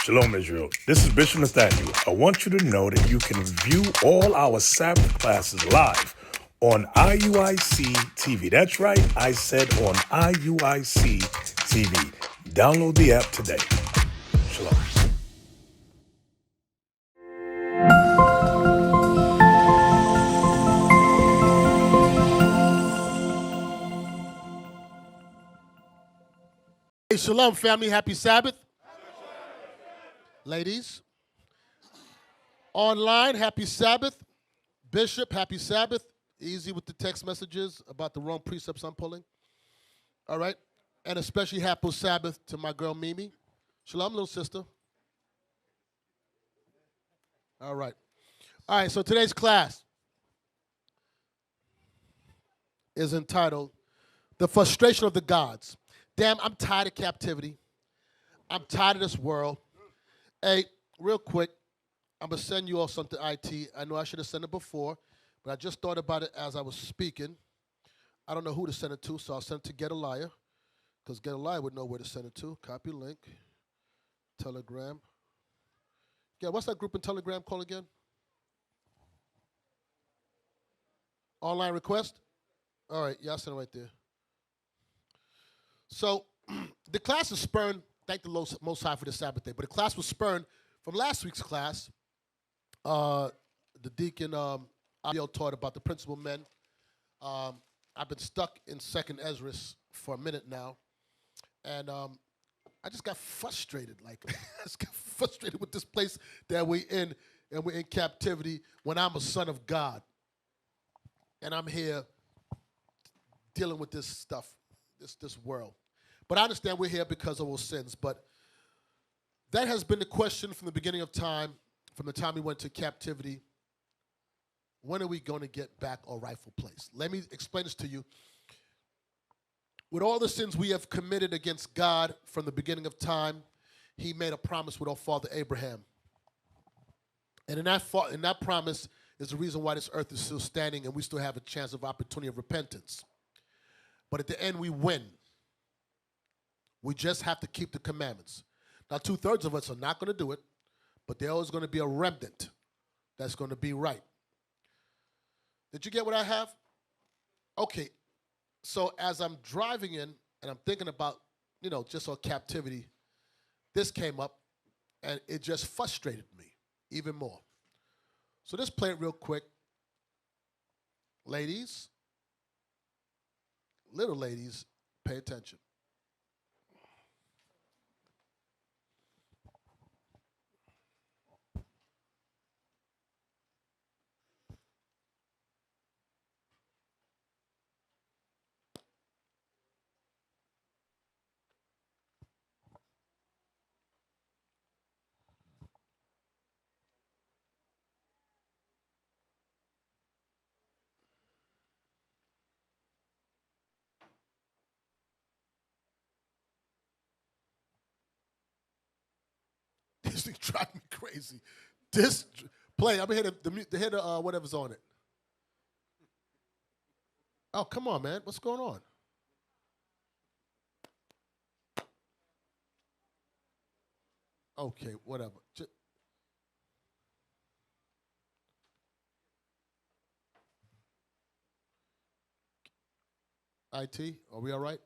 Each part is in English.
Shalom, Israel. This is Bishop Nathaniel. I want you to know that you can view all our Sabbath classes live on IUIC TV. That's right, I said on IUIC TV. Download the app today. Shalom. Hey, shalom, family. Happy Sabbath. Ladies, online, happy Sabbath. Bishop, happy Sabbath. Easy with the text messages about the wrong precepts I'm pulling. All right. And especially happy Sabbath to my girl Mimi. Shalom, little sister. All right. All right, so today's class is entitled The Frustration of the Gods. Damn, I'm tired of captivity. I'm tired of this world. Hey, real quick, I'm going to send you all something IT. I know I should have sent it before, but I just thought about it as I was speaking. I don't know who to send it to, so I'll send it to Get a Liar, because Get a Liar would know where to send it to. Copy link, Telegram. Yeah, what's that group in Telegram called again? Online request? All right, yeah, I'll send it right there. So the class is spurned, thank the Most High for the Sabbath day, but the class was spurned from last week's class. The deacon Abiel taught about the principal men. I've been stuck in 2nd Ezra for a minute now, and I just got frustrated. I just got frustrated with this place that we're in, and we're in captivity when I'm a son of God, and I'm here dealing with this stuff, this world. But I understand we're here because of our sins. But that has been the question from the beginning of time, from the time we went to captivity. When are we going to get back our rightful place? Let me explain this to you. With all the sins we have committed against God from the beginning of time, he made a promise with our father Abraham. And in that promise is the reason why this earth is still standing and we still have a chance of opportunity of repentance. But at the end, we win. We just have to keep the commandments. Now, 2/3 of us are not going to do it, but there is going to be a remnant that's going to be right. Did you get what I have? Okay, so as I'm driving in and I'm thinking about, just our captivity, this came up and it just frustrated me even more. So let's play it real quick. Ladies, little ladies, pay attention. This thing drives me crazy. This play, I'm here to hear whatever's on it. Oh, come on, man. What's going on? Okay, whatever. IT, are we all right?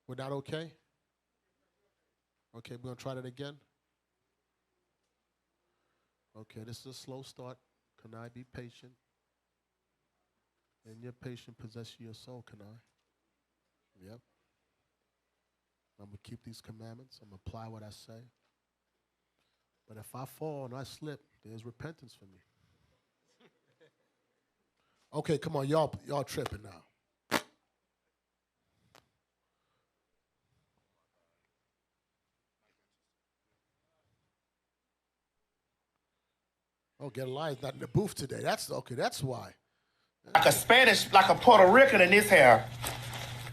We're not okay? Okay, we're going to try that again. Okay, this is a slow start. Can I be patient? And your patient possess your soul, can I? Yep. I'm going to keep these commandments. I'm going to apply what I say. But if I fall and I slip, there's repentance for me. Okay, come on, y'all tripping now. Oh, Get a Liar's not in the booth today. That's why. Like a Spanish, like a Puerto Rican in this hair.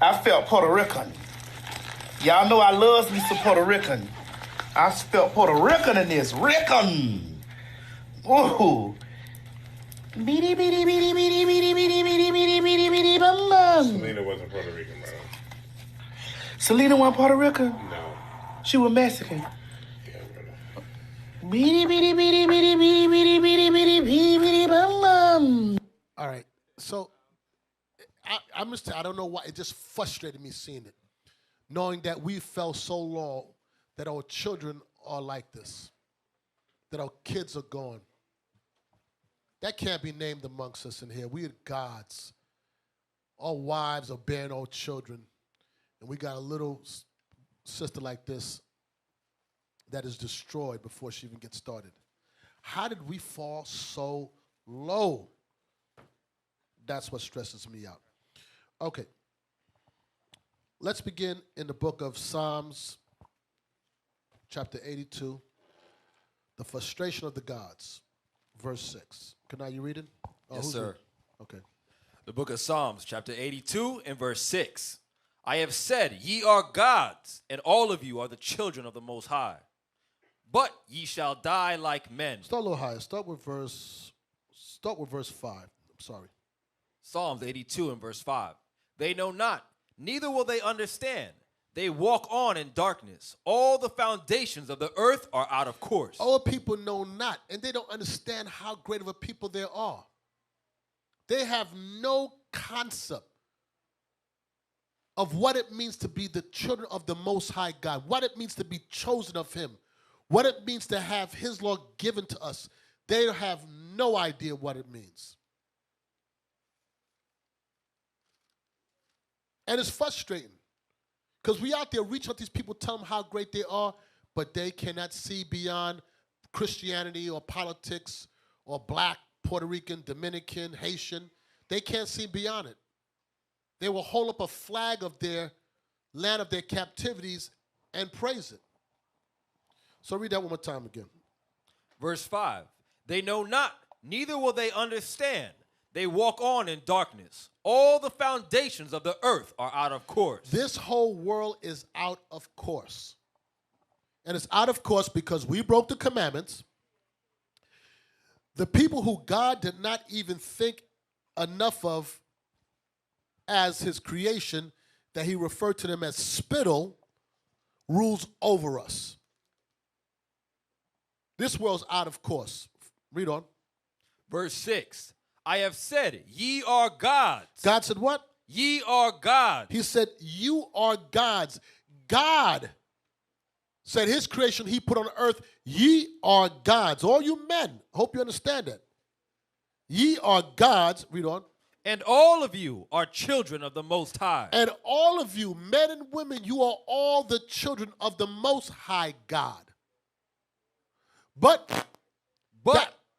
I felt Puerto Rican. Y'all know I love me some Puerto Rican. I felt Puerto Rican in this. Rican. Ooh. Beady, beady, beady, beady, beady, beady, beady, beady, beady, beady, bum, bum. Selena wasn't Puerto Rican, bro. Selena wasn't Puerto Rican? No. She was Mexican. All right. So I don't know why. It just frustrated me seeing it. Knowing that we fell so long that our children are like this. That our kids are gone. That can't be named amongst us in here. We are gods. Our wives are bearing our children. And we got a little sister like this that is destroyed before she even gets started. How did we fall so low? That's what stresses me out. Okay. Let's begin in the book of Psalms, chapter 82, the frustration of the gods, verse 6. Can you read it? Yes, sir. Okay. The book of Psalms, chapter 82, and verse 6. I have said, ye are gods, and all of you are the children of the Most High. But ye shall die like men. Start a little higher. Start with verse 5. I'm sorry. Psalms 82 and verse 5. They know not, neither will they understand. They walk on in darkness. All the foundations of the earth are out of course. Our people know not, and they don't understand how great of a people there are. They have no concept of what it means to be the children of the Most High God, what it means to be chosen of Him, what it means to have His law given to us. They have no idea what it means. And it's frustrating because we out there reaching out to these people, tell them how great they are, but they cannot see beyond Christianity or politics or black, Puerto Rican, Dominican, Haitian. They can't see beyond it. They will hold up a flag of their land of their captivities and praise it. So read that one more time again. Verse 5. They know not, neither will they understand. They walk on in darkness. All the foundations of the earth are out of course. This whole world is out of course. And it's out of course because we broke the commandments. The people who God did not even think enough of as His creation, that He referred to them as spittle, rules over us. This world's out of course. Read on. Verse 6. I have said, ye are gods. God said what? Ye are gods. He said, you are gods. God said His creation He put on earth, ye are gods. All you men, hope you understand that. Ye are gods, read on. And all of you are children of the Most High. And all of you, men and women, you are all the children of the Most High God. But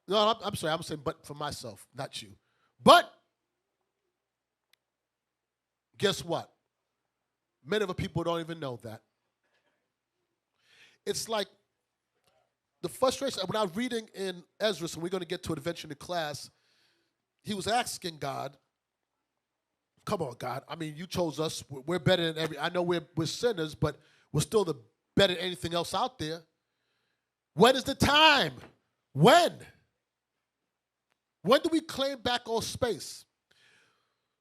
no, I'm sorry, I'm saying but for myself, not you. But guess what? Many of the people don't even know that. It's like the frustration. When I was reading in Ezra, and we're going to get to it eventually in the class, he was asking God, come on, God. I mean, you chose us. We're better than I know we're sinners, but we're still better than anything else out there. When is the time? When? When do we claim back our space?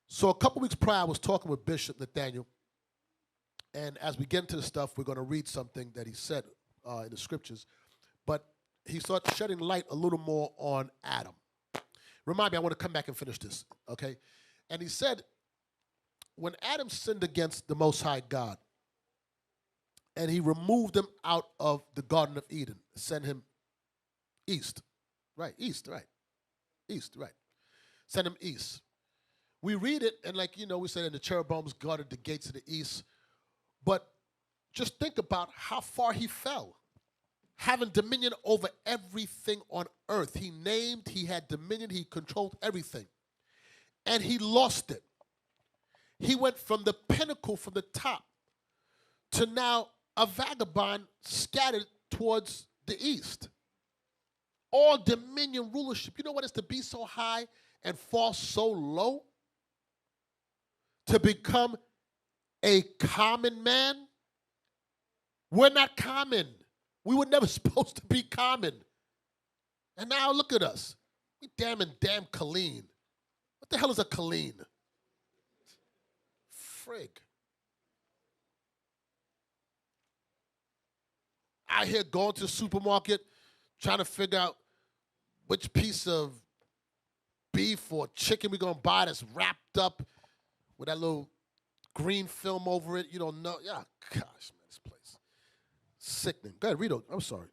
So a couple weeks prior, I was talking with Bishop Nathaniel, and as we get into the stuff, we're going to read something that he said in the scriptures, but he started shedding light a little more on Adam. Remind me, I want to come back and finish this, okay? And he said, when Adam sinned against the Most High God, and He removed him out of the Garden of Eden, sent him east, right? Send him east. We read it, and we said, and the cherubims guarded the gates of the east. But just think about how far he fell. Having dominion over everything on earth. He had dominion, he controlled everything. And he lost it. He went from the pinnacle, from the top, to now a vagabond scattered towards the east. All dominion rulership. You know what it's to be so high and fall so low? To become a common man? We're not common. We were never supposed to be common. And now look at us. We damn Killeen. What the hell is a Killeen? Frig. Out here going to the supermarket, trying to figure out which piece of beef or chicken we're going to buy that's wrapped up with that little green film over it. You don't know. Yeah, gosh, man, this place. Sickening. Go ahead, read it. I'm sorry.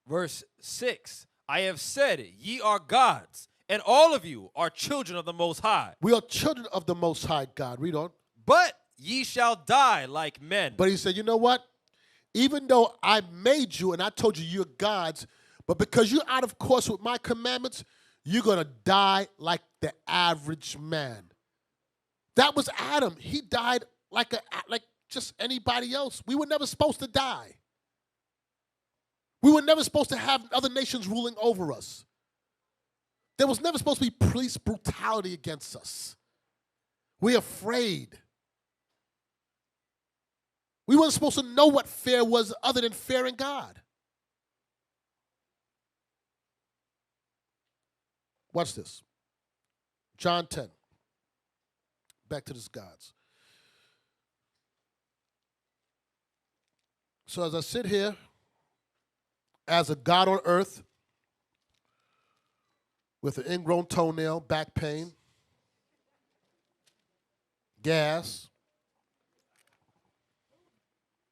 Verse 6, I have said, ye are gods, and all of you are children of the Most High. We are children of the Most High God. Read on. But ye shall die like men. But he said, you know what? Even though I made you and I told you you're gods, but because you're out of course with my commandments, you're going to die like the average man. That was Adam. He died like just anybody else. We were never supposed to die. We were never supposed to have other nations ruling over us. There was never supposed to be police brutality against us. We're afraid. We weren't supposed to know what fear was other than fearing God. Watch this. John 10. Back to this gods. So as I sit here as a God on earth with an ingrown toenail, back pain, gas.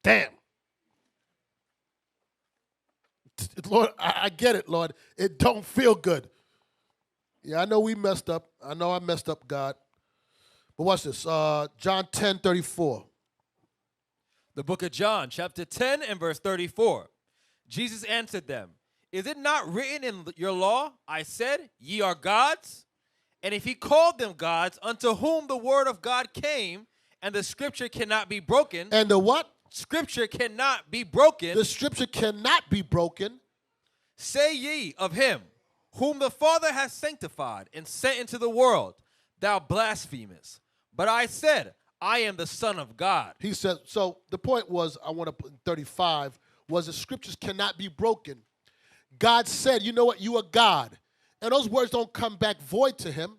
Damn. Lord, I get it, Lord. It don't feel good. Yeah, I know we messed up. I know I messed up, God. But watch this. John 10:34. The book of John, chapter 10 and verse 34. Jesus answered them, is it not written in your law, I said, ye are gods? And if he called them gods, unto whom the word of God came, and the scripture cannot be broken. And the what? Scripture cannot be broken. The scripture cannot be broken. Say ye of him, whom the Father has sanctified and sent into the world, thou blasphemest. But I said, I am the Son of God. He said, so the point was, I want to put in 35, was the scriptures cannot be broken. God said, you know what, you are God. And those words don't come back void to him,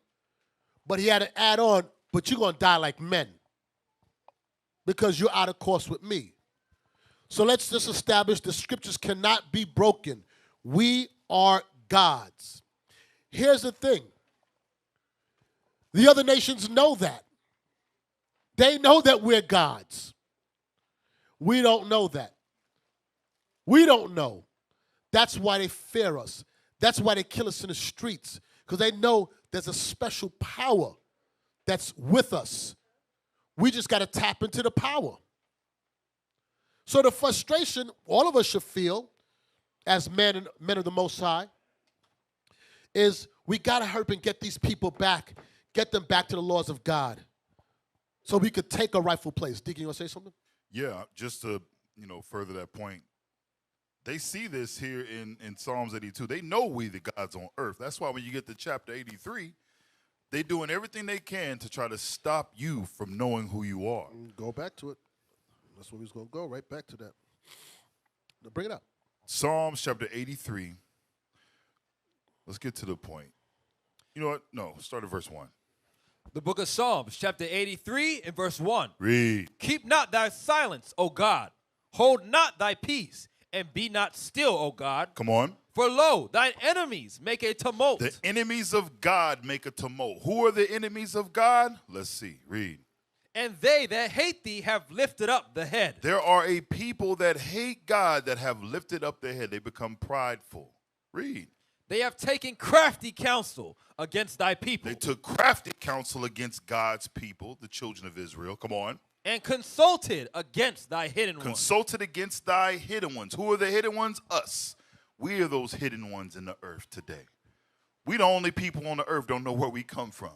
but he had to add on, but you're going to die like men because you're out of course with me. So let's just establish the scriptures cannot be broken. We are gods. Here's the thing. The other nations know that. They know that we're gods. We don't know that. We don't know. That's why they fear us. That's why they kill us in the streets, because they know there's a special power that's with us. We just got to tap into the power. So the frustration all of us should feel as men of the Most High is we got to hurry and get these people back, get them back to the laws of God so we could take a rightful place. Deacon, you want to say something? Yeah, just to further that point. They see this here in Psalms 82. They know we the gods on earth. That's why when you get to chapter 83, they're doing everything they can to try to stop you from knowing who you are. Go back to it. That's where we was going to go, right back to that. Now bring it up. Psalms chapter 83. Let's get to the point. You know what? No, start at verse 1. The book of Psalms, chapter 83 and verse 1. Read. Keep not thy silence, O God. Hold not thy peace, and be not still, O God. Come on. For lo, thine enemies make a tumult. The enemies of God make a tumult. Who are the enemies of God? Let's see. Read. And they that hate thee have lifted up the head. There are a people that hate God that have lifted up their head. They become prideful. Read. They have taken crafty counsel against thy people. They took crafty counsel against God's people, the children of Israel. Come on. And consulted against thy hidden ones. Consulted against thy hidden ones. Who are the hidden ones? Us. We are those hidden ones in the earth today. We the only people on the earth don't know where we come from.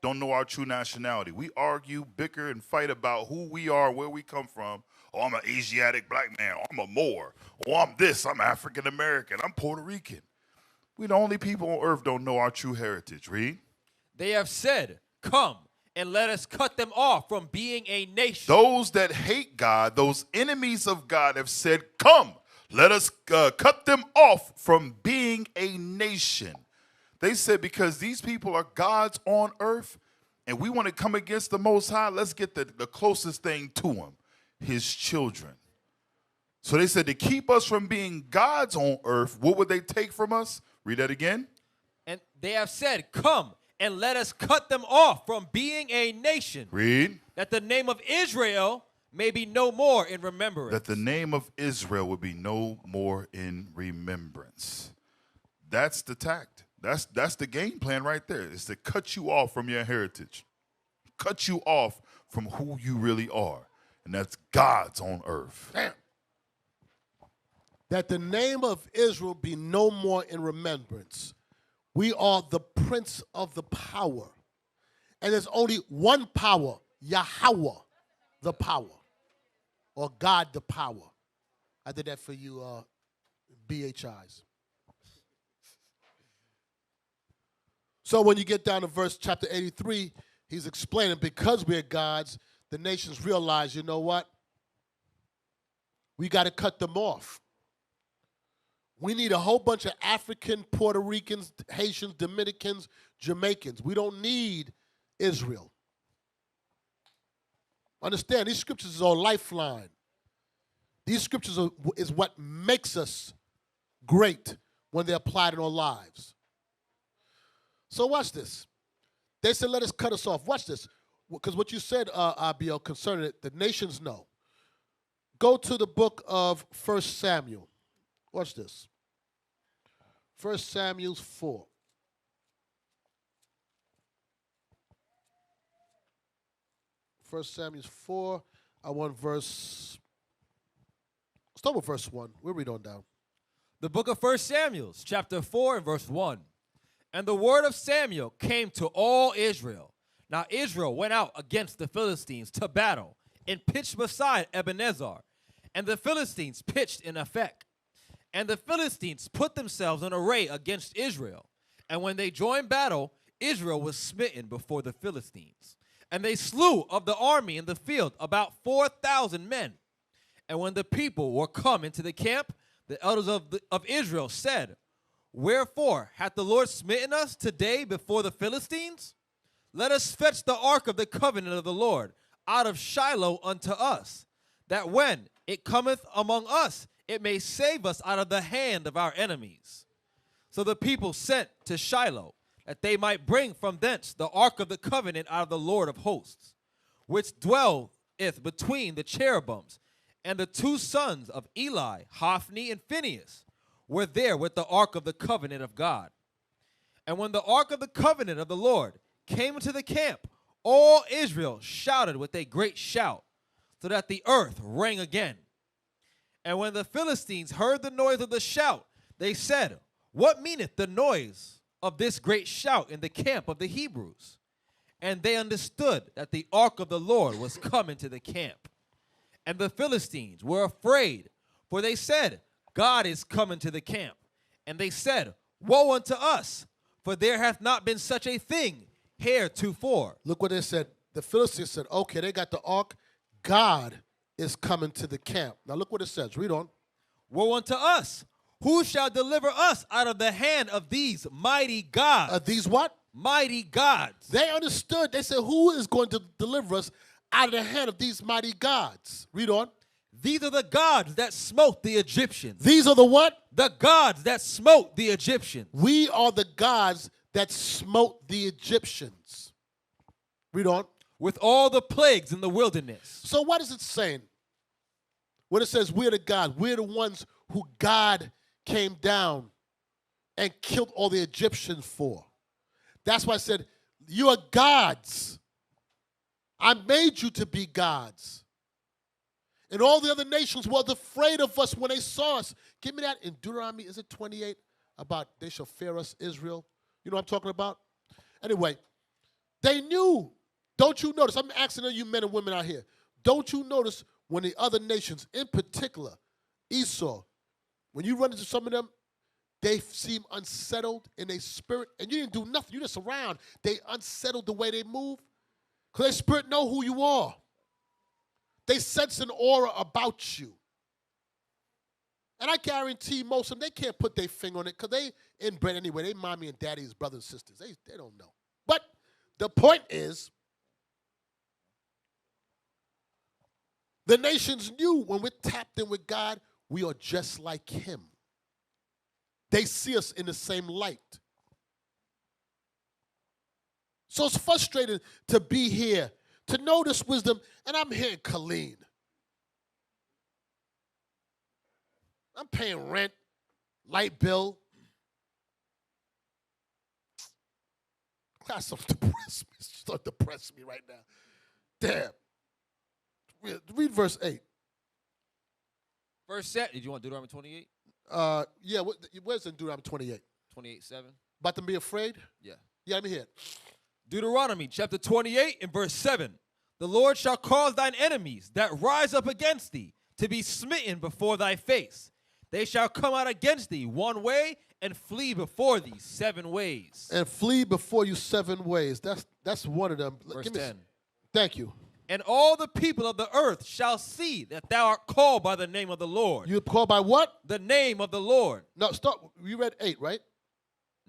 Don't know our true nationality. We argue, bicker, and fight about who we are, where we come from. Oh, I'm an Asiatic black man. Oh, I'm a Moor. Oh, I'm this. I'm African American. I'm Puerto Rican. We the only people on earth don't know our true heritage. Read. They have said, come and let us cut them off from being a nation. Those that hate God, those enemies of God have said, come, let us cut them off from being a nation. They said, because these people are gods on earth and we want to come against the Most High, let's get the closest thing to him, his children. So they said to keep us from being gods on earth, what would they take from us? Read that again. And they have said, come and let us cut them off from being a nation. Read. That the name of Israel may be no more in remembrance. That the name of Israel would be no more in remembrance. That's the tact. That's the game plan right there. Is to cut you off from your heritage. Cut you off from who you really are. And that's gods on earth. Damn. That the name of Israel be no more in remembrance. We are the prince of the power. And there's only one power, Yahweh, the power. Or God, the power. I did that for you, BHIs. So when you get down to verse chapter 83, he's explaining because we're gods, the nations realize, you know what? We got to cut them off. We need a whole bunch of African, Puerto Ricans, Haitians, Dominicans, Jamaicans. We don't need Israel. Understand, these scriptures are a lifeline. These scriptures is what makes us great when they're applied in our lives. So watch this. They said, let us cut us off. Watch this. Because what you said, Abiel, concerning it, the nations know. Go to the book of 1 Samuel. Watch this. 1 Samuel 4. 1 Samuel 4. I want verse. Start with verse 1. We'll read on down. The book of 1 Samuel, chapter 4 and verse 1. And the word of Samuel came to all Israel. Now Israel went out against the Philistines to battle and pitched beside Ebenezer. And the Philistines pitched in Aphek. And the Philistines put themselves in array against Israel. And when they joined battle, Israel was smitten before the Philistines. And they slew of the army in the field about 4,000 men. And when the people were come into the camp, the elders of Israel said, wherefore hath the Lord smitten us today before the Philistines? Let us fetch the ark of the covenant of the Lord out of Shiloh unto us, that when it cometh among us, it may save us out of the hand of our enemies. So the people sent to Shiloh, that they might bring from thence the ark of the covenant out of the Lord of hosts, which dwelleth between the cherubims. And the two sons of Eli, Hophni and Phinehas, were there with the ark of the covenant of God. And when the ark of the covenant of the Lord came into the camp, all Israel shouted with a great shout, so that the earth rang again. And when the Philistines heard the noise of the shout, they said, what meaneth the noise of this great shout in the camp of the Hebrews? And they understood that the ark of the Lord was come into the camp. And the Philistines were afraid, for they said, God is coming to the camp. And they said, woe unto us, for there hath not been such a thing heretofore. Look what they said. The Philistines said, okay, they got the ark. God is coming to the camp. Now look what it says. Read on. Woe unto us. Who shall deliver us out of the hand of these mighty gods? These what? Mighty gods. They understood. They said, who is going to deliver us out of the hand of these mighty gods? Read on. These are the gods that smote the Egyptians. These are the what? The gods that smote the Egyptians. We are the gods that smote the Egyptians. Read on. With all the plagues in the wilderness. So what is it saying? When it says we're the gods, we're the ones who God came down and killed all the Egyptians for. That's why I said, you are gods. I made you to be gods. And all the other nations were afraid of us when they saw us. Give me that in Deuteronomy, is it 28? About they shall fear us, Israel. You know what I'm talking about? Anyway, they knew. Don't you notice? I'm asking you men and women out here. Don't you notice when the other nations, in particular, Esau, when you run into some of them, they seem unsettled in their spirit, and you didn't do nothing. You just around. They unsettled the way they move because their spirit know who you are. They sense an aura about you. And I guarantee most of them, they can't put their finger on it because they inbred anyway. They mommy and daddy's brothers and sisters. They don't know. But the point is, the nations knew when we're tapped in with God, we are just like him. They see us in the same light. So it's frustrating to be here, to know this wisdom, and I'm here in Killeen. I'm paying rent, light bill. Class of depressed me. Start depressing me right now. Damn. Read verse 8. Verse 7. Did you want Deuteronomy 28? Yeah, where's in Deuteronomy 28? 28:7. About to be afraid? Yeah. Yeah, let me hear it. Deuteronomy chapter 28 and verse 7. The Lord shall cause thine enemies that rise up against thee to be smitten before thy face. They shall come out against thee one way and flee before thee 7 ways. And flee before you 7 ways. That's one of them. Verse 10. Thank you. And all the people of the earth shall see that thou art called by the name of the Lord. You called by what? The name of the Lord. No, start. You read 8, right?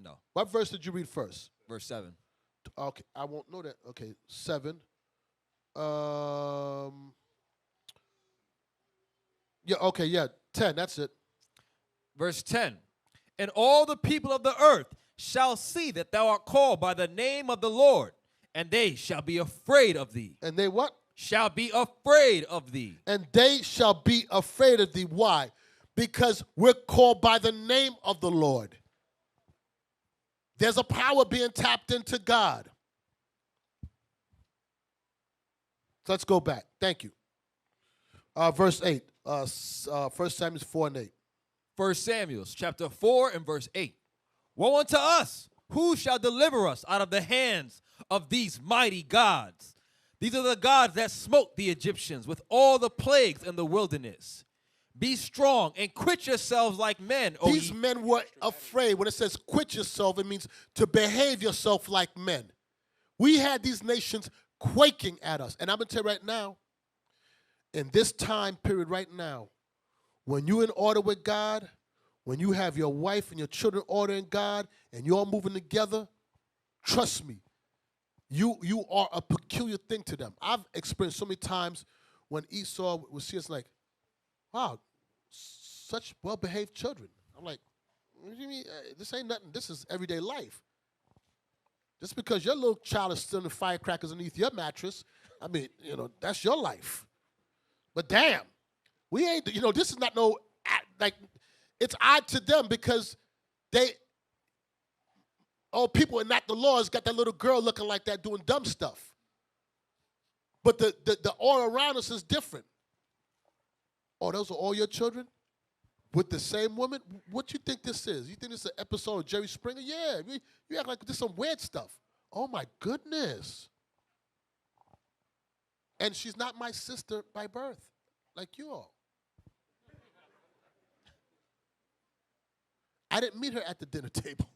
No. What verse did you read first? Verse 7. Okay, I won't know that. Okay, 7. Yeah, okay, yeah, 10, that's it. Verse 10. And all the people of the earth shall see that thou art called by the name of the Lord, and they shall be afraid of thee. And they what? Shall be afraid of thee. And they shall be afraid of thee. Why? Because we're called by the name of the Lord. There's a power being tapped into God. So let's go back. Thank you. Verse 8. 1 Samuel 4 and 8. 1 Samuel chapter 4 and verse 8. Woe unto us! Who shall deliver us out of the hands of these mighty gods? These are the gods that smote the Egyptians with all the plagues in the wilderness. Be strong and quit yourselves like men. These men were afraid. When it says quit yourself, it means to behave yourself like men. We had these nations quaking at us. And I'm going to tell you right now, in this time period right now, when you're in order with God, when you have your wife and your children ordering God, and you're all moving together, trust me, you are a peculiar thing to them. I've experienced so many times when Esau would see us like, wow, such well-behaved children. I'm like, what do you mean? This ain't nothing. This is everyday life. Just because your little child is stealing firecrackers underneath your mattress, I mean, that's your life. But damn, we ain't, this is not no, like, it's odd to them because people and not the laws got that little girl looking like that doing dumb stuff. But the aura around us is different. Oh, those are all your children? With the same woman? What you think this is? You think this is an episode of Jerry Springer? Yeah, you act like this is some weird stuff. Oh, my goodness. And she's not my sister by birth, like you all. I didn't meet her at the dinner table.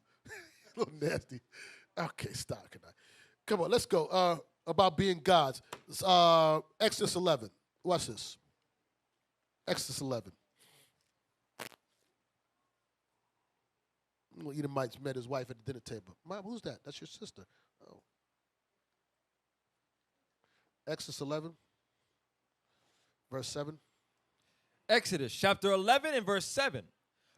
A little nasty. Okay, stop. Come on, let's go. About being gods. Exodus 11. Watch this. Exodus 11. Edomites met his wife at the dinner table. Mom, who's that? That's your sister. Oh. Exodus 11, verse 7. Exodus chapter 11 and verse 7.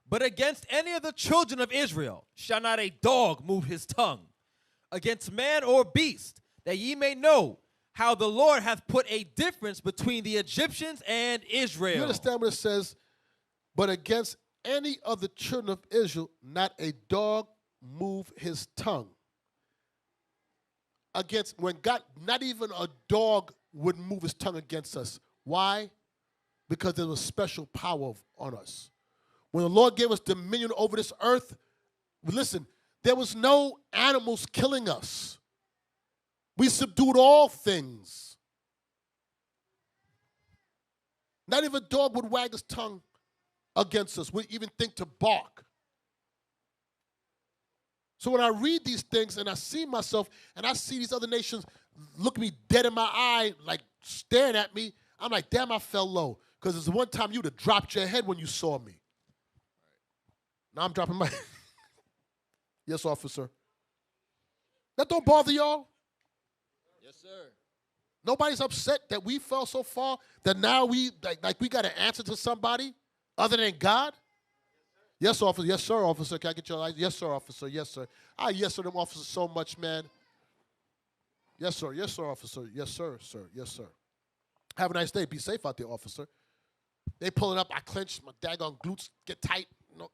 But against any of the children of Israel shall not a dog move his tongue, against man or beast, that ye may know how the Lord hath put a difference between the Egyptians and Israel. You understand what it says? But against any of the children of Israel, not a dog move his tongue. Against, when God, not even a dog would move his tongue against us. Why? Because there was special power on us. When the Lord gave us dominion over this earth, listen, there was no animals killing us. We subdued all things. Not even a dog would wag his tongue against us, would even think to bark. So when I read these things and I see myself and I see these other nations look me dead in my eye, like staring at me, I'm like, damn, I fell low. Because there's one time you would have dropped your head when you saw me. Now I'm dropping my head. Yes, officer. That don't bother y'all? Yes, sir. Nobody's upset that we fell so far that now we like we got to answer to somebody? Other than God? Yes, officer. Yes, sir, officer. Can I get your license? Yes, sir, officer. Yes, sir. I yes, sir, them officers so much, man. Yes, sir. Yes, sir, officer. Yes, sir, sir. Yes, sir. Have a nice day. Be safe out there, officer. They pulling up. I clench. My daggone glutes get tight. You know,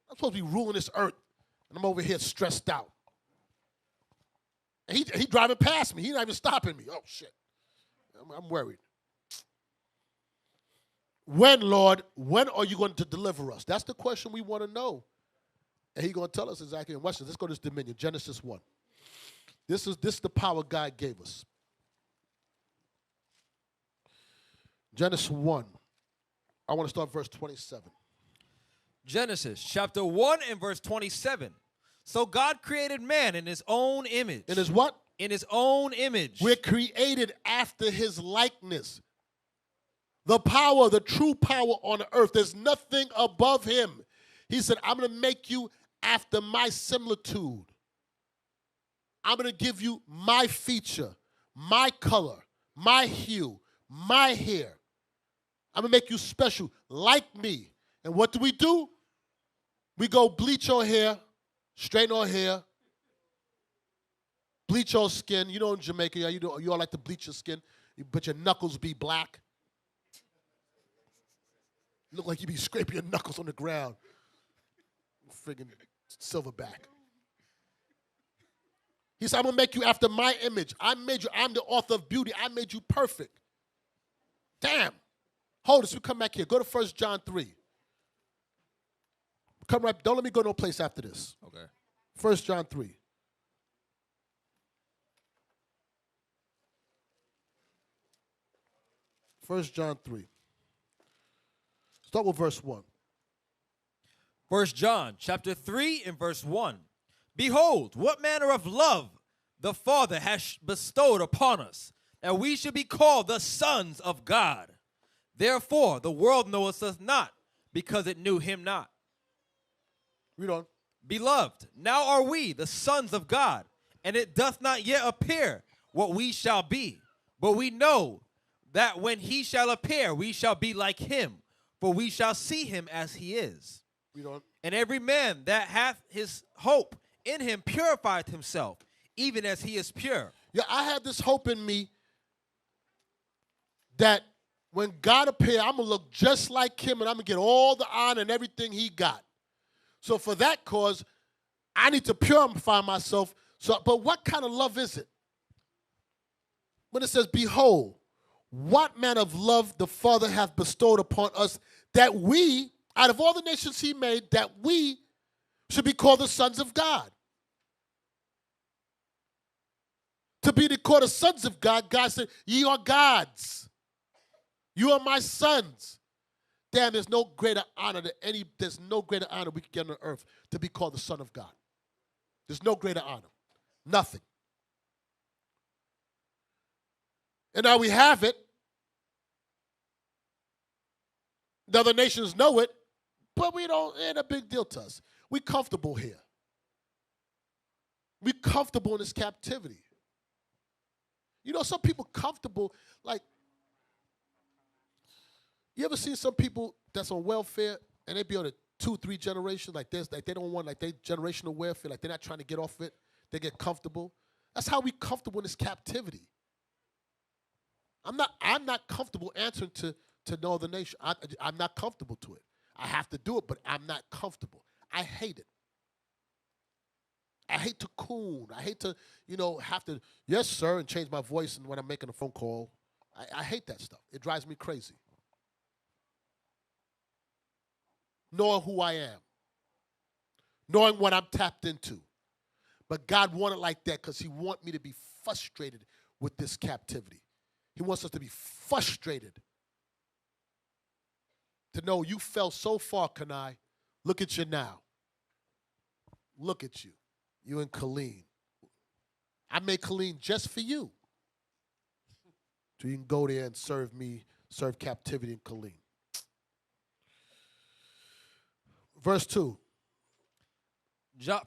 I'm supposed to be ruling this earth, and I'm over here stressed out. And he driving past me. He's not even stopping me. Oh, shit. I'm worried. When, Lord, when are you going to deliver us? That's the question we want to know. And he's going to tell us exactly. And watch this. Let's go to this dominion. Genesis 1. This is the power God gave us. Genesis 1. I want to start verse 27. Genesis chapter 1 and verse 27. So God created man in his own image. In his what? In his own image. We're created after his likeness. The power, the true power on the earth. There's nothing above him. He said, I'm going to make you after my similitude. I'm going to give you my feature, my color, my hue, my hair. I'm going to make you special like me. And what do? We go bleach our hair, straighten our hair, bleach our skin. You know in Jamaica, you all like to bleach your skin, but your knuckles be black. Look like you be scraping your knuckles on the ground. Friggin' silverback. He said, I'm going to make you after my image. I'm the author of beauty. I made you perfect. Damn. Hold this. We come back here. Go to 1 John 3. Come right. Don't let me go no place after this. Okay. 1 John 3. First John 3. Start with verse 1. 1 John chapter 3 and verse 1. Behold, what manner of love the Father has bestowed upon us, that we should be called the sons of God. Therefore, the world knoweth us not, because it knew him not. Read on. Beloved, now are we the sons of God, and it doth not yet appear what we shall be. But we know that when he shall appear, we shall be like him, for we shall see him as he is. Read on. And every man that hath his hope in him purifieth himself, even as he is pure. Yeah, I had this hope in me that when God appears, I'm going to look just like him and I'm going to get all the honor and everything he got. So for that cause, I need to purify myself. But what kind of love is it? When it says, behold, what manner of love the Father hath bestowed upon us, that we, out of all the nations he made, that we should be called the sons of God. To be called the sons of God, God said, ye are gods. You are my sons. Damn, there's no greater honor there's no greater honor we can get on earth to be called the son of God. There's no greater honor. Nothing. And now we have it. The other nations know it, but it ain't a big deal to us. We're comfortable here. We're comfortable in this captivity. You know, some people comfortable, like, you ever see some people that's on welfare and they be on a 2-3 generation like this, like they don't want, like they generational welfare, like they're not trying to get off it, they get comfortable. That's how we comfortable in this captivity. I'm not comfortable answering to no other nation. I'm not comfortable to it. I have to do it, but I'm not comfortable. I hate it. I hate to coon. I hate to, have to, yes, sir, and change my voice when I'm making a phone call. I hate that stuff. It drives me crazy. Knowing who I am. Knowing what I'm tapped into. But God wanted like that because he wants me to be frustrated with this captivity. He wants us to be frustrated. To know you fell so far, Kani. Look at you now. Look at you. You in Killeen. I made Killeen just for you. So you can go there and serve captivity in Killeen. Verse 2.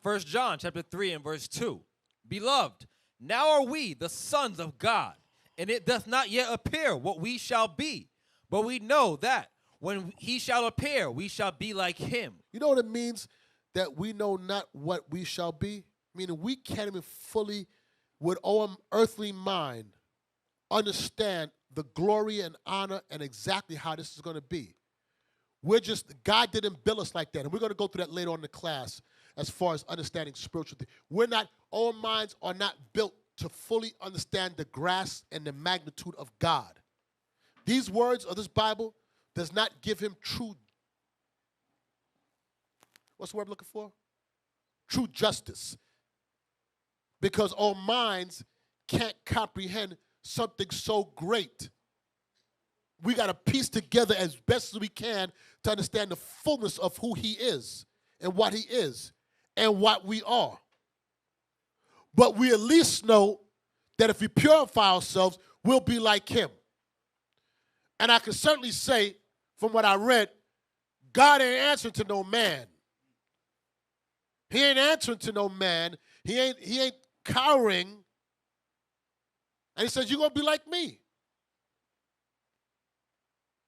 1 John chapter 3 and verse 2. Beloved, now are we the sons of God, and it doth not yet appear what we shall be. But we know that When he shall appear, we shall be like him. You know what it means that we know not what we shall be? Meaning we can't even fully, with our earthly mind, understand the glory and honor and exactly how this is going to be. God didn't build us like that. And we're going to go through that later on in the class as far as understanding spiritual things. Our minds are not built to fully understand the grasp and the magnitude of God. These words of this Bible does not give him true, what's the word I'm looking for? True justice. Because our minds can't comprehend something so great. We got to piece together as best as we can to understand the fullness of who he is and what he is and what we are. But we at least know that if we purify ourselves, we'll be like him. And I can certainly say, from what I read, God ain't answering to no man. He ain't answering to no man. He ain't cowering. And he says, you're going to be like me.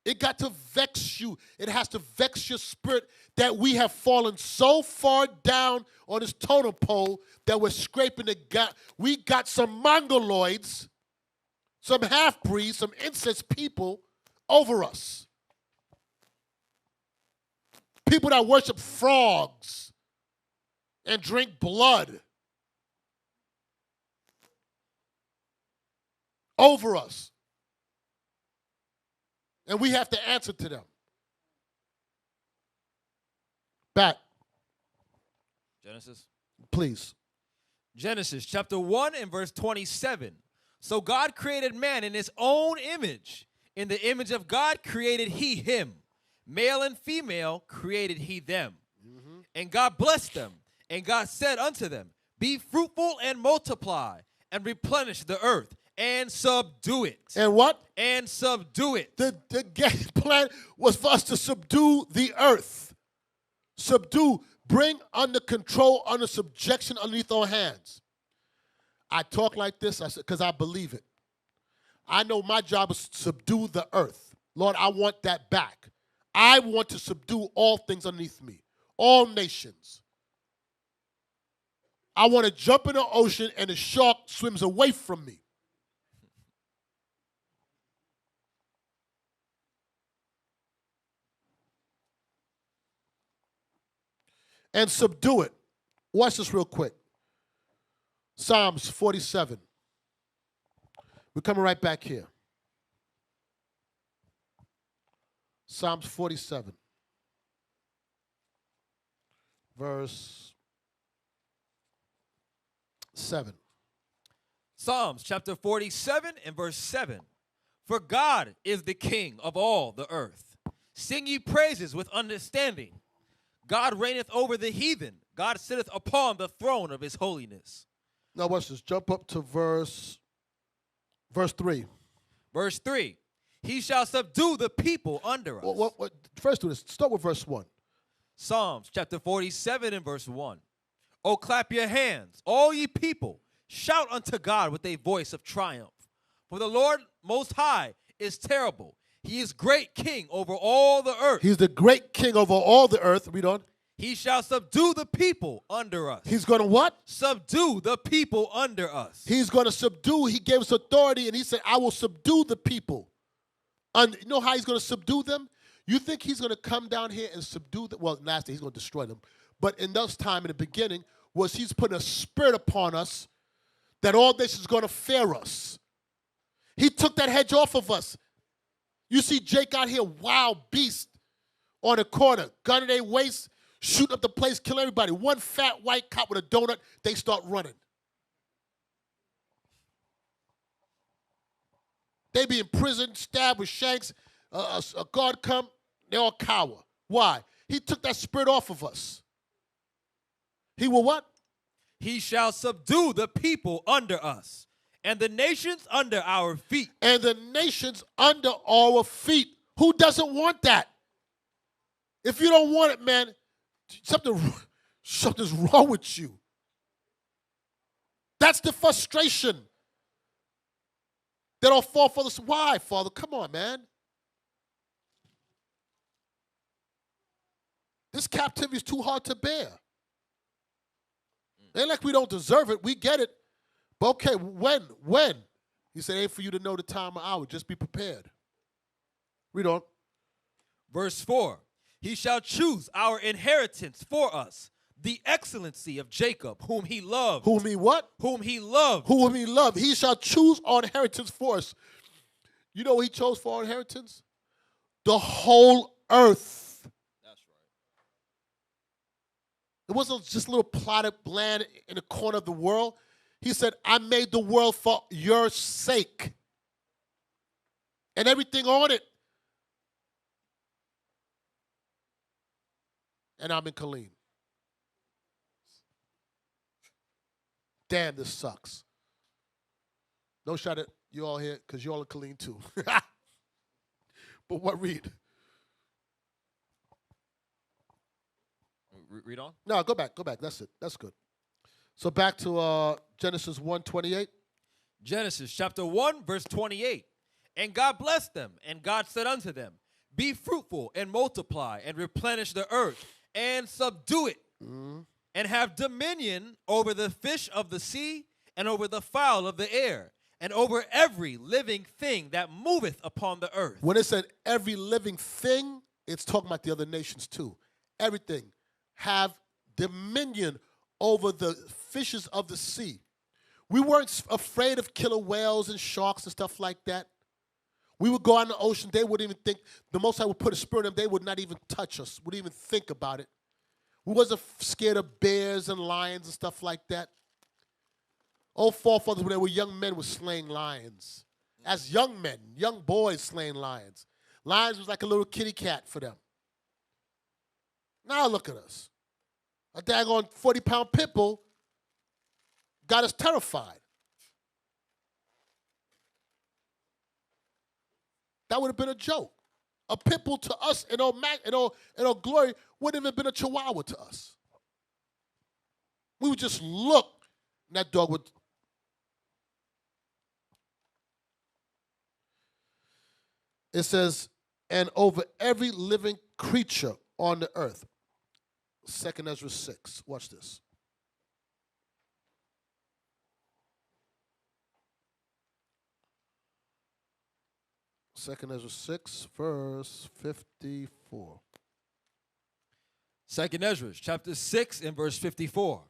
It got to vex you. It has to vex your spirit that we have fallen so far down on this totem pole that we're scraping the gut. We got some mongoloids, some half-breeds, some incest people over us. People that worship frogs and drink blood over us. And we have to answer to them. Back. Genesis. Please. Genesis chapter 1 and verse 27. So God created man in his own image. In the image of God created he him. Male and female created he them. Mm-hmm. And God blessed them. And God said unto them, be fruitful and multiply and replenish the earth. And subdue it. And what? And subdue it. The game plan was for us to subdue the earth. Subdue, bring under control, under subjection, underneath our hands. I talk like this because I believe it. I know my job is to subdue the earth. Lord, I want that back. I want to subdue all things underneath me, all nations. I want to jump in the ocean and the shark swims away from me. And subdue it. Watch this real quick. Psalms 47. We're coming right back here. Psalms 47. Verse 7. Psalms chapter 47 and verse 7. For God is the king of all the earth. Sing ye praises with understanding. God reigneth over the heathen. God sitteth upon the throne of his holiness. Now watch this. Jump up to verse 3. Verse 3. He shall subdue the people under us. What? First do this. Start with verse 1. Psalms chapter 47 and verse 1. Oh, clap your hands, all ye people. Shout unto God with a voice of triumph. For the Lord most high is terrible. He is great king over all the earth. He's the great king over all the earth. Read on. He shall subdue the people under us. He's going to what? Subdue the people under us. He's going to subdue. He gave us authority, and he said, I will subdue the people. And you know how he's going to subdue them? You think he's going to come down here and subdue them? Well, last day he's going to destroy them. But in those time, in the beginning, was he's putting a spirit upon us that all this is going to fear us. He took that hedge off of us. You see Jake out here, wild beast, on the corner, gun in their waist, shoot up the place, kill everybody. One fat white cop with a donut, they start running. They be in prison, stabbed with shanks. A guard come, they all cower. Why? He took that spirit off of us. He will what? He shall subdue the people under us, and the nations under our feet. And the nations under our feet. Who doesn't want that? If you don't want it, man, something's wrong with you. That's the frustration that our forefathers. Why, Father? Come on, man. This captivity is too hard to bear. Ain't like we don't deserve it. We get it. But okay, when? He said, ain't for you to know the time or hour. Just be prepared. Read on. Verse 4, he shall choose our inheritance for us, the excellency of Jacob, whom he loved. Whom he what? Whom he loved. Whom he loved. He shall choose our inheritance for us. You know what he chose for our inheritance? The whole earth. That's right. It wasn't just a little plotted land in the corner of the world. He said, I made the world for your sake. And everything on it. And I'm in Killeen. Damn, this sucks. No shot at you all here, because you all are Killeen too. But what read? Read on. No, go back. That's it. That's good. So back to Genesis 1:28. Genesis chapter 1, verse 28. And God blessed them, and God said unto them, be fruitful and multiply and replenish the earth and subdue it, and have dominion over the fish of the sea and over the fowl of the air and over every living thing that moveth upon the earth. When it said every living thing, it's talking about the other nations too. Everything. Have dominion over the fishes of the sea. We weren't afraid of killer whales and sharks and stuff like that. We would go out in the ocean. They wouldn't even think. The Most High would put a spirit in them. They would not even touch us. Wouldn't even think about it. We wasn't scared of bears and lions and stuff like that. Old forefathers, when they were young men, were slaying lions. As young men, young boys slaying lions. Lions was like a little kitty cat for them. Now look at us. A daggone 40-pound pit bull got us terrified. That would have been a joke. A pit bull to us in all glory wouldn't have been a chihuahua to us. We would just look, and that dog would. It says, and over every living creature on the earth. 2 Ezra 6. Watch this. Second Ezra 6, verse 54. 2 Ezra chapter 6 and verse 54.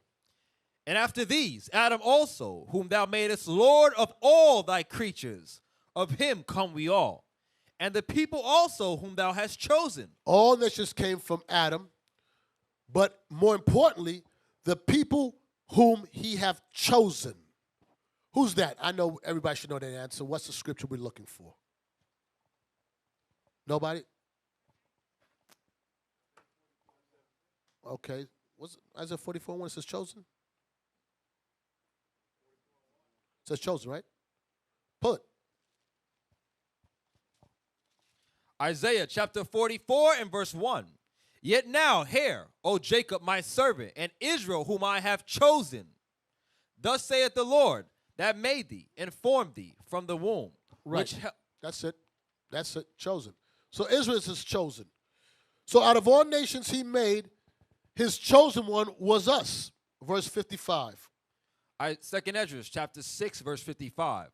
And after these, Adam also, whom thou madest Lord of all thy creatures, of him come we all. And the people also whom thou hast chosen. All nations came from Adam, but more importantly, the people whom he have chosen. Who's that? I know everybody should know that answer. What's the scripture we're looking for? Nobody? Okay. What's Isaiah 44 when it says chosen? It says chosen, right? Pull it. Isaiah chapter 44 and verse 1. Yet now hear, O Jacob my servant, and Israel whom I have chosen. Thus saith the Lord that made thee and formed thee from the womb. Right. That's it. That's it. Chosen. So Israel is chosen. So out of all nations he made, his chosen one was us. Verse 55. 2 Ezra chapter 6 verse 55.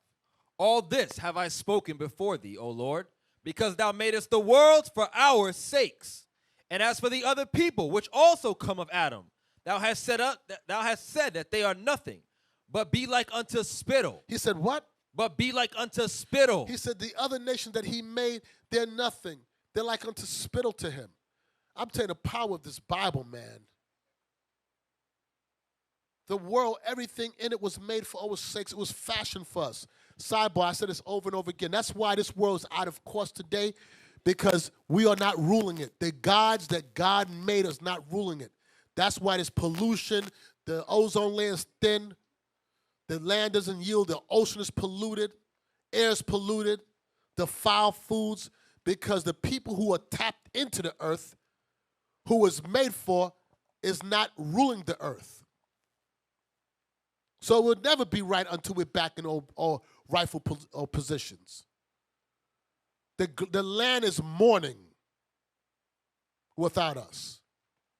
All this have I spoken before thee, O Lord, because thou madest the world for our sakes. And as for the other people, which also come of Adam, thou hast said that they are nothing, but be like unto spittle. He said what? But be like unto spittle. He said the other nation that he made, they're nothing. They're like unto spittle to him. I'm telling you the power of this Bible, man. The world, everything in it was made for our sakes. It was fashioned for us. Sidebar, I said this over and over again. That's why this world is out of course today, because we are not ruling it. The gods that God made us not ruling it. That's why there's pollution. The ozone layer is thin. The land doesn't yield. The ocean is polluted. Air is polluted. The foul foods, because the people who are tapped into the earth, who was made for, is not ruling the earth. So it will never be right until we're back in all rightful positions. The land is mourning without us.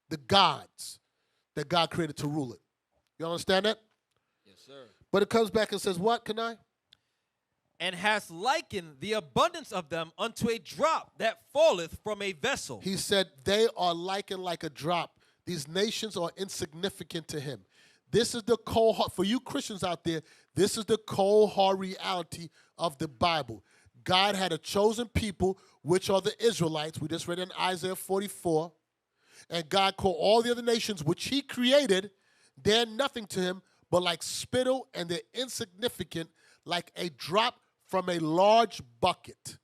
the gods that God created to rule it. You understand that? Yes, sir. But it comes back and says, what, Kani? And has likened the abundance of them unto a drop that falleth from a vessel. He said, they are likened like a drop. These nations are insignificant to him. This is the cold hard, for you Christians out there, this is the cold hard reality of the Bible. God had a chosen people, which are the Israelites. We just read in Isaiah 44. And God called all the other nations, which he created, they're nothing to him, but like spittle, and they're insignificant, like a drop from a large bucket.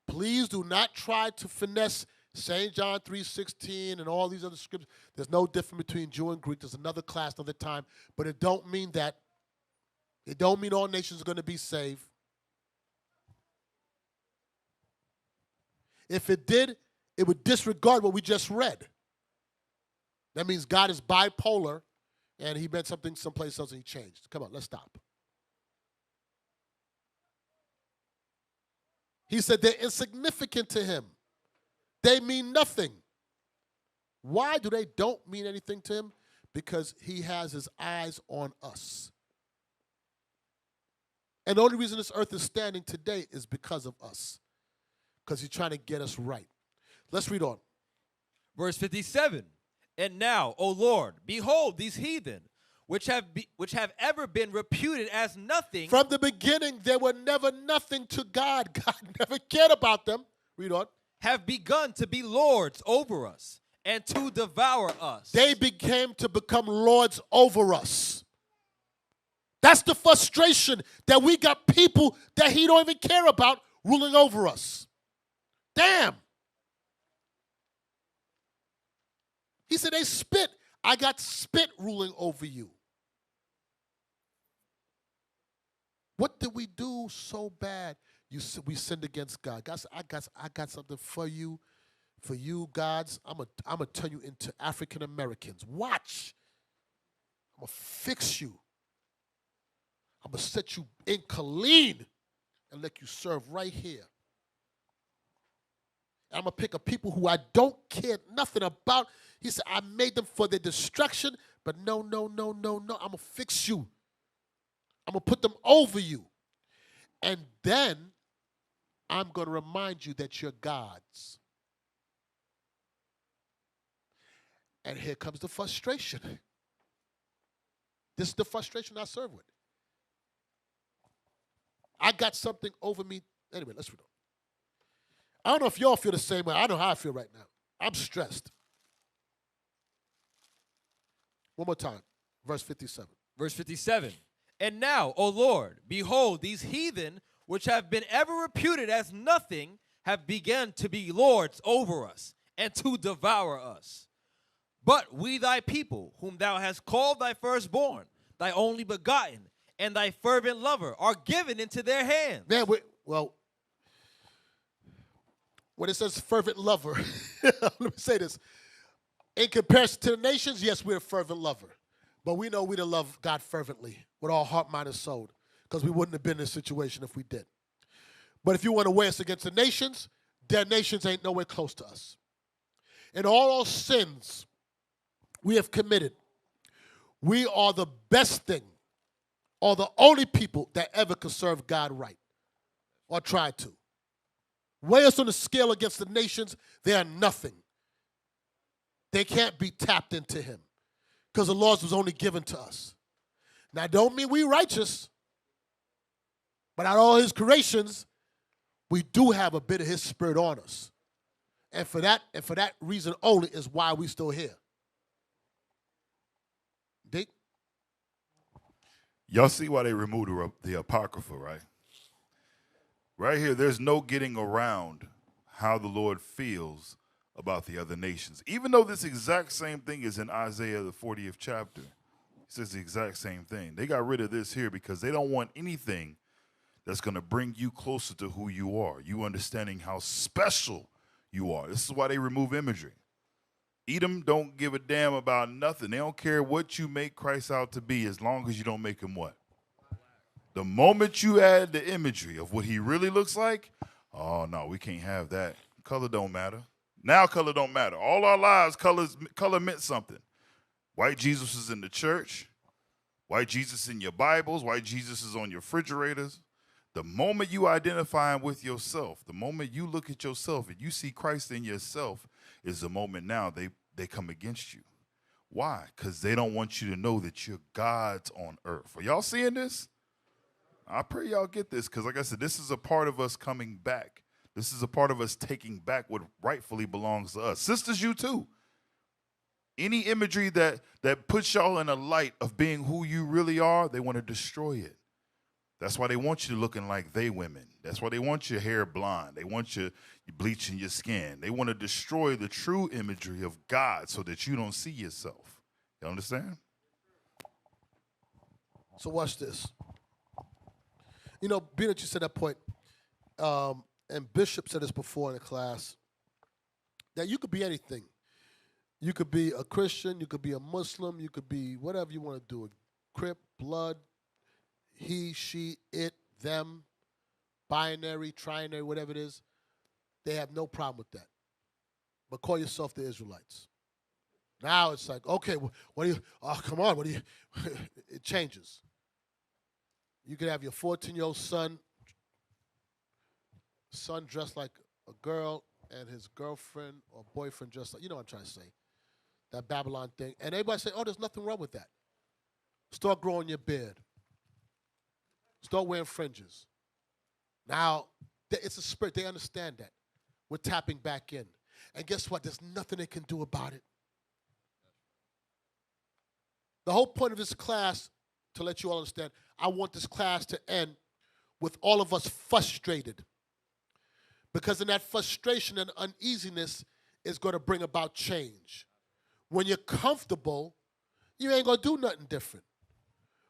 Please do not try to finesse St. John 3:16 and all these other scriptures. There's no difference between Jew and Greek. There's another class, another time. But it don't mean that. It don't mean all nations are going to be saved. If it did, it would disregard what we just read. That means God is bipolar, and he meant something someplace else and he changed. Come on, let's stop. He said they're insignificant to him. They mean nothing. Why do they don't mean anything to him? Because he has his eyes on us. And the only reason this earth is standing today is because of us. Because he's trying to get us right. Let's read on. Verse 57. And now, O Lord, behold these heathen, which have ever been reputed as nothing. From the beginning, they were never nothing to God. God never cared about them. Read on. Have begun to be lords over us and to devour us. They became to become lords over us. That's the frustration, that we got people that he don't even care about ruling over us. Damn. He said they spit. I got spit ruling over you. What did we do so bad? We sinned against God. God said, I got something for you gods. I'm gonna turn you into African Americans. Watch. I'm gonna fix you. I'm gonna set you in Killeen and let you serve right here. And I'm gonna pick a people who I don't care nothing about. He said, I made them for their destruction, but no. I'm gonna fix you. I'm gonna put them over you. And then I'm going to remind you that you're gods. And here comes the frustration. This is the frustration I serve with. I got something over me. Anyway, let's read on. I don't know if y'all feel the same way. I know how I feel right now. I'm stressed. One more time. Verse 57. Verse 57. And now, O Lord, behold, these heathen, which have been ever reputed as nothing, have begun to be lords over us and to devour us. But we thy people, whom thou hast called thy firstborn, thy only begotten, and thy fervent lover, are given into their hands. Man, well, when it says fervent lover, let me say this. In comparison to the nations, yes, we're a fervent lover. But we know we don't love God fervently with all heart, mind, and soul, because we wouldn't have been in this situation if we did. But if you want to weigh us against the nations, their nations ain't nowhere close to us. And all our sins we have committed, we are the best thing, or the only people that ever could serve God right, or tried to. Weigh us on the scale against the nations, they are nothing. They can't be tapped into him, because the laws was only given to us. Now, don't mean we righteous, but out of all his creations, we do have a bit of his spirit on us. And for that reason only is why we still here. Dick? Y'all see why they removed the Apocrypha, right? Right here, there's no getting around how the Lord feels about the other nations. Even though this exact same thing is in Isaiah, the 40th chapter. It says the exact same thing. They got rid of this here because they don't want anything that's going to bring you closer to who you are, you understanding how special you are. This is why they remove imagery. Edom don't give a damn about nothing. They don't care what you make Christ out to be as long as you don't make him what? The moment you add the imagery of what he really looks like, oh, no, we can't have that. Color don't matter. Now color don't matter. All our lives, color meant something. White Jesus is in the church. White Jesus in your Bibles. White Jesus is on your refrigerators. The moment you identify with yourself, the moment you look at yourself and you see Christ in yourself, is the moment now they come against you. Why? Because they don't want you to know that you're God's on earth. Are y'all seeing this? I pray y'all get this, because like I said, this is a part of us coming back. This is a part of us taking back what rightfully belongs to us. Sisters, you too. Any imagery that puts y'all in a light of being who you really are, they want to destroy it. That's why they want you looking like they women. That's why they want your hair blonde. They want you bleaching your skin. They want to destroy the true imagery of God so that you don't see yourself. You understand? So watch this. You know, being that you said that point, and Bishop said this before in the class, that you could be anything. You could be a Christian, you could be a Muslim, you could be whatever you want to do. Crip, blood, he, she, it, them, binary, trinary, whatever it is. They have no problem with that. But call yourself the Israelites. Now it's like, okay, what do you, oh, come on, what do you, it changes. You could have your 14-year-old son dressed like a girl and his girlfriend or boyfriend dressed like, you know what I'm trying to say, that Babylon thing. And everybody say, oh, there's nothing wrong with that. Start growing your beard. Start wearing fringes. Now, it's a spirit. They understand that. We're tapping back in. And guess what? There's nothing they can do about it. The whole point of this class, to let you all understand, I want this class to end with all of us frustrated. Because in that frustration and uneasiness is going to bring about change. When you're comfortable, you ain't going to do nothing different.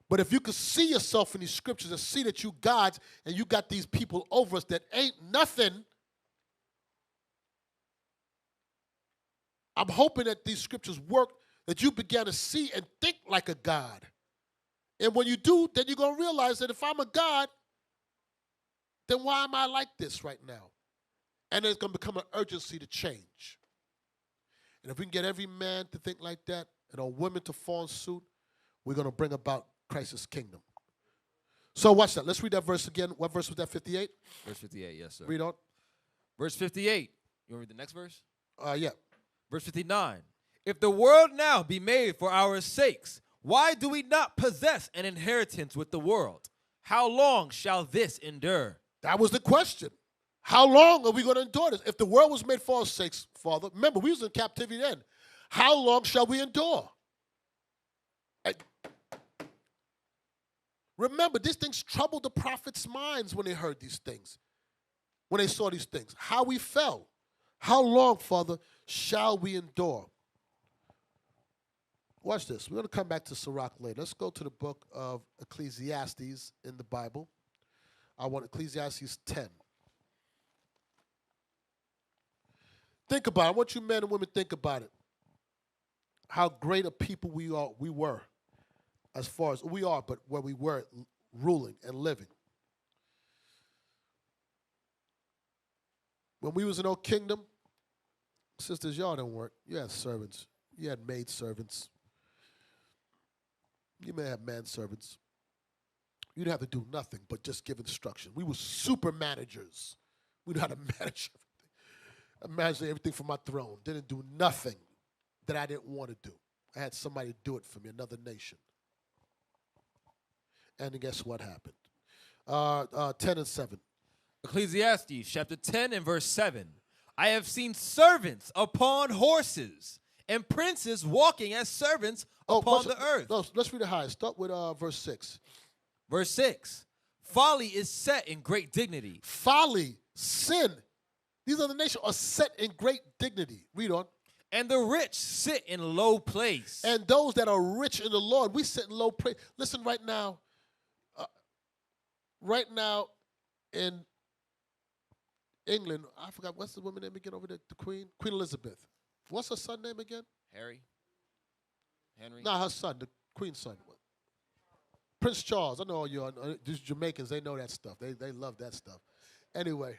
But if you could see yourself in these scriptures and see that you God's and you got these people over us that ain't nothing, I'm hoping that these scriptures work, that you begin to see and think like a God. And when you do, then you're going to realize that if I'm a God, then why am I like this right now? And there's going to become an urgency to change. And if we can get every man to think like that and all women to fall in suit, we're going to bring about Christ's kingdom. So watch that. Let's read that verse again. What verse was that, 58? Verse 58, yes, sir. Read on. Verse 58. You want to read the next verse? Yeah. Verse 59. If the world now be made for our sakes, why do we not possess an inheritance with the world? How long shall this endure? That was the question. How long are we going to endure this? If the world was made for our sakes, Father, remember, we was in captivity then. How long shall we endure? Remember, these things troubled the prophets' minds when they heard these things, when they saw these things. How we fell. How long, Father, shall we endure? Watch this. We're going to come back to Sirach later. Let's go to the book of Ecclesiastes in the Bible. I want Ecclesiastes 10. Think about it. I want you men and women to think about it. How great a people we were, as far as we are, but where we were ruling and living. When we was in Old Kingdom, sisters, y'all didn't work. You had servants. You had maid servants. You may have manservants. You didn't have to do nothing but just give instruction. We were super managers. We knew how to manage everything. I managed everything from my throne. Didn't do nothing that I didn't want to do. I had somebody do it for me, another nation. And then guess what happened? 10 and 7. Ecclesiastes chapter 10 and verse 7. I have seen servants upon horses and princes walking as servants upon the earth. No, let's read it high. Start with verse 6. Verse 6. Folly is set in great dignity. Folly, sin. These other nations are set in great dignity. Read on. And the rich sit in low place. And those that are rich in the Lord, we sit in low place. Listen, right now in England, I forgot, what's the woman name again over there? The Queen? Queen Elizabeth. What's her son name again? Henry. Nah, her son, the Queen's son. Prince Charles. I know all you these Jamaicans, they know that stuff. They love that stuff. Anyway,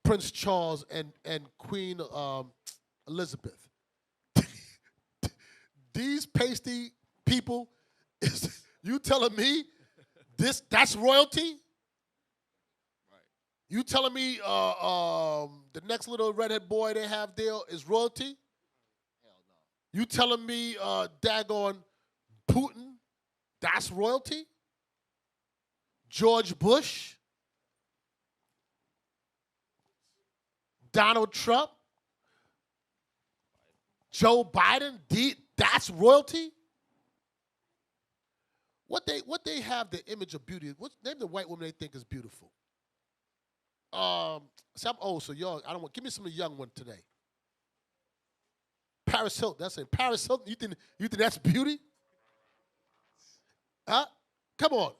Prince Charles and Queen Elizabeth. These pasty people, you telling me that's royalty? You telling me the next little redhead boy they have there is royalty? Hell no. You telling me daggone Putin, that's royalty? George Bush? Donald Trump? Joe Biden? That's royalty? What they have the image of beauty? Name the white woman they think is beautiful. See, I'm old, so y'all, I don't want. Give me some of the young one today. Paris Hilton. That's it. Paris Hilton. You think that's beauty? Huh? Come on.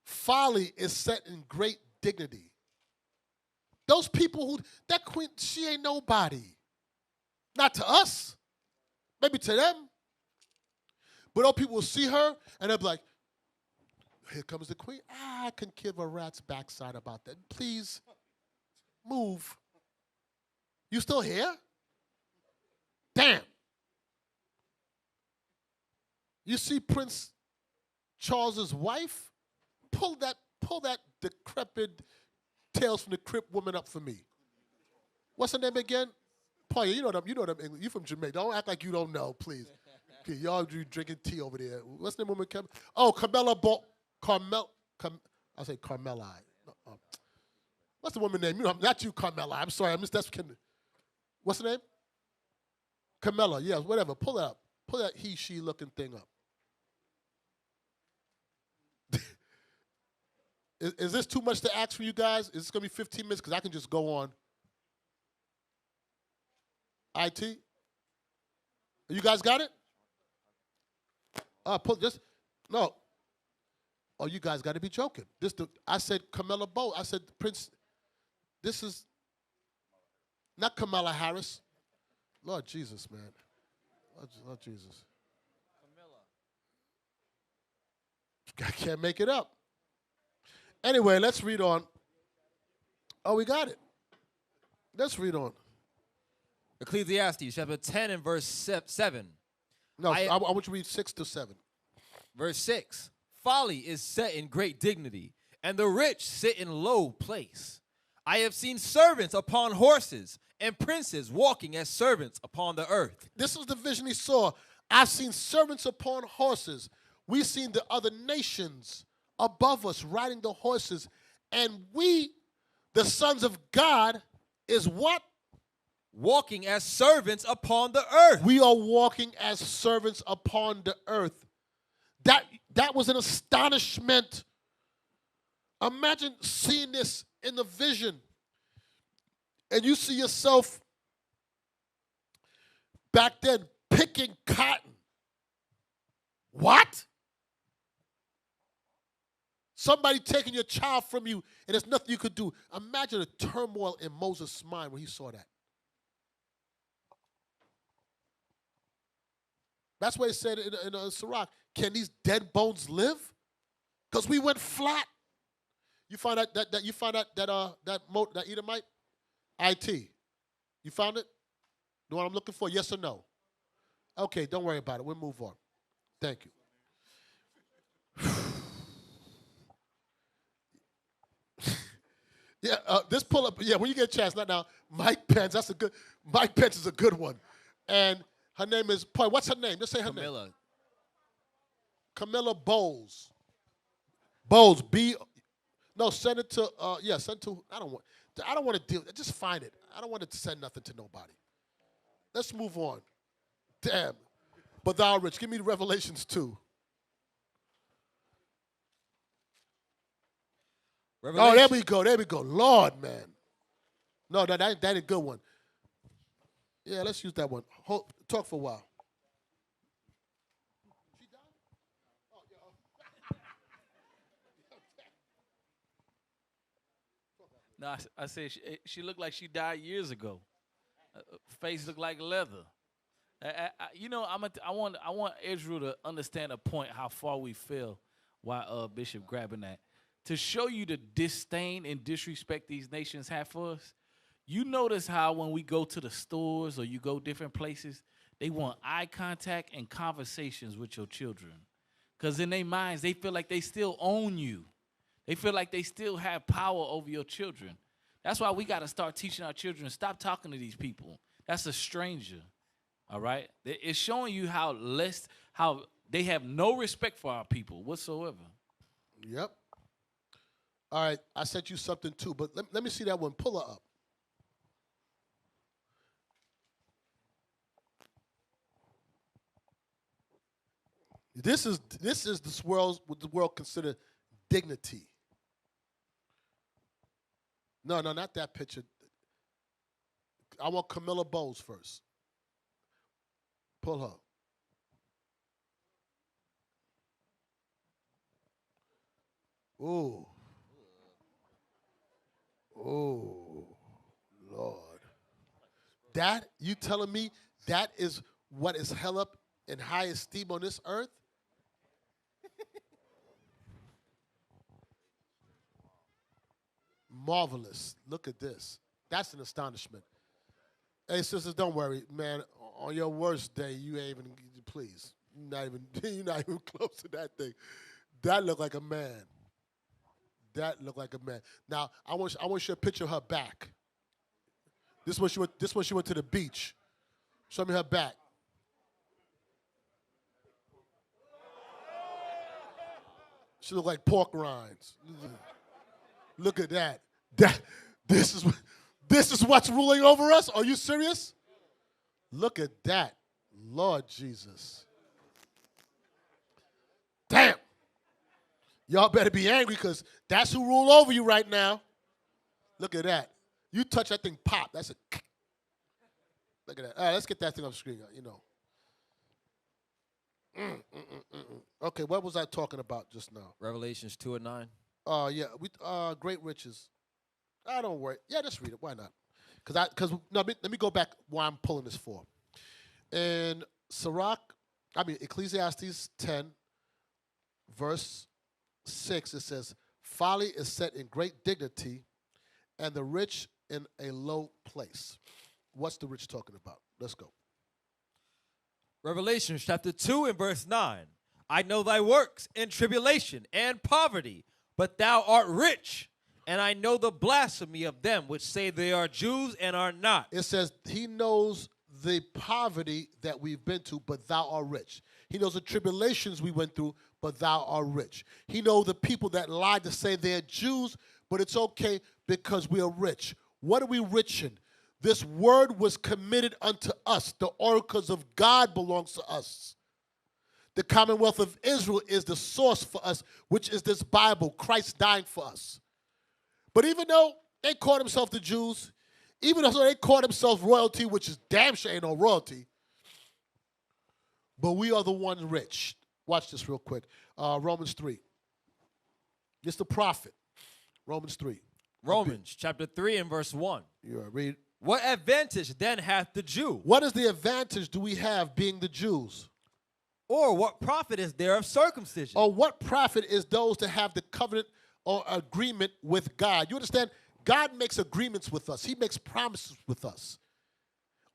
Folly is set in great dignity. Those people that queen, she ain't nobody. Not to us. Maybe to them. But all people will see her and they'll be like, here comes the queen. I can give a rat's backside about that. Please move. You still here? Damn. You see Prince Charles's wife? Pull that decrepit Tales from the Crypt woman up for me. What's her name again? Paul, you know them English. You from Jamaica. Don't act like you don't know, please. Okay, y'all drinking tea over there. What's the name woman? I say Carmella. What's the woman name? You know, not you, Carmella. I'm sorry, I missed that. What's the name? Carmella. Yeah, whatever. Pull it up. Pull that he, she looking thing up. Is this too much to ask for you guys? Is this going to be 15 minutes? Because I can just go on. IT? You guys got it? No. Oh, you guys got to be joking. I said Camilla Bow. I said Prince. This is not Kamala Harris. Lord Jesus, man. Lord Jesus. I can't make it up. Anyway, let's read on. Oh, we got it. Let's read on. Ecclesiastes chapter 10 and verse 7. No, I want you to read 6 to 7. Verse 6. Folly is set in great dignity, and the rich sit in low place. I have seen servants upon horses, and princes walking as servants upon the earth. This is the vision he saw. I've seen servants upon horses. We've seen the other nations above us riding the horses. And we, the sons of God, is what? Walking as servants upon the earth. We are walking as servants upon the earth. That was an astonishment. Imagine seeing this in the vision. And you see yourself back then picking cotton. What? Somebody taking your child from you and there's nothing you could do. Imagine the turmoil in Moses' mind when he saw that. That's why he said in Sirach, can these dead bones live? Because we went flat. You found out that Edomite? IT. You found it? The one I'm looking for? Yes or no? Okay, don't worry about it. We'll move on. Thank you. Yeah, this pull up. Yeah, when you get a chance, not now. Mike Pence. Mike Pence is a good one, and her name is. What's her name? Just say her name. Camilla Bowles. Bowles. No, send it to. Send it to. I don't want to deal. Just find it. I don't want to send nothing to nobody. Let's move on. Damn. But thou rich. Give me the Revelations 2. Oh, there we go. There we go. Lord, man. No, that ain't a good one. Yeah, let's use that one. Talk for a while. She died? Oh, No, I said she looked like she died years ago. Face looked like leather. I want Israel to understand a point how far we fell. while Bishop grabbing that. To show you the disdain and disrespect these nations have for us, you notice how when we go to the stores or you go different places, they want eye contact and conversations with your children. Because in their minds, they feel like they still own you. They feel like they still have power over your children. That's why we got to start teaching our children, stop talking to these people. That's a stranger, all right? It's showing you how they have no respect for our people whatsoever. Yep. All right, I sent you something too, but let me see that one. Pull her up. This is what the world consider dignity. No, not that picture. I want Camilla Bowles first. Pull her. Oh, Lord. That, you telling me that is what is held up in high esteem on this earth? Marvelous. Look at this. That's an astonishment. Hey, sisters, don't worry, man. On your worst day, you ain't even, please. You're not even close to that thing. That looked like a man. That looked like a man. Now, I want you to picture her back. This one she went to the beach. Show me her back. She looked like pork rinds. Look at that. This is what's ruling over us? Are you serious? Look at that. Lord Jesus. Damn. Y'all better be angry because that's who rule over you right now. Look at that. You touch that thing, pop. That's a. Look at that. All right, let's get that thing off the screen. You know. Okay, what was I talking about just now? Revelations 2:9. Oh yeah, great riches. I don't worry. Yeah, just read it. Why not? Because let me go back why I'm pulling this for. In Ecclesiastes 10, verse 6, it says, "Folly is set in great dignity, and the rich in a low place." What's the rich talking about? Let's go. Revelation chapter 2 and verse 9. I know thy works in tribulation and poverty, but thou art rich. And I know the blasphemy of them which say they are Jews and are not. It says he knows the poverty that we've been to, but thou art rich. He knows the tribulations we went through, but thou art rich. He knows the people that lied to say they're Jews, but it's okay because we are rich. What are we rich in? This word was committed unto us. The oracles of God belongs to us. The Commonwealth of Israel is the source for us, which is this Bible, Christ dying for us. But even though they call themselves the Jews, even though they call themselves royalty, which is damn sure ain't no royalty, but we are the ones rich. Watch this real quick. Romans 3. It's the prophet. Romans 3. Romans chapter 3 and verse 1. You read. What advantage then hath the Jew? What is the advantage do we have being the Jews? Or what profit is there of circumcision? Or what profit is those that have the covenant or agreement with God? You understand? God makes agreements with us. He makes promises with us.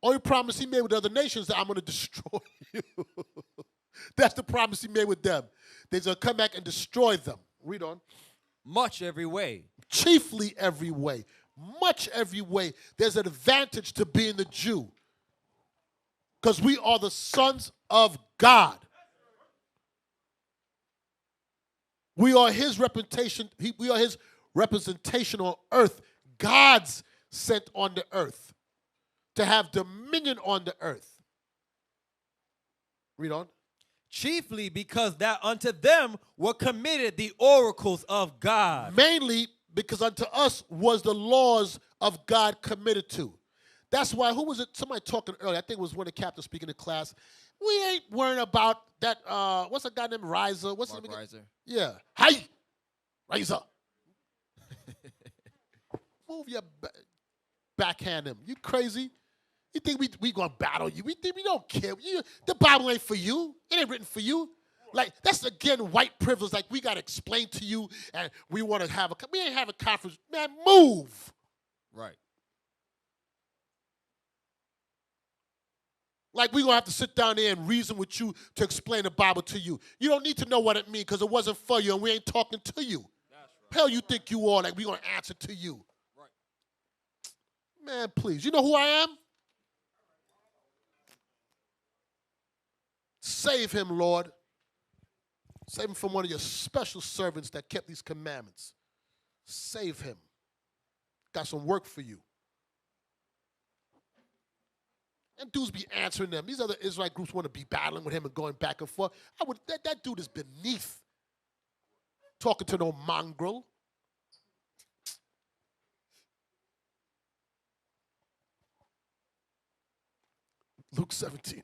Only promise he made with other nations that I'm going to destroy you. That's the promise he made with them. They're going to come back and destroy them. Read on. Much every way. Chiefly every way. Much every way. There's an advantage to being the Jew. Because we are the sons of God. We are his representation. We are his representation on earth. God's sent on the earth to have dominion on the earth. Read on. Chiefly because that unto them were committed the oracles of God. Mainly because unto us was the laws of God committed to. That's why, who was it? Somebody talking earlier. I think it was one of the captains speaking in class. We ain't worrying about that. What's a guy named Riser? What's Mark his name? Riser. Yeah. Hi, Riser. Move your backhand him. You crazy? You think we gonna battle you? We think we don't care. The Bible ain't for you. It ain't written for you. Like, that's, again, white privilege. Like, we got to explain to you, and we want to have we ain't have a conference. Man, move. Right. Like, we're going to have to sit down there and reason with you to explain the Bible to you. You don't need to know what it means because it wasn't for you, and we ain't talking to you. That's right. Hell, you think you are, like, we're going to answer to you. Right. Man, please. You know who I am? Save him, Lord. Save him from one of your special servants that kept these commandments. Save him. Got some work for you. And dudes be answering them. These other Israelite groups want to be battling with him and going back and forth. That dude is beneath talking to no mongrel. Luke 17.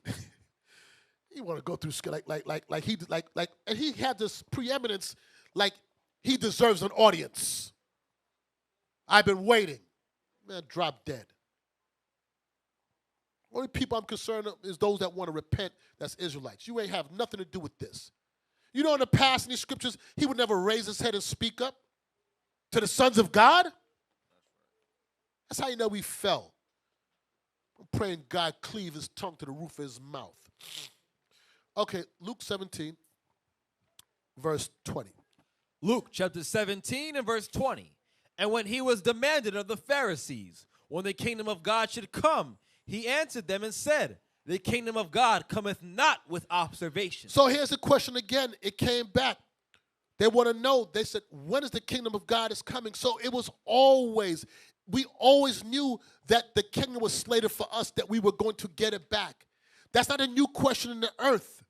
He want to go through and he had this preeminence like he deserves an audience. I've been waiting. Man, drop dead. Only people I'm concerned of is those that want to repent, that's Israelites. You ain't have nothing to do with this. You know, in the past in these scriptures, he would never raise his head and speak up to the sons of God. That's how you know we fell. I'm praying God cleave his tongue to the roof of his mouth. Okay, Luke 17, verse 20. Luke chapter 17 and verse 20. And when he was demanded of the Pharisees, when the kingdom of God should come, he answered them and said, the kingdom of God cometh not with observation. So here's the question again. It came back. They want to know. They said, when is the kingdom of God is coming? So it was always, we always knew that the kingdom was slated for us, that we were going to get it back. That's not a new question in the earth.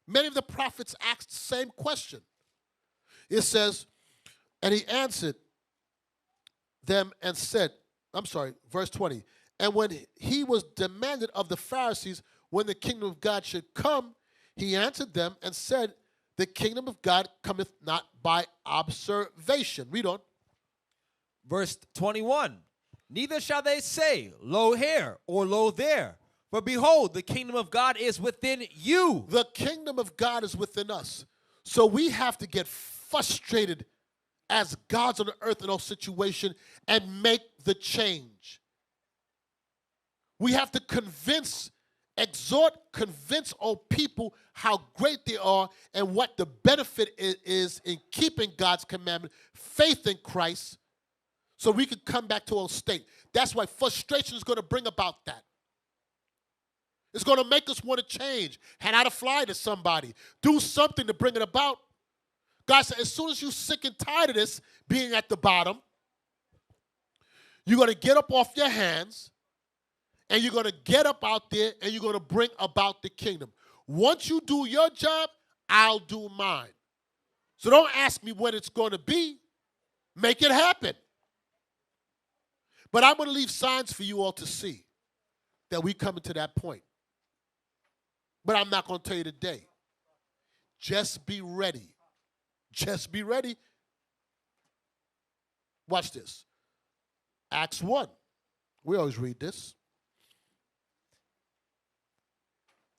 Many of the prophets asked the same question. It says, and he answered them and said, verse 20. And when he was demanded of the Pharisees when the kingdom of God should come, he answered them and said, the kingdom of God cometh not by observation. Read on. Verse 21. Neither shall they say, lo here or lo there. For behold, the kingdom of God is within you. The kingdom of God is within us. So we have to get frustrated as gods on the earth in our situation and make the change. We have to convince our people how great they are and what the benefit is in keeping God's commandment, faith in Christ, so we can come back to our state. That's why frustration is going to bring about that. It's going to make us want to change, hand out a flyer to somebody, do something to bring it about. God said, as soon as you're sick and tired of this being at the bottom, you're going to get up off your hands, and you're going to get up out there, and you're going to bring about the kingdom. Once you do your job, I'll do mine. So don't ask me when it's going to be. Make it happen. But I'm going to leave signs for you all to see that we coming to that point. But I'm not going to tell you today. Just be ready. Just be ready. Watch this. Acts 1. We always read this.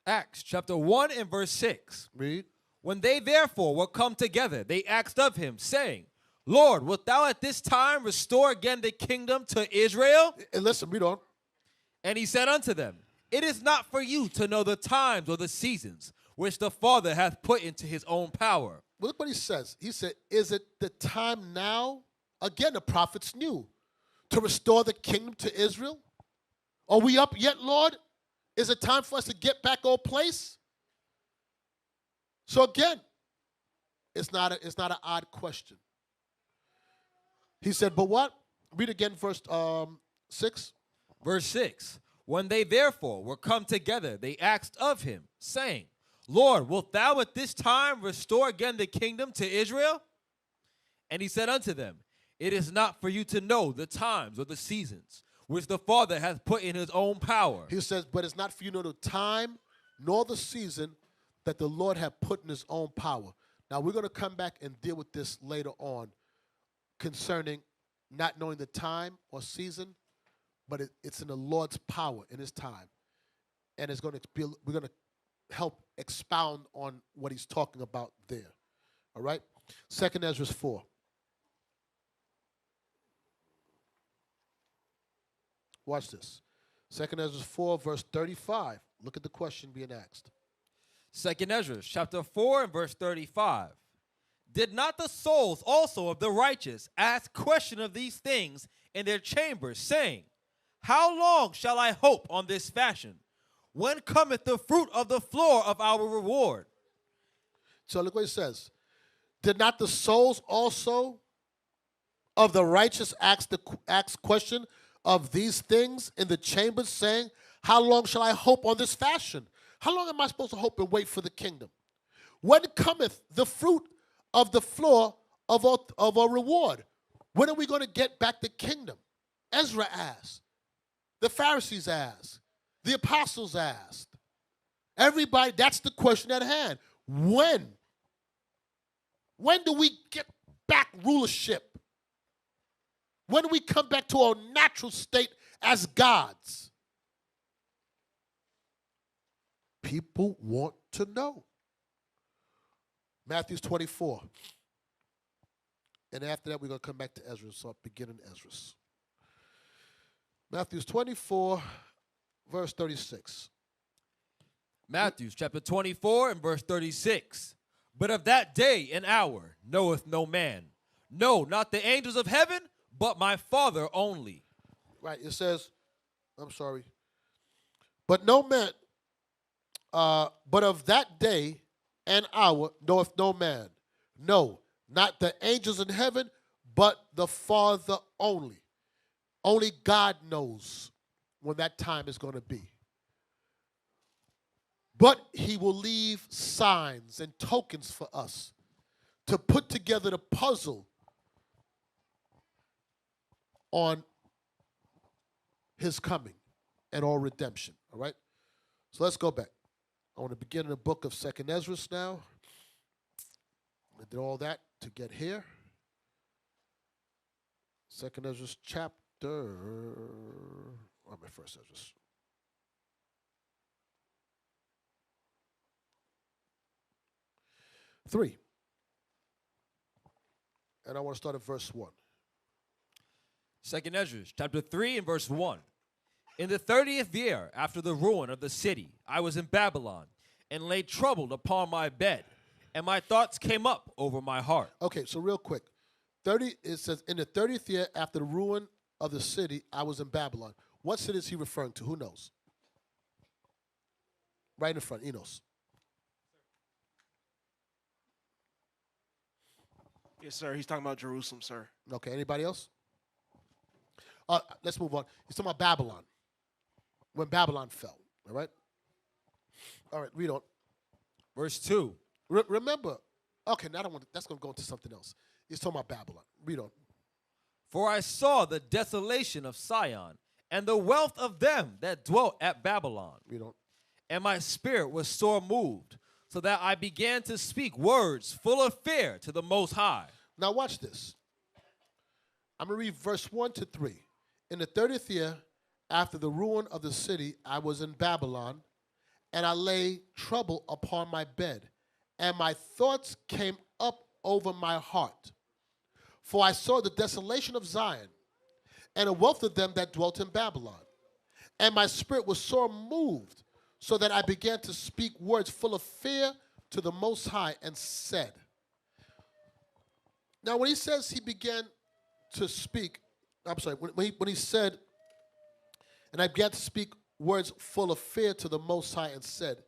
Acts chapter 1 and verse 6. Read. When they therefore were come together, they asked of him, saying, Lord, wilt thou at this time restore again the kingdom to Israel? And listen, read on. And he said unto them, it is not for you to know the times or the seasons which the Father hath put into his own power. Well, look what he says. He said, is it the time now? Again, the prophets knew to restore the kingdom to Israel. Are we up yet, Lord? Is it time for us to get back our place? So again, it's not an odd question. He said, but what? Read again verse 6. Verse 6. When they therefore were come together, they asked of him, saying, Lord, wilt thou at this time restore again the kingdom to Israel? And he said unto them, it is not for you to know the times or the seasons which the Father hath put in his own power. He says, but it's not for you to know the time nor the season that the Lord hath put in his own power. Now, we're going to come back and deal with this later on concerning not knowing the time or season, but it's in the Lord's power in his time. And it's going to be, we're going to help expound on what he's talking about there. All right? 2nd Ezra 4. Watch this. 2nd Ezra 4, verse 35. Look at the question being asked. 2nd Ezra, chapter 4 and verse 35. Did not the souls also of the righteous ask question of these things in their chambers, saying, how long shall I hope on this fashion? When cometh the fruit of the floor of our reward? So look what it says. Did not the souls also of the righteous ask question of these things in the chambers, saying, how long shall I hope on this fashion? How long am I supposed to hope and wait for the kingdom? When cometh the fruit of the floor of our reward? When are we going to get back the kingdom? Ezra asked. The Pharisees asked. The apostles asked. Everybody, that's the question at hand. When? When do we get back rulership? When do we come back to our natural state as gods? People want to know. Matthew 24. And after that, we're going to come back to Ezra. So I'll begin in Ezra. Matthew 24, verse 36. Matthew chapter 24 and verse 36. But of that day and hour knoweth no man. No, not the angels of heaven, but my Father only. Right, it says, I'm sorry. But no man, but of that day and hour knoweth no man. No, not the angels in heaven, but the Father only. Only God knows when that time is going to be. But he will leave signs and tokens for us to put together the puzzle on his coming and all redemption. All right? So let's go back. I want to begin in the book of 2nd Ezra now. I did all that to get here. 2nd Ezra chapter. Oh, my first Ezra. Three. And I want to start at verse 1. 2nd Ezra, chapter 3 and verse 1. In the 30th year after the ruin of the city, I was in Babylon and lay troubled upon my bed, and my thoughts came up over my heart. Okay, so real quick. 30, it says, in the 30th year after the ruin of the city, I was in Babylon. What city is he referring to? Who knows? Right in front, Enos. Yes, sir. He's talking about Jerusalem, sir. Okay, anybody else? Let's move on. He's talking about Babylon. When Babylon fell, all right? All right, read on. Verse 2. Remember, okay, now that's going to go into something else. He's talking about Babylon. Read on. For I saw the desolation of Sion, and the wealth of them that dwelt at Babylon. Read on. And my spirit was sore moved, so that I began to speak words full of fear to the Most High. Now watch this. I'm going to read verse 1 to 3. In the 30th year after the ruin of the city, I was in Babylon, and I lay trouble upon my bed, and my thoughts came up over my heart. For I saw the desolation of Zion, and the wealth of them that dwelt in Babylon. And my spirit was sore moved, so that I began to speak words full of fear to the Most High, and said. Now when he says he began to speak, I'm sorry, when he said, and I began to speak words full of fear to the Most High, and said,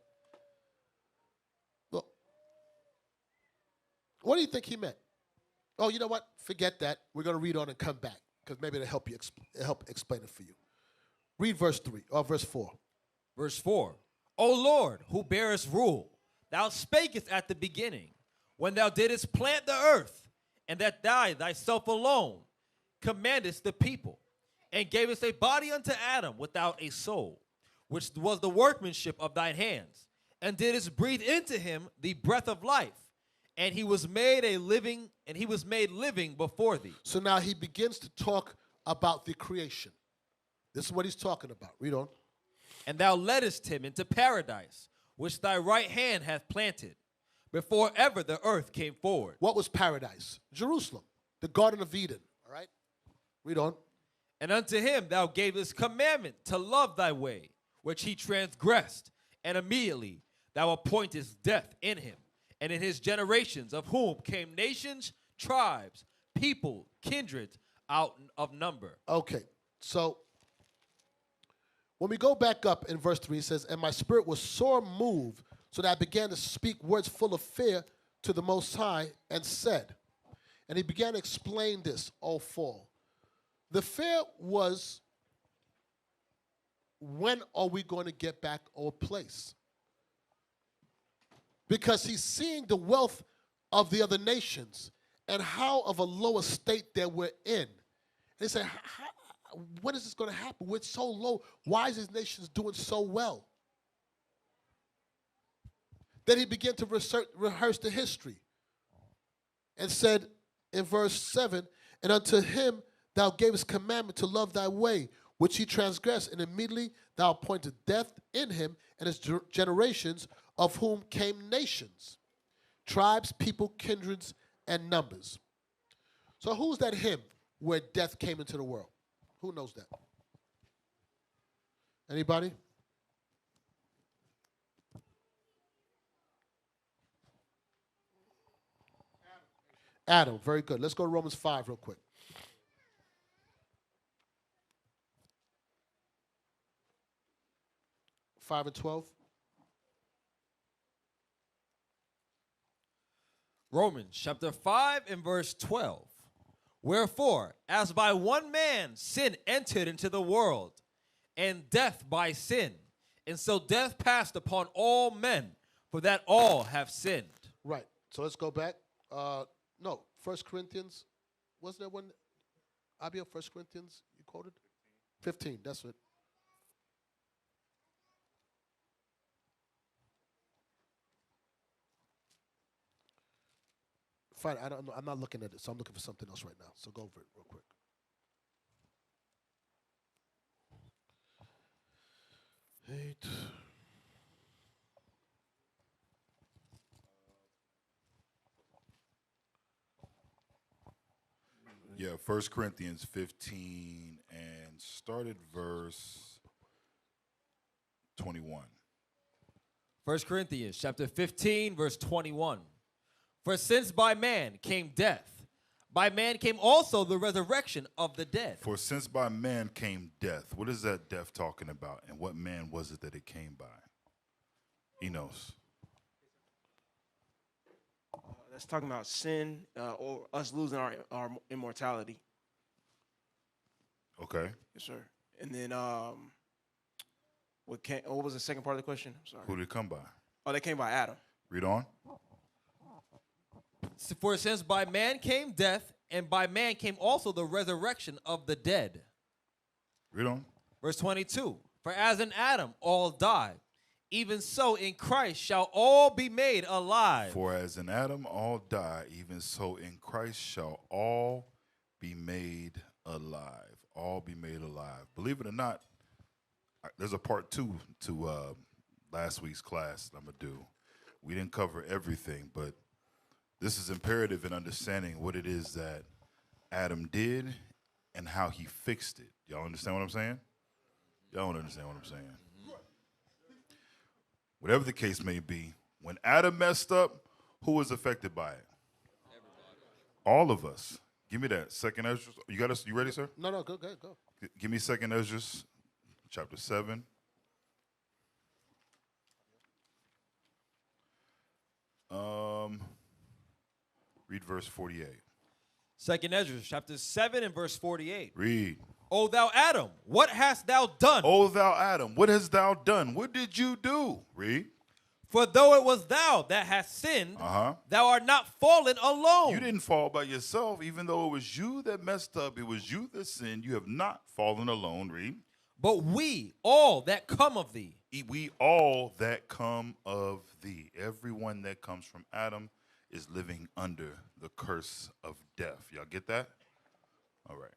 look, what do you think he meant? Oh, you know what? Forget that. We're going to read on and come back, because maybe it'll help you help explain it for you. Read verse 3 or verse 4. Verse 4. O Lord, who bearest rule, thou spakest at the beginning, when thou didst plant the earth, and that thou thyself alone commandest the people, and gavest a body unto Adam without a soul, which was the workmanship of thine hands, and didst breathe into him the breath of life, and he was made living before thee. So now he begins to talk about the creation. This is what he's talking about. Read on. And thou leddest him into paradise, which thy right hand hath planted, before ever the earth came forward. What was paradise? Jerusalem, the Garden of Eden. All right? Read on. And unto him thou gavest commandment to love thy way, which he transgressed, and immediately thou appointest death in him, and in his generations, of whom came nations, tribes, people, kindreds, out of number. Okay, so when we go back up in verse 3, it says, and my spirit was sore moved, so that I began to speak words full of fear to the Most High, and said, and he began to explain this, all four. The fear was, when are we going to get back our place? Because he's seeing the wealth of the other nations and how of a lower state that we're in. And he said, when is this going to happen? We're so low. Why is these nations doing so well? Then he began to rehearse the history and said in verse 7, and unto him thou gavest commandment to love thy way, which he transgressed, and immediately thou appointed death in him and his generations, of whom came nations, tribes, people, kindreds, and numbers. So who's that him where death came into the world? Who knows that? Anybody? Adam, very good. Let's go to Romans 5 real quick. Five and 12. Romans chapter 5 and verse 12. Wherefore, as by one man sin entered into the world, and death by sin, and so death passed upon all men, for that all have sinned. Right. So let's go back. No, 1 Corinthians. Wasn't there one? Abia, 1 Corinthians, you quoted? 15, that's it. Fine, I don't know. I'm not looking at it, so I'm looking for something else right now. So go over it real quick. Eight. Yeah, 1 Corinthians 15 and started verse 21. 1 Corinthians chapter 15, verse 21. For since by man came death, by man came also the resurrection of the dead. For since by man came death, what is that death talking about? And what man was it that it came by? Enos. That's talking about sin or us losing our immortality. Okay. Yes, sir. And then what was the second part of the question? I'm sorry. Who did it come by? Oh, they came by Adam. Read on. For since by man came death, and by man came also the resurrection of the dead. Read on. Verse 22. For as in Adam all die, even so in Christ shall all be made alive. For as in Adam all die, even so in Christ shall all be made alive. All be made alive. Believe it or not, there's a part 2 to last week's class that I'm going to do. We didn't cover everything, but this is imperative in understanding what it is that Adam did and how he fixed it. Y'all understand what I'm saying? Y'all don't understand what I'm saying. Whatever the case may be, when Adam messed up, who was affected by it? Everybody. All of us. Give me that. Second Ezra. You got us? You ready, sir? No, go. Give me Second Ezra, chapter 7. Read verse 48. Second Ezra, chapter 7 and verse 48. Read. O thou Adam, what hast thou done? O thou Adam, what hast thou done? What did you do? Read. For though it was thou that hast sinned, thou art not fallen alone. You didn't fall by yourself. Even though it was you that messed up, it was you that sinned. You have not fallen alone. Read. But we all that come of thee. We all that come of thee. Everyone that comes from Adam is living under the curse of death. Y'all get that? All right.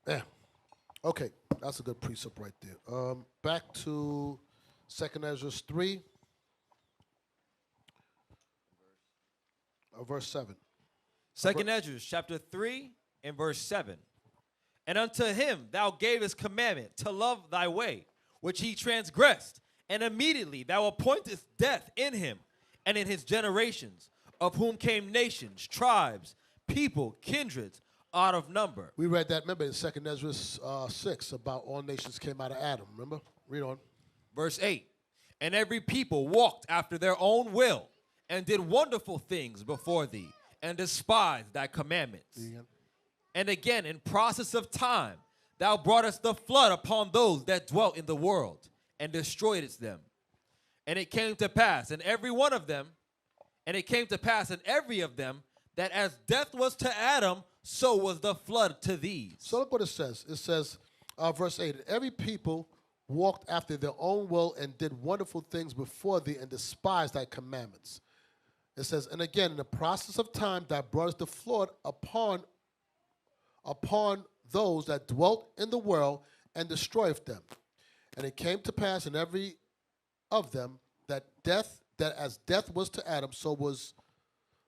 Yeah. Okay, that's a good precept right there. Back to 2 Ezra 3, verse 7. Second Ezra chapter 3 and verse 7. And unto him thou gavest commandment to love thy way, which he transgressed, and immediately thou appointest death in him and in his generations, of whom came nations, tribes, people, kindreds, out of number. We read that, remember, in 2 Ezra 6, about all nations came out of Adam, remember? Read on. Verse 8. And every people walked after their own will, and did wonderful things before thee, and despised thy commandments. And again, in process of time, thou broughtest the flood upon those that dwelt in the world, and destroyedst them. And it came to pass in every one of them, and it came to pass in every of them, that as death was to Adam, so was the flood to these. So look what it says. It says, verse 8, every people walked after their own will and did wonderful things before thee and despised thy commandments. It says, and again, in the process of time, thou broughtest the flood upon those that dwelt in the world and destroyed them. And it came to pass in every of them that as death was to Adam, so was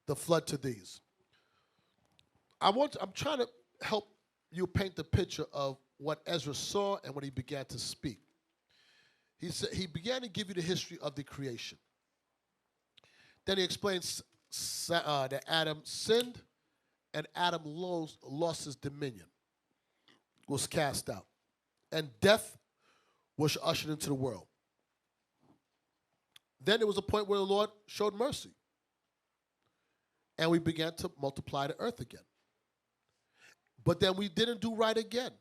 the flood to these. I'm trying to help you paint the picture of what Ezra saw and when he began to speak. He began to give you the history of the creation. Then he explains that Adam sinned and Adam lost his dominion, was cast out, and death was ushered into the world. Then there was a point where the Lord showed mercy, and we began to multiply the earth again. But then we didn't do right again.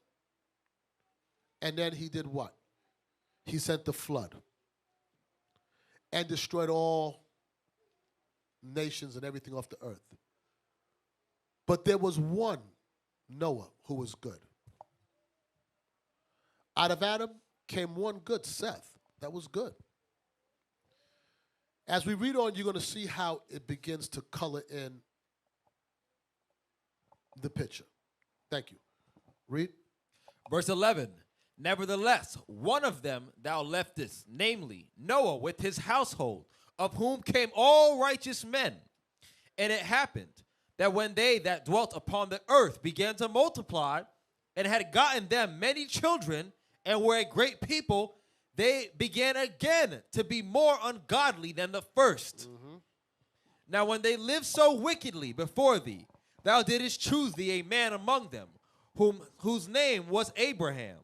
And then he did what? He sent the flood and destroyed all nations and everything off the earth. But there was one, Noah, who was good. Out of Adam came one good, Seth. That was good. As we read on, you're going to see how it begins to color in the picture. Thank you. Read. Verse 11. Nevertheless, one of them thou leftest, namely Noah with his household, of whom came all righteous men. And it happened that when they that dwelt upon the earth began to multiply, and had gotten them many children, and were a great people, they began again to be more ungodly than the first. Now when they lived so wickedly before thee, thou didst choose thee a man among them, whose name was Abraham.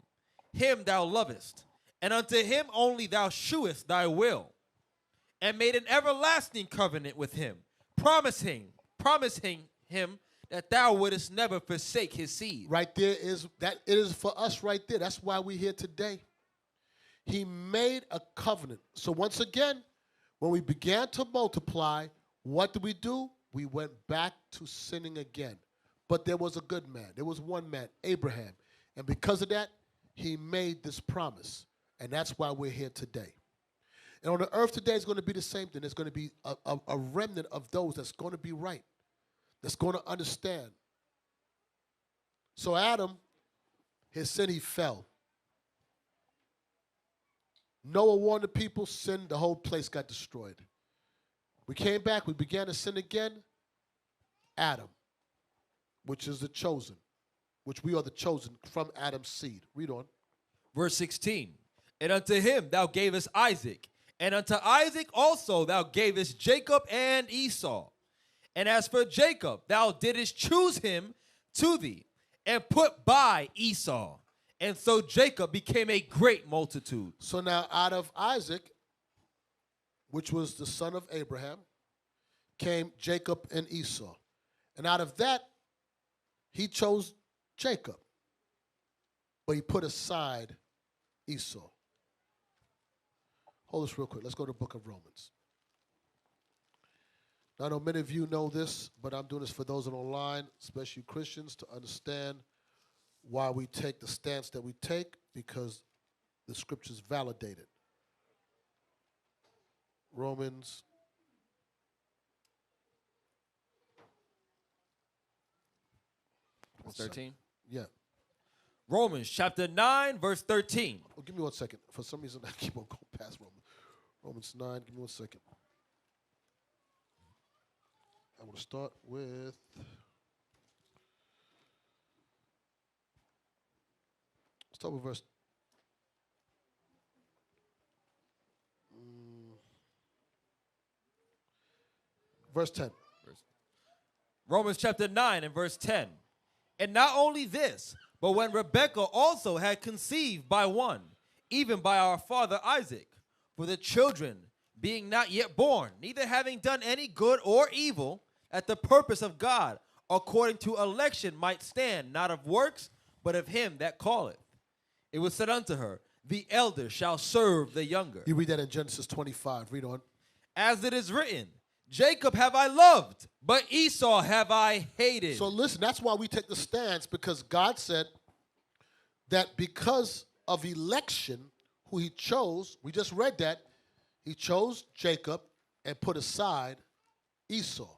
Him thou lovest, and unto him only thou shewest thy will, and made an everlasting covenant with him, promising him that thou wouldest never forsake his seed. Right there is that. It is for us right there. That's why we're here today. He made a covenant. So once again, when we began to multiply, what did we do? We went back to sinning again. But there was a good man. There was one man, Abraham. And because of that, he made this promise. And that's why we're here today. And on the earth today, it's going to be the same thing. There's going to be a remnant of those that's going to be right, that's going to understand. So Adam, his sin, he fell. Noah warned the people, sinned, the whole place got destroyed. We came back, we began to sin again. Adam, which is the chosen, which we are the chosen from Adam's seed. Read on. Verse 16. And unto him thou gavest Isaac, and unto Isaac also thou gavest Jacob and Esau. And as for Jacob, thou didst choose him to thee, and put by Esau. And so Jacob became a great multitude. So now out of Isaac, which was the son of Abraham, came Jacob and Esau. And out of that, he chose Jacob. But he put aside Esau. Hold this real quick. Let's go to the book of Romans. Now, I know many of you know this, but I'm doing this for those online, especially Christians, to understand why we take the stance that we take, because the scriptures validate it. Romans 13. Yeah. Romans chapter 9, verse 13. Oh, give me 1 second. For some reason, I keep on going past Romans. Romans 9, give me 1 second. I'm going to start with... Start with verse 10. Romans chapter 9 and verse 10. And not only this, but when Rebekah also had conceived by one, even by our father Isaac, for the children being not yet born, neither having done any good or evil, at the purpose of God, according to election might stand, not of works, but of him that calleth. It was said unto her, the elder shall serve the younger. You read that in Genesis 25. Read on. As it is written, Jacob have I loved, but Esau have I hated. So listen, that's why we take the stance, because God said that because of election, who he chose, we just read that, he chose Jacob and put aside Esau.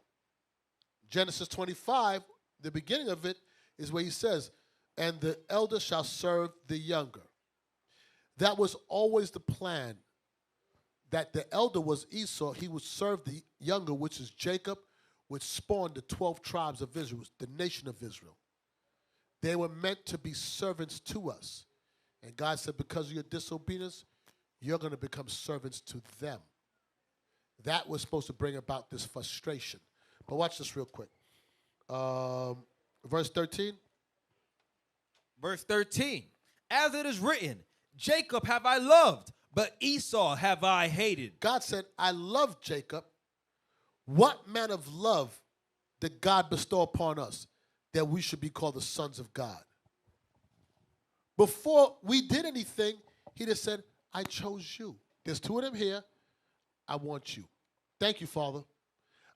Genesis 25, the beginning of it is where he says, and the elder shall serve the younger. That was always the plan, that the elder was Esau, he would serve the younger, which is Jacob, which spawned the 12 tribes of Israel, the nation of Israel. They were meant to be servants to us. And God said, because of your disobedience, you're going to become servants to them. That was supposed to bring about this frustration. But watch this real quick. Verse 13. Verse 13. As it is written, Jacob have I loved, but Esau have I hated. God said, I love Jacob. What man of love did God bestow upon us that we should be called the sons of God? Before we did anything, he just said, I chose you. There's two of them here. I want you. Thank you, Father.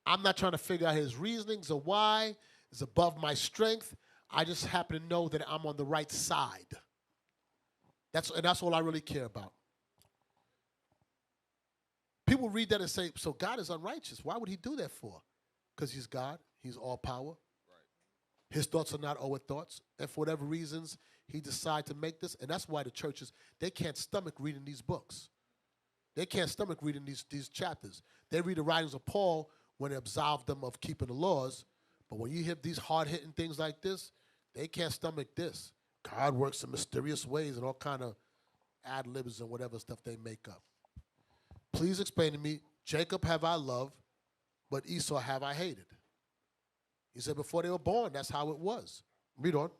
I'm not trying to figure out his reasonings or why. It's above my strength. I just happen to know that I'm on the right side. That's all I really care about. People read that and say, so God is unrighteous. Why would he do that for? Because he's God. He's all power. Right. His thoughts are not our thoughts. And for whatever reasons, he decided to make this. And that's why the churches, they can't stomach reading these books. They can't stomach reading these chapters. They read the writings of Paul when it absolved them of keeping the laws. But when you hear these hard-hitting things like this, they can't stomach this. God works in mysterious ways and all kind of ad-libs and whatever stuff they make up. Please explain to me, Jacob have I loved, but Esau have I hated. He said before they were born, that's how it was. Read on.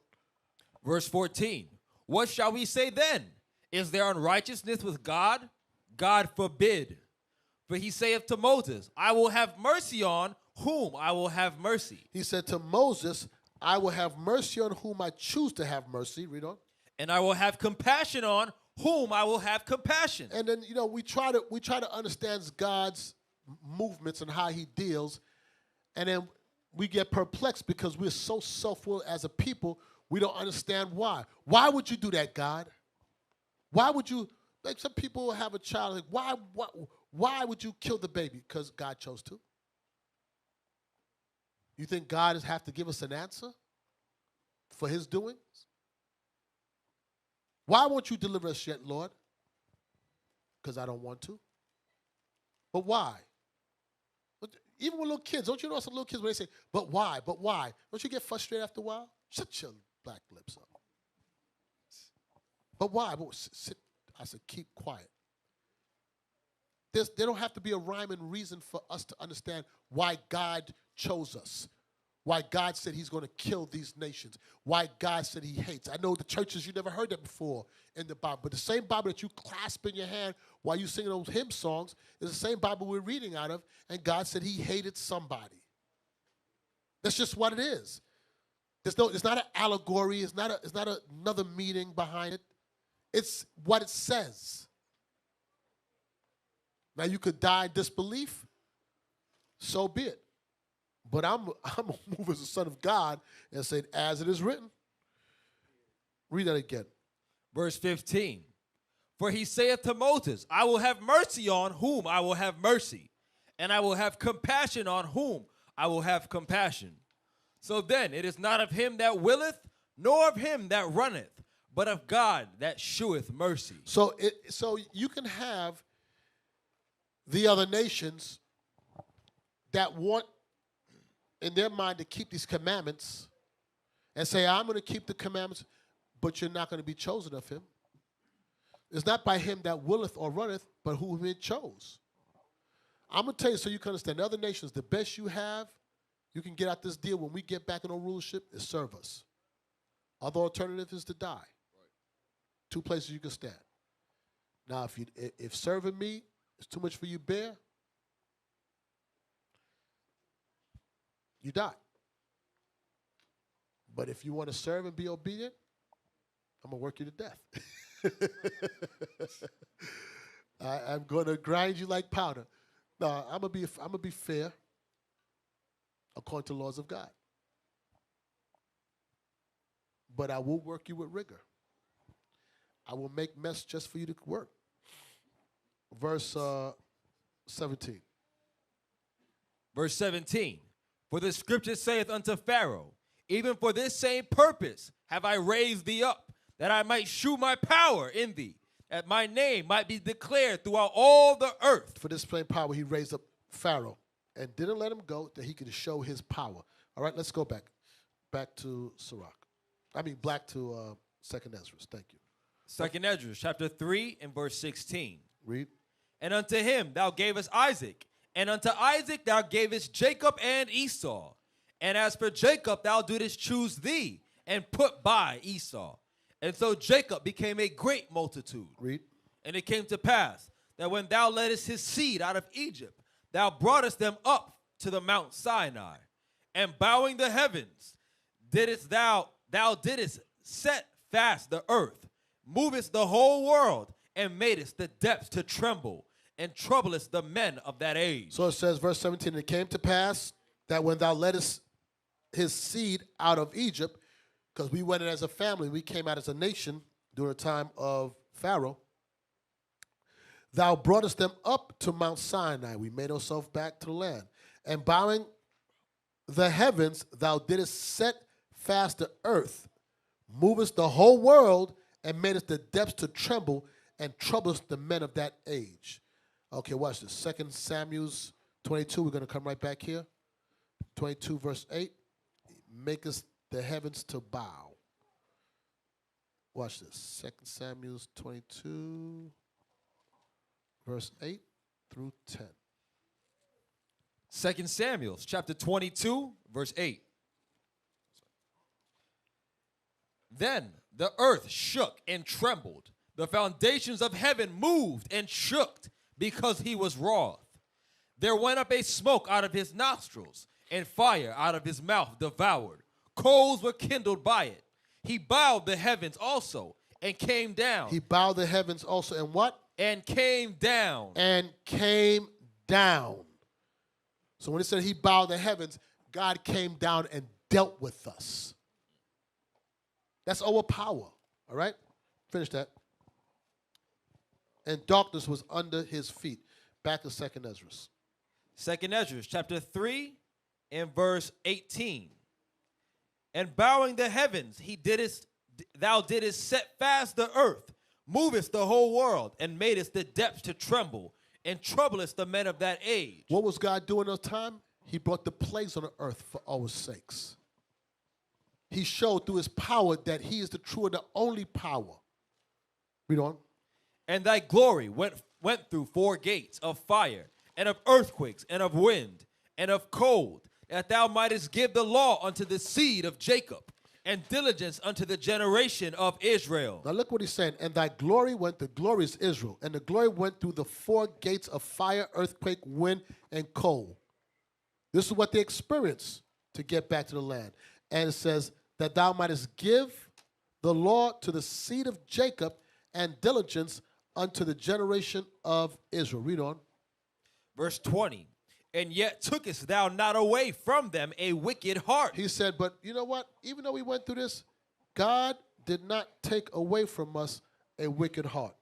Verse 14. What shall we say then? Is there unrighteousness with God? God forbid. For he saith to Moses, I will have mercy on whom I will have mercy. He said to Moses, I will have mercy on whom I choose to have mercy. Read on. And I will have compassion on whom I will have compassion. And then, we try to understand God's movements and how he deals. And then we get perplexed because we're so self-willed as a people, we don't understand why. Why would you do that, God? Why would you, like some people have a child, like why would you kill the baby? Because God chose to. You think God has to give us an answer for his doings? Why won't you deliver us yet, Lord? Because I don't want to. But why? Even with little kids, don't you know some little kids when they say, but why, but why? Don't you get frustrated after a while? Shut your black lips up. But why? Sit. I said, keep quiet. There don't have to be a rhyme and reason for us to understand why God chose us, why God said he's going to kill these nations, why God said he hates. I know the churches, you never heard that before in the Bible, but the same Bible that you clasp in your hand while you singing those hymn songs is the same Bible we're reading out of, and God said he hated somebody. That's just what it is. It's not an allegory. It's not another meaning behind it. It's what it says. Now, you could die in disbelief. So be it. But I'm going to move as a son of God and say, as it is written. Read that again. Verse 15. For he saith to Moses, I will have mercy on whom I will have mercy, and I will have compassion on whom I will have compassion. So then it is not of him that willeth, nor of him that runneth, but of God that sheweth mercy. So you can have the other nations that want in their mind to keep these commandments and say, I'm going to keep the commandments, but you're not going to be chosen of him. It's not by him that willeth or runneth, but whom he chose. I'm going to tell you so you can understand. The other nations, the best you have, you can get out this deal when we get back in our rulership, is serve us. Other alternative is to die. Right. Two places you can stand. Now, if serving me is too much for you to bear, you die. But if you want to serve and be obedient, I'm going to work you to death. I'm going to grind you like powder. No, I'm going to be fair according to the laws of God. But I will work you with rigor. I will make mess just for you to work. Verse 17. Verse 17. For the scripture saith unto Pharaoh, even for this same purpose have I raised thee up, that I might shew my power in thee, that my name might be declared throughout all the earth. For this same power he raised up Pharaoh and didn't let him go, that he could show his power. All right, let's go back. Back to Sirach. Back to 2nd Ezra. Thank you. 2nd Ezra, chapter 3 and verse 16. Read. And unto him thou gavest Isaac, and unto Isaac thou gavest Jacob and Esau. And as for Jacob, thou didst choose thee, and put by Esau. And so Jacob became a great multitude. Read. And it came to pass that when thou leddest his seed out of Egypt, thou broughtest them up to the Mount Sinai. And bowing the heavens, thou didst set fast the earth, movest the whole world, and madest the depths to tremble, and troublest the men of that age. So it says, verse 17, and it came to pass that when thou leddest his seed out of Egypt, because we went in as a family, we came out as a nation during the time of Pharaoh, thou broughtest them up to Mount Sinai. We made ourselves back to the land. And bowing the heavens, thou didst set fast the earth, movest the whole world, and madest the depths to tremble, and troublest the men of that age. Okay, watch this. 2 Samuel 22, we're going to come right back here. 22, verse 8. Makest the heavens to bow. Watch this. 2 Samuel 22, verse 8 through 10. 2 Samuel chapter 22, verse 8. Then the earth shook and trembled. The foundations of heaven moved and shook because he was wroth. There went up a smoke out of his nostrils, and fire out of his mouth devoured. Coals were kindled by it. He bowed the heavens also, and came down. He bowed the heavens also, and what? And came down. And came down. So when it said he bowed the heavens, God came down and dealt with us. That's our power, all right? Finish that. And darkness was under his feet. Back to 2nd Ezra. 2nd Ezra, chapter 3 and verse 18. And bowing the heavens, thou didst set fast the earth, movest the whole world, and madest the depths to tremble, and troublest the men of that age. What was God doing at the time? He brought the plagues on the earth for our sakes. He showed through his power that he is the true and the only power. Read on. And thy glory went through 4 gates of fire, and of earthquakes, and of wind, and of cold, that thou mightest give the law unto the seed of Jacob, and diligence unto the generation of Israel. Now look what he's saying. And thy glory went, the glory is Israel, and the glory went through the 4 gates of fire, earthquake, wind, and cold. This is what they experienced to get back to the land. And it says that thou mightest give the law to the seed of Jacob, and diligence unto the generation of Israel. Read on. Verse 20. And yet tookest thou not away from them a wicked heart. He said, but you know what? Even though we went through this, God did not take away from us a wicked heart.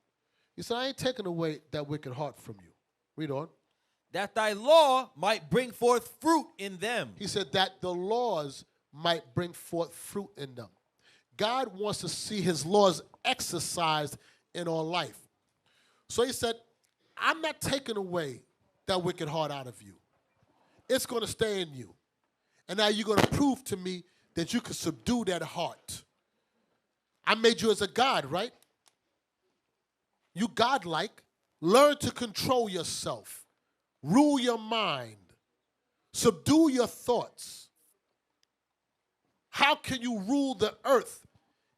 He said, I ain't taking away that wicked heart from you. Read on. That thy law might bring forth fruit in them. He said that the laws might bring forth fruit in them. God wants to see his laws exercised in our life. So he said, I'm not taking away that wicked heart out of you. It's going to stay in you. And now you're going to prove to me that you can subdue that heart. I made you as a God, right? You godlike. Learn to control yourself. Rule your mind. Subdue your thoughts. How can you rule the earth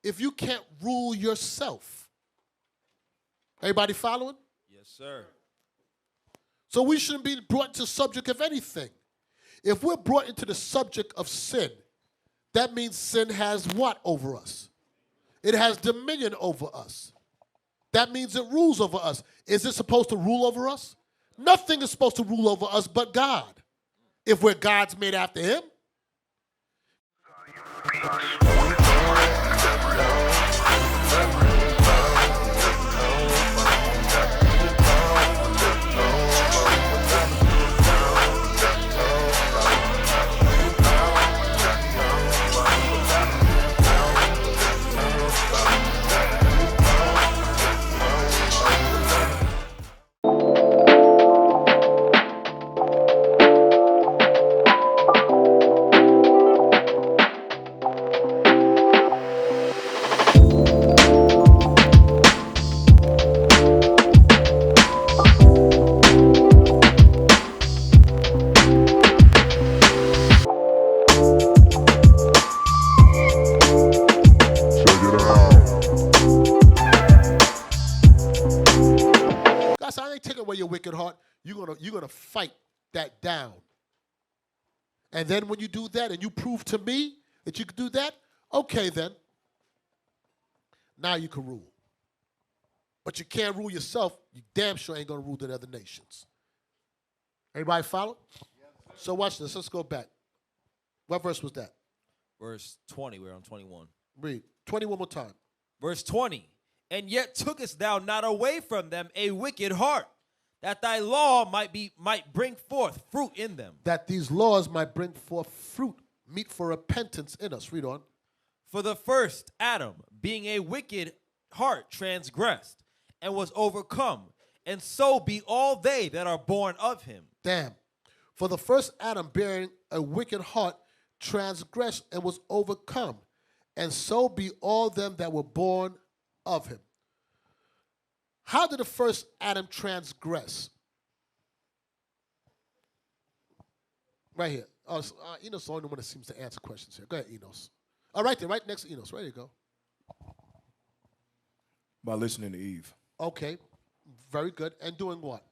if you can't rule yourself? Everybody following? Yes, sir. So we shouldn't be brought to subject of anything. If we're brought into the subject of sin, that means sin has what over us? It has dominion over us. That means it rules over us. Is it supposed to rule over us? Nothing is supposed to rule over us but God. If we're God's made after him. Guys, I ain't taking away your wicked heart. You're gonna fight that down. And then when you do that and you prove to me that you can do that, okay then. Now you can rule. But you can't rule yourself. You damn sure ain't gonna rule the other nations. Everybody follow? So watch this. Let's go back. What verse was that? Verse 20. We're on 21. Read. 20 one more time. Verse 20. And yet tookest thou not away from them a wicked heart, that thy law might bring forth fruit in them. That these laws might bring forth fruit, meet for repentance in us. Read on. For the first Adam, being a wicked heart, transgressed, and was overcome, and so be all they that are born of him. Damn. For the first Adam, bearing a wicked heart, transgressed and was overcome, and so be all them that were born of him. How did the first Adam transgress? Right here. Oh, Enos is the only one that seems to answer questions here. Go ahead, Enos. All right there, right next to Enos. Right, there you go. By listening to Eve Okay, very good. And doing what?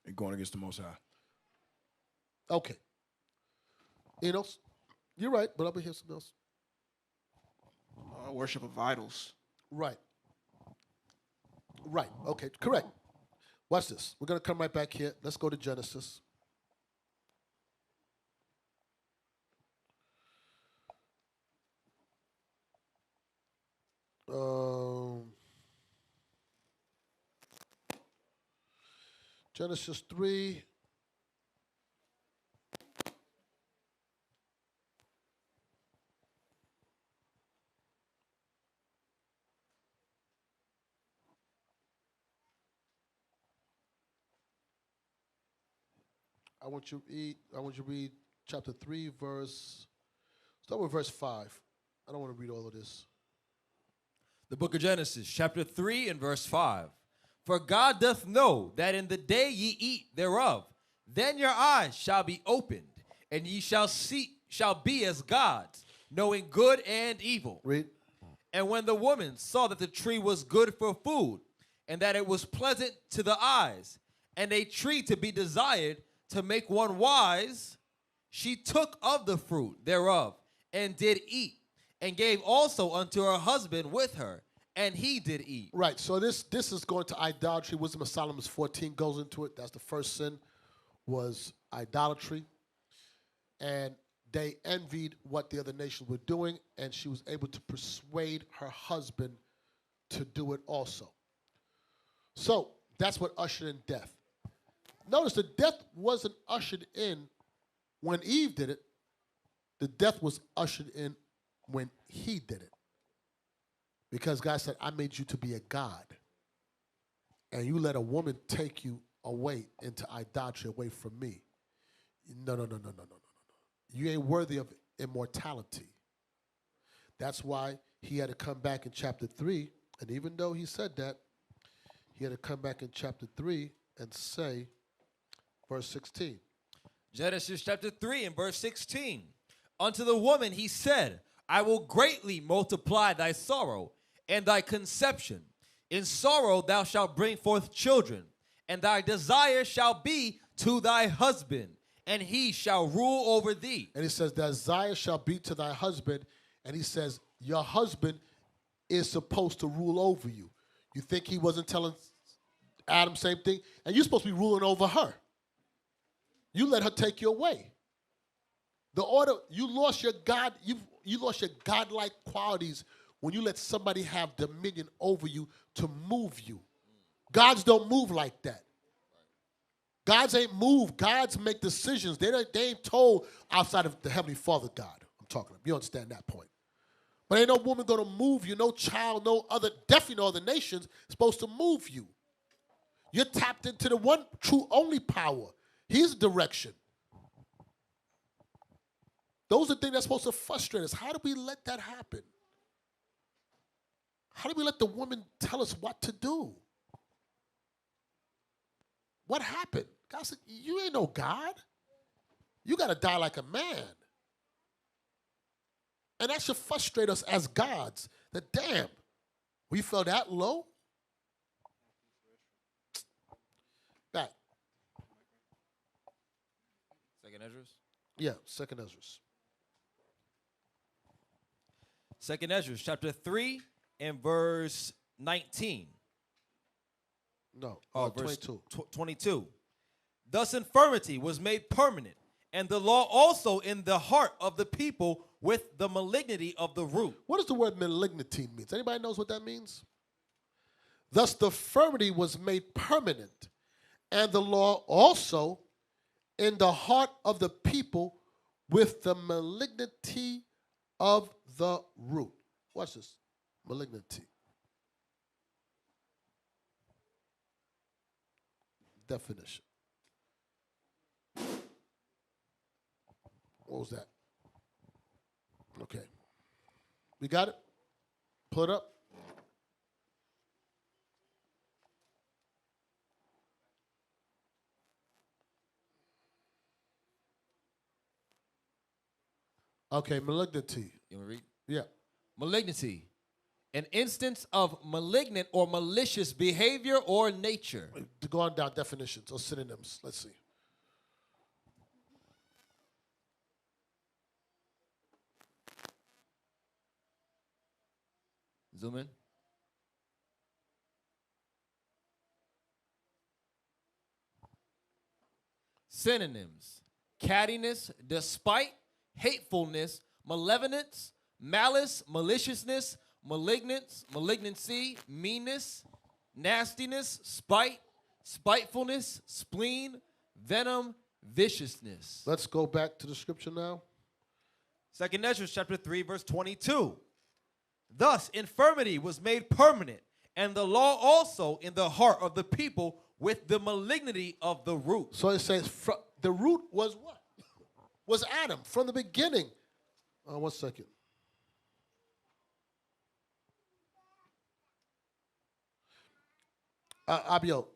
and going against the Most High. Okay. Enos, you're right, but I'm going to hear something else. Worship of idols. Right. Right. Okay, correct. Watch this. We're going to come right back here. Let's go to Genesis. Genesis 3. I want you to read chapter 3, start with verse 5. I don't want to read all of this. The book of Genesis, chapter 3 and verse 5. For God doth know that in the day ye eat thereof, then your eyes shall be opened, and ye shall be as gods, knowing good and evil. Read. And when the woman saw that the tree was good for food, and that it was pleasant to the eyes, and a tree to be desired to make one wise, she took of the fruit thereof, and did eat, and gave also unto her husband with her, and he did eat. Right, so this is going to idolatry. Wisdom of Solomon 14 goes into it. That's the first sin, was idolatry. And they envied what the other nations were doing, and she was able to persuade her husband to do it also. So that's what ushered in death. Notice the death wasn't ushered in when Eve did it. The death was ushered in when he did it. Because God said, I made you to be a God. And you let a woman take you away into idolatry, away from me. No. You ain't worthy of immortality. That's why he had to come back in chapter 3. And even though he said that, he had to come back in chapter 3 and say, verse 16. Genesis chapter 3 and verse 16. Unto the woman he said, I will greatly multiply thy sorrow and thy conception. In sorrow thou shalt bring forth children, and thy desire shall be to thy husband, and he shall rule over thee. And he says, thy desire shall be to thy husband. And he says, your husband is supposed to rule over you. You think he wasn't telling Adam same thing? And you're supposed to be ruling over her. You let her take you away. The order, you lost your God, you lost your godlike qualities when you let somebody have dominion over you to move you. Gods don't move like that. Gods ain't move. Gods make decisions. They ain't told outside of the Heavenly Father God. I'm talking about. You understand that point. But ain't no woman going to move you, no child, no other, definitely no other nations supposed to move you. You're tapped into the one true only power. His direction. Those are things that's supposed to frustrate us. How do we let that happen? How do we let the woman tell us what to do? What happened? God said, you ain't no God. You got to die like a man. And that should frustrate us as gods. That damn, we fell that low? Back. Second Ezra. Yeah, Second Ezra. Second Ezra, chapter 3 and verse 19. No, Verse 22. 22. Thus infirmity was made permanent, and the law also in the heart of the people with the malignity of the root. What does the word malignity mean? Anybody knows what that means? Thus the infirmity was made permanent, and the law also in the heart of the people with the malignity of the root. Watch this. Malignity. Definition. What was that? Okay. We got it? Pull it up. Okay, malignity. You want to read? Yeah. Malignity. An instance of malignant or malicious behavior or nature. To go on down definitions or synonyms. Let's see. Zoom in. Synonyms: cattiness, despite, hatefulness, malevolence, malice, maliciousness, malignance, malignancy, meanness, nastiness, spite, spitefulness, spleen, venom, viciousness. Let's go back to the scripture now. Second Ezra chapter 3 verse 22. Thus infirmity was made permanent, and the law also in the heart of the people with the malignity of the root. So it says the root was what? Was Adam from the beginning. 1 second. Abio,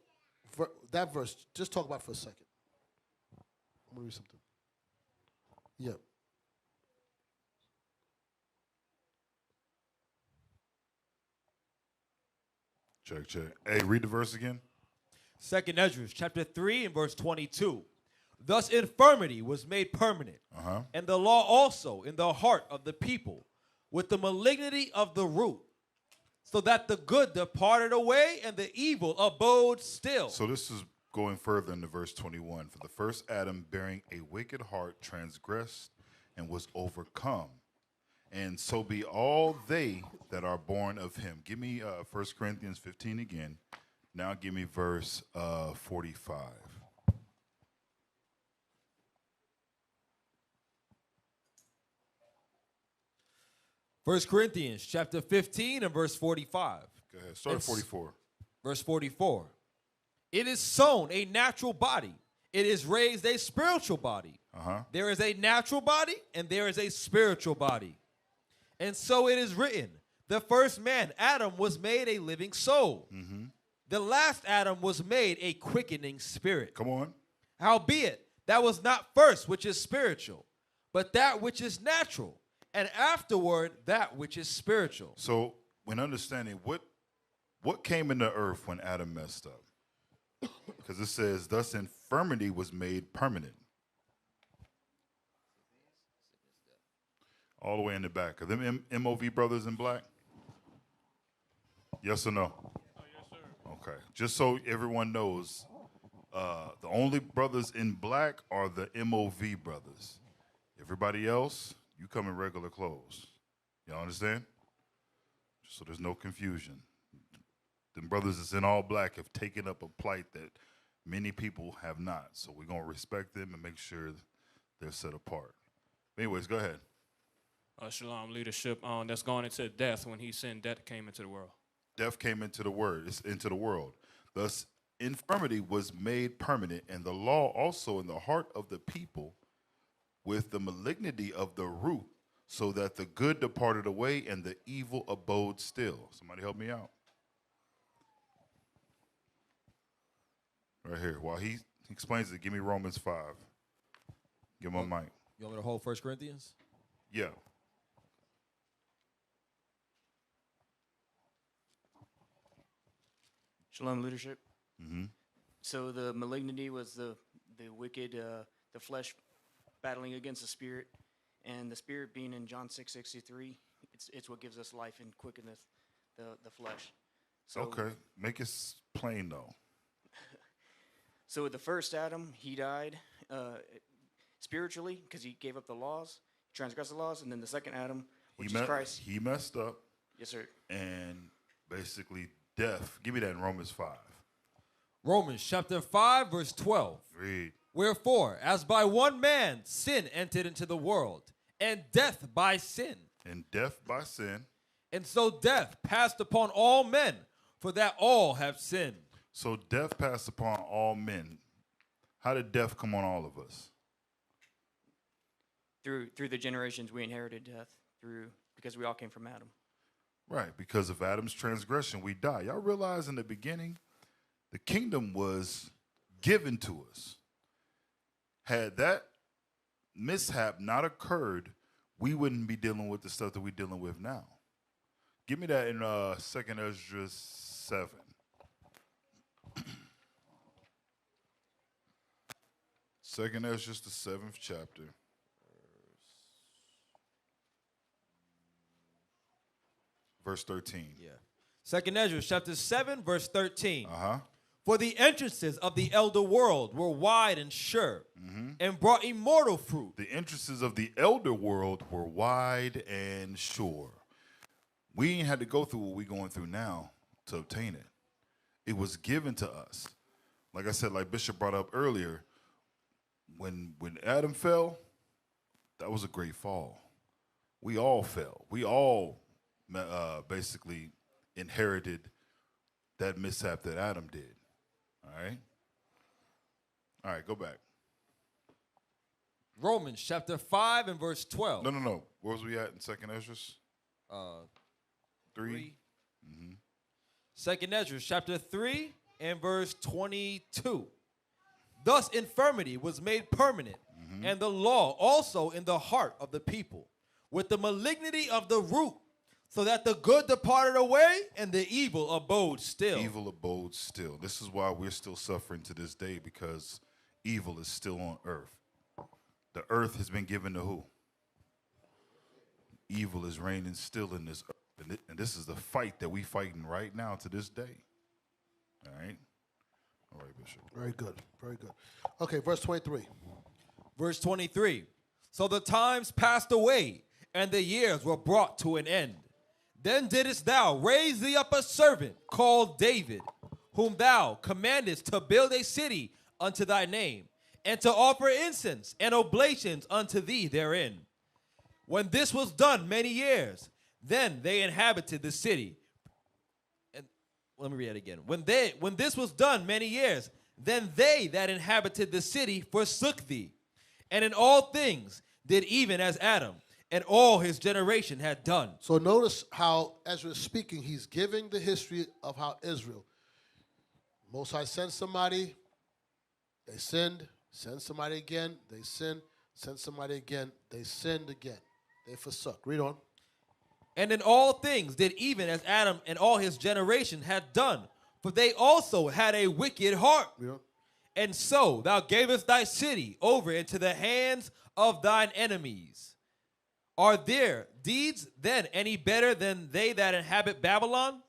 that verse, just talk about it for a second. I'm going to read something. Yeah. Check. Hey, read the verse again. Second Ezra chapter 3 and verse 22. Thus infirmity was made permanent, and the law also in the heart of the people with the malignity of the root, so that the good departed away and the evil abode still. So this is going further into verse 21. For the first Adam, bearing a wicked heart, transgressed and was overcome. And so be all they that are born of him. Give me 1 Corinthians 15 again. Now give me verse 45. First Corinthians chapter 15 and verse 45. Go ahead. Start at 44. Verse 44. It is sown a natural body. It is raised a spiritual body. There is a natural body and there is a spiritual body. And so it is written, the first man, Adam, was made a living soul. The last Adam was made a quickening spirit. Come on. Howbeit, that was not first which is spiritual, but that which is natural, and afterward that which is spiritual. So when understanding what came into earth when Adam messed up, because it says, thus infirmity was made permanent. All the way in the back. Are them MOV brothers in black? Yes or no? Oh, yes, sir. Okay. Just so everyone knows, the only brothers in black are the MOV brothers. Everybody else, you come in regular clothes. Y'all understand? Just so there's no confusion. The brothers that's in all black have taken up a plight that many people have not. So we're going to respect them and make sure they're set apart. Anyways, go ahead. Shalom leadership that's going into death. When he sinned, death came into the world. Death came into the world. Thus, infirmity was made permanent, and the law also in the heart of the people with the malignity of the root, so that the good departed away and the evil abode still. Somebody help me out. Right here. While he explains it, give me Romans 5. Give him a mic. You want me to hold 1 Corinthians? Yeah. Shalom leadership. So the malignity was the wicked, the flesh battling against the spirit, and the spirit being in John 6:63. It's what gives us life and quickeneth the flesh. So, Okay. Make it plain though. So with the first Adam, he died spiritually because he gave up the laws, transgressed the laws, and then the second Adam, which is Christ. He messed up. Yes, sir. And basically death. Give me that in Romans 5. Romans chapter 5, verse 12. Read. Wherefore, as by one man sin entered into the world, and death by sin. And death by sin. And so death passed upon all men, for that all have sinned. So death passed upon all men. How did death come on all of us? Through the generations, we inherited death because we all came from Adam. Right, because of Adam's transgression, we die. Y'all realize in the beginning, the kingdom was given to us. Had that mishap not occurred, we wouldn't be dealing with the stuff that we're dealing with now. Give me that in 2nd Ezra 7. Second Ezra, the 7th chapter. Verse 13. Yeah. 2nd Ezra chapter 7, verse 13. Uh-huh. For the entrances of the elder world were wide and sure, and brought immortal fruit. The entrances of the elder world were wide and sure. We ain't had to go through what we're going through now to obtain it. It was given to us. Like I said, like Bishop brought up earlier, when Adam fell, that was a great fall. We all fell. We all basically inherited that mishap that Adam did. All right, go back. Romans chapter 5 and verse 12. No. Where was we at in 2nd Ezra? 3. 2nd Ezra chapter 3 and verse 22. Thus infirmity was made permanent, and the law also in the heart of the people, with the malignity of the root, so that the good departed away and the evil abode still. Evil abode still. This is why we're still suffering to this day, because evil is still on earth. The earth has been given to who? Evil is reigning still in this earth. And this is the fight that we fighting right now to this day. All right? All right, Bishop. Very good. Very good. Okay, verse 23. Verse 23. So the times passed away, and the years were brought to an end. Then didst thou raise thee up a servant called David, whom thou commandest to build a city unto thy name, and to offer incense and oblations unto thee therein. When this was done many years, then they inhabited the city. let me read it again. When this was done many years, then they that inhabited the city forsook thee, and in all things did even as Adam and all his generation had done. So notice how Ezra is speaking. He's giving the history of how Israel. Most High sent somebody, they sinned, send somebody again, they sinned, send somebody again, they sinned again. They forsook. Read on. And in all things did even as Adam and all his generation had done, for they also had a wicked heart. Read on. And so thou gavest thy city over into the hands of thine enemies. Are their deeds then any better than they that inhabit Babylon,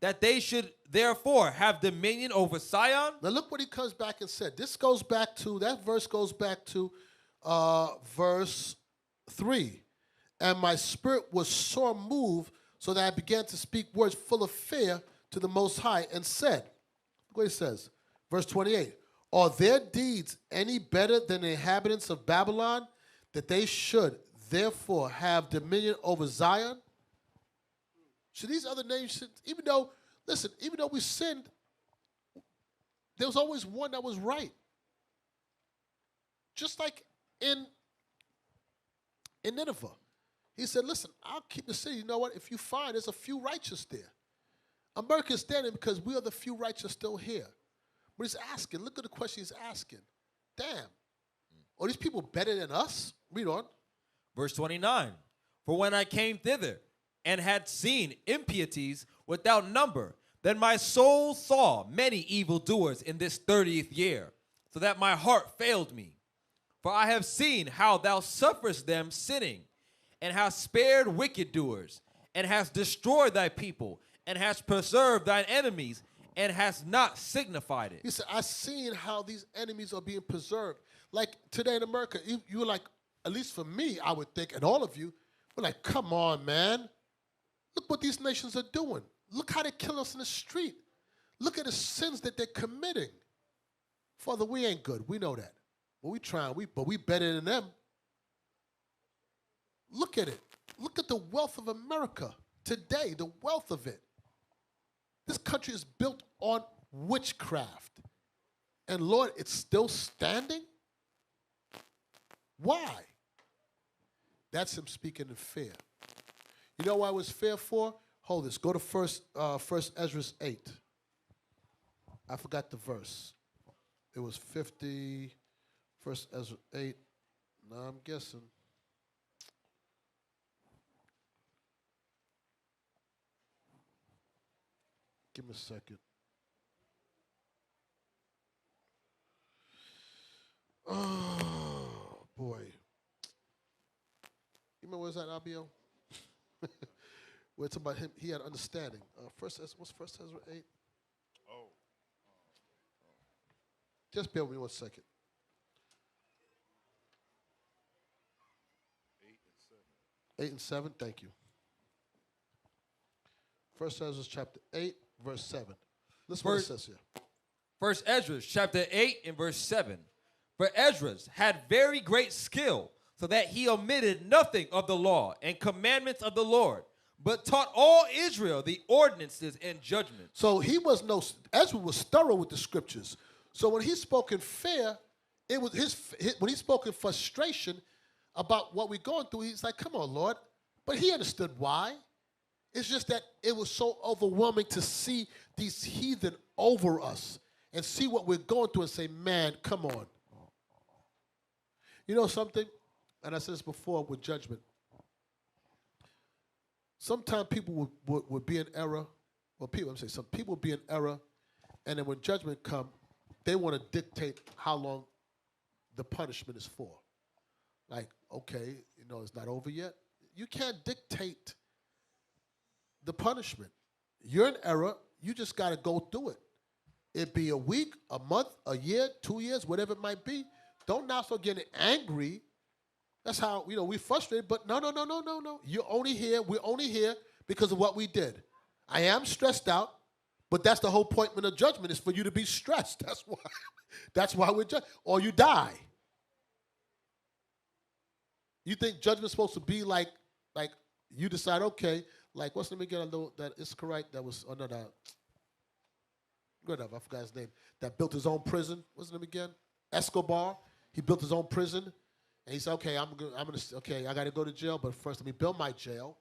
that they should therefore have dominion over Sion? Now look what he comes back and said. This goes back to, that verse goes back to verse 3. And my spirit was sore moved, so that I began to speak words full of fear to the Most High, and said, look what he says, verse 28, are their deeds any better than the inhabitants of Babylon, that they should therefore have dominion over Zion? Should these other nations, even though we sinned, there was always one that was right. Just like in Nineveh. He said, listen, I'll keep the city. You know what? If you find there's a few righteous there. America is standing because we are the few righteous still here. But he's asking, look at the question he's asking. Damn. Are these people better than us? Read on. Verse 29, for when I came thither and had seen impieties without number, then my soul saw many evildoers in this 30th year, so that my heart failed me. For I have seen how thou sufferest them sinning, and hast spared wicked doers, and hast destroyed thy people, and hast preserved thine enemies, and hast not signified it. He said, I've seen how these enemies are being preserved. Like today in America, you were like, at least for me, I would think, and all of you, we're like, come on, man. Look what these nations are doing. Look how they kill us in the street. Look at the sins that they're committing. Father, we ain't good. We know that. But we trying, but we better than them. Look at it. Look at the wealth of America today, the wealth of it. This country is built on witchcraft. And Lord, it's still standing? Why? That's him speaking in fear. You know why it was fear for? Hold this. Go to first Ezra 8. I forgot the verse. It was 50, first Ezra 8. Now I'm guessing. Give me a second. Oh, boy. You remember where's that, Abio? We're talking about him. He had understanding. What's first Ezra 8? Oh. Just bear with me 1 second. 8 and 7, thank you. First Ezra chapter 8, verse 7. Listen what it says here. First Ezra chapter 8 and verse 7. For Ezra had very great skill, so that he omitted nothing of the law and commandments of the Lord, but taught all Israel the ordinances and judgments. So Ezra was thorough with the scriptures. So when he spoke in fear, it was when he spoke in frustration about what we're going through, he's like, come on, Lord. But he understood why. It's just that it was so overwhelming to see these heathen over us and see what we're going through and say, man, come on. You know something? And I said this before with judgment. Sometimes people would be in error. Well, some people would be in error, and then when judgment comes, they want to dictate how long the punishment is for. Like, okay, it's not over yet. You can't dictate the punishment. You're in error. You just got to go through it. It be a week, a month, a year, 2 years, whatever it might be. Don't now start getting angry. That's how, we frustrated. But no. You're only here. We're only here because of what we did. I am stressed out, but that's the whole point of judgment is for you to be stressed. That's why we're judged. Or you die. You think judgment's supposed to be like you decide, okay, like, let me get a little, that is correct. That was, whatever, I forgot his name, that built his own prison. What's his name again? Escobar. He built his own prison. And he said, okay, I got to go to jail, but first let me build my jail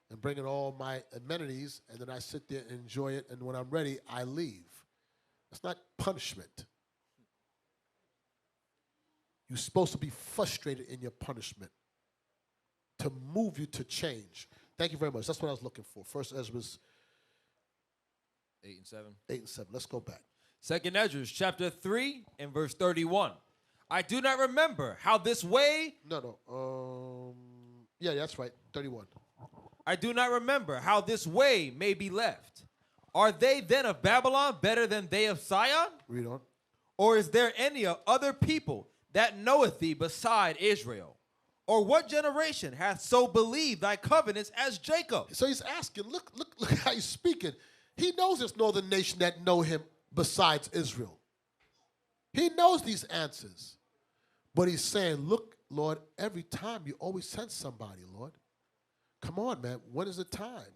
and bring in all my amenities, and then I sit there and enjoy it, and when I'm ready, I leave. That's not punishment. You're supposed to be frustrated in your punishment to move you to change. Thank you very much. That's what I was looking for. First Ezra's 8 and 7. 8 and 7. Let's go back. Second Ezra, chapter 3 and verse 31. I do not remember how this way. Yeah, that's right. 31. I do not remember how this way may be left. Are they then of Babylon better than they of Sion? Read on. Or is there any other people that knoweth thee beside Israel? Or what generation hath so believed thy covenants as Jacob? So he's asking, look how he's speaking. He knows there's no other nation that know him besides Israel. He knows these answers. But he's saying, look, Lord, every time you always send somebody, Lord. Come on, man. When is the time?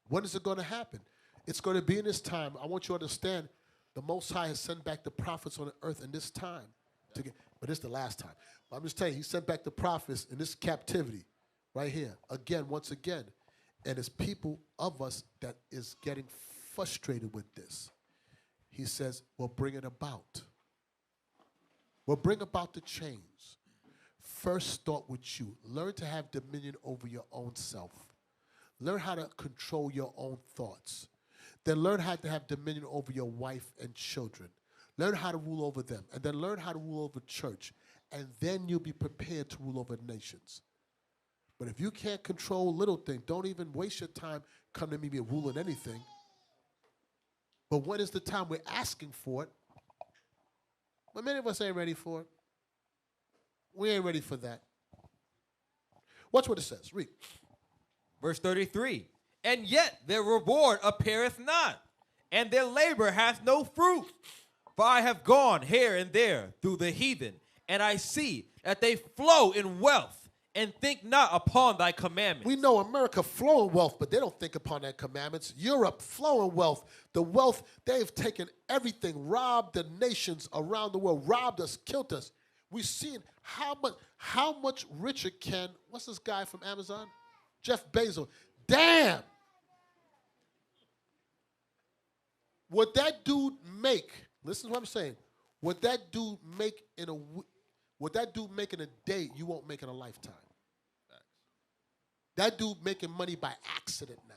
When is it going to happen? It's going to be in this time. I want you to understand the Most High has sent back the prophets on the earth in this time. But it's the last time. But I'm just telling you, he sent back the prophets in this captivity right here. Again, once again. And it's people of us that is getting frustrated with this. He says, we'll bring it about. We'll bring about the change. First start with you. Learn to have dominion over your own self. Learn how to control your own thoughts. Then learn how to have dominion over your wife and children. Learn how to rule over them. And then learn how to rule over church. And then you'll be prepared to rule over nations. But if you can't control little things, don't even waste your time coming to me and ruling anything. But when is the time we're asking for it? But many of us ain't ready for it. We ain't ready for that. Watch what it says. Read. Verse 33. And yet their reward appeareth not, and their labor hath no fruit. For I have gone here and there through the heathen, and I see that they flow in wealth, and think not upon thy commandments. We know America flow in wealth, but they don't think upon their commandments. Europe flow in wealth. The wealth, they've taken everything, robbed the nations around the world, robbed us, killed us. We've seen how much richer can, what's this guy from Amazon? Jeff Bezos. Damn! What that dude make, listen to what I'm saying, what that dude make in a day, you won't make in a lifetime. That dude making money by accident now.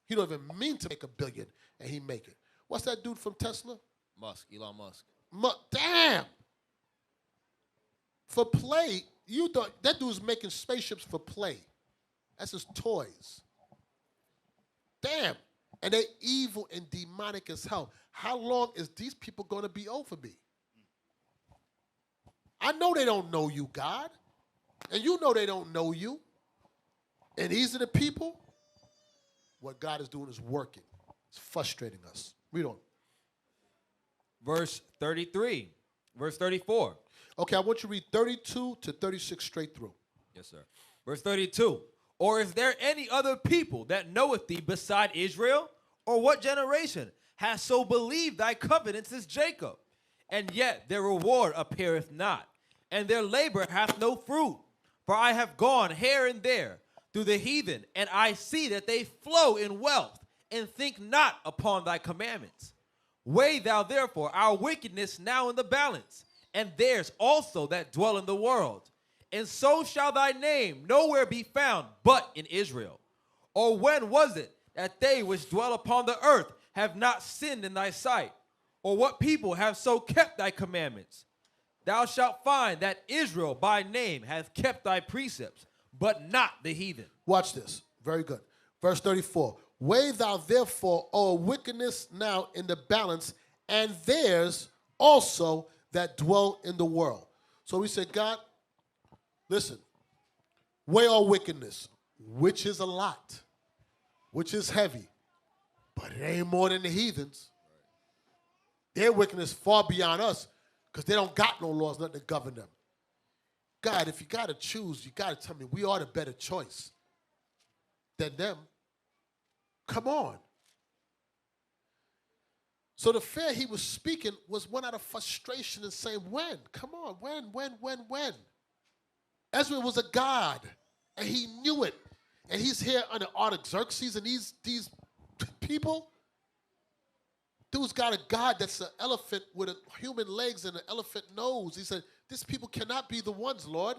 He don't even mean to make $1 billion, and he make it. What's that dude from Tesla? Elon Musk. Damn! For play, you thought that dude's making spaceships for play. That's his toys. Damn. And they evil and demonic as hell. How long is these people going to be over me? I know they don't know you, God. And you know they don't know you. And these are the people. What God is doing is working. It's frustrating us. Read on. Verse 33. Verse 34. Okay, I want you to read 32 to 36 straight through. Yes, sir. Verse 32. Or is there any other people that knoweth thee beside Israel? Or what generation hath so believed thy covenants as Jacob? And yet their reward appeareth not, and their labor hath no fruit. For I have gone here and there through the heathen, and I see that they flow in wealth, and think not upon thy commandments. Weigh thou therefore our wickedness now in the balance, and theirs also that dwell in the world. And so shall thy name nowhere be found but in Israel. Or when was it that they which dwell upon the earth have not sinned in thy sight? Or what people have so kept thy commandments? Thou shalt find that Israel by name hath kept thy precepts, but not the heathen. Watch this. Very good. Verse 34. Weigh thou therefore our wickedness now in the balance, and theirs also that dwell in the world. So we said, God, listen, weigh our wickedness, which is a lot, which is heavy, but it ain't more than the heathens. Their wickedness far beyond us, because they don't got no laws, nothing to govern them. God, if you got to choose, you got to tell me we are the better choice than them. Come on. So the fear he was speaking was one out of frustration and saying, when? Come on, when? Ezra was a god, and he knew it. And he's here under Artaxerxes, and these people. Dude's got a god that's an elephant with a human legs and an elephant nose. He said, these people cannot be the ones, Lord.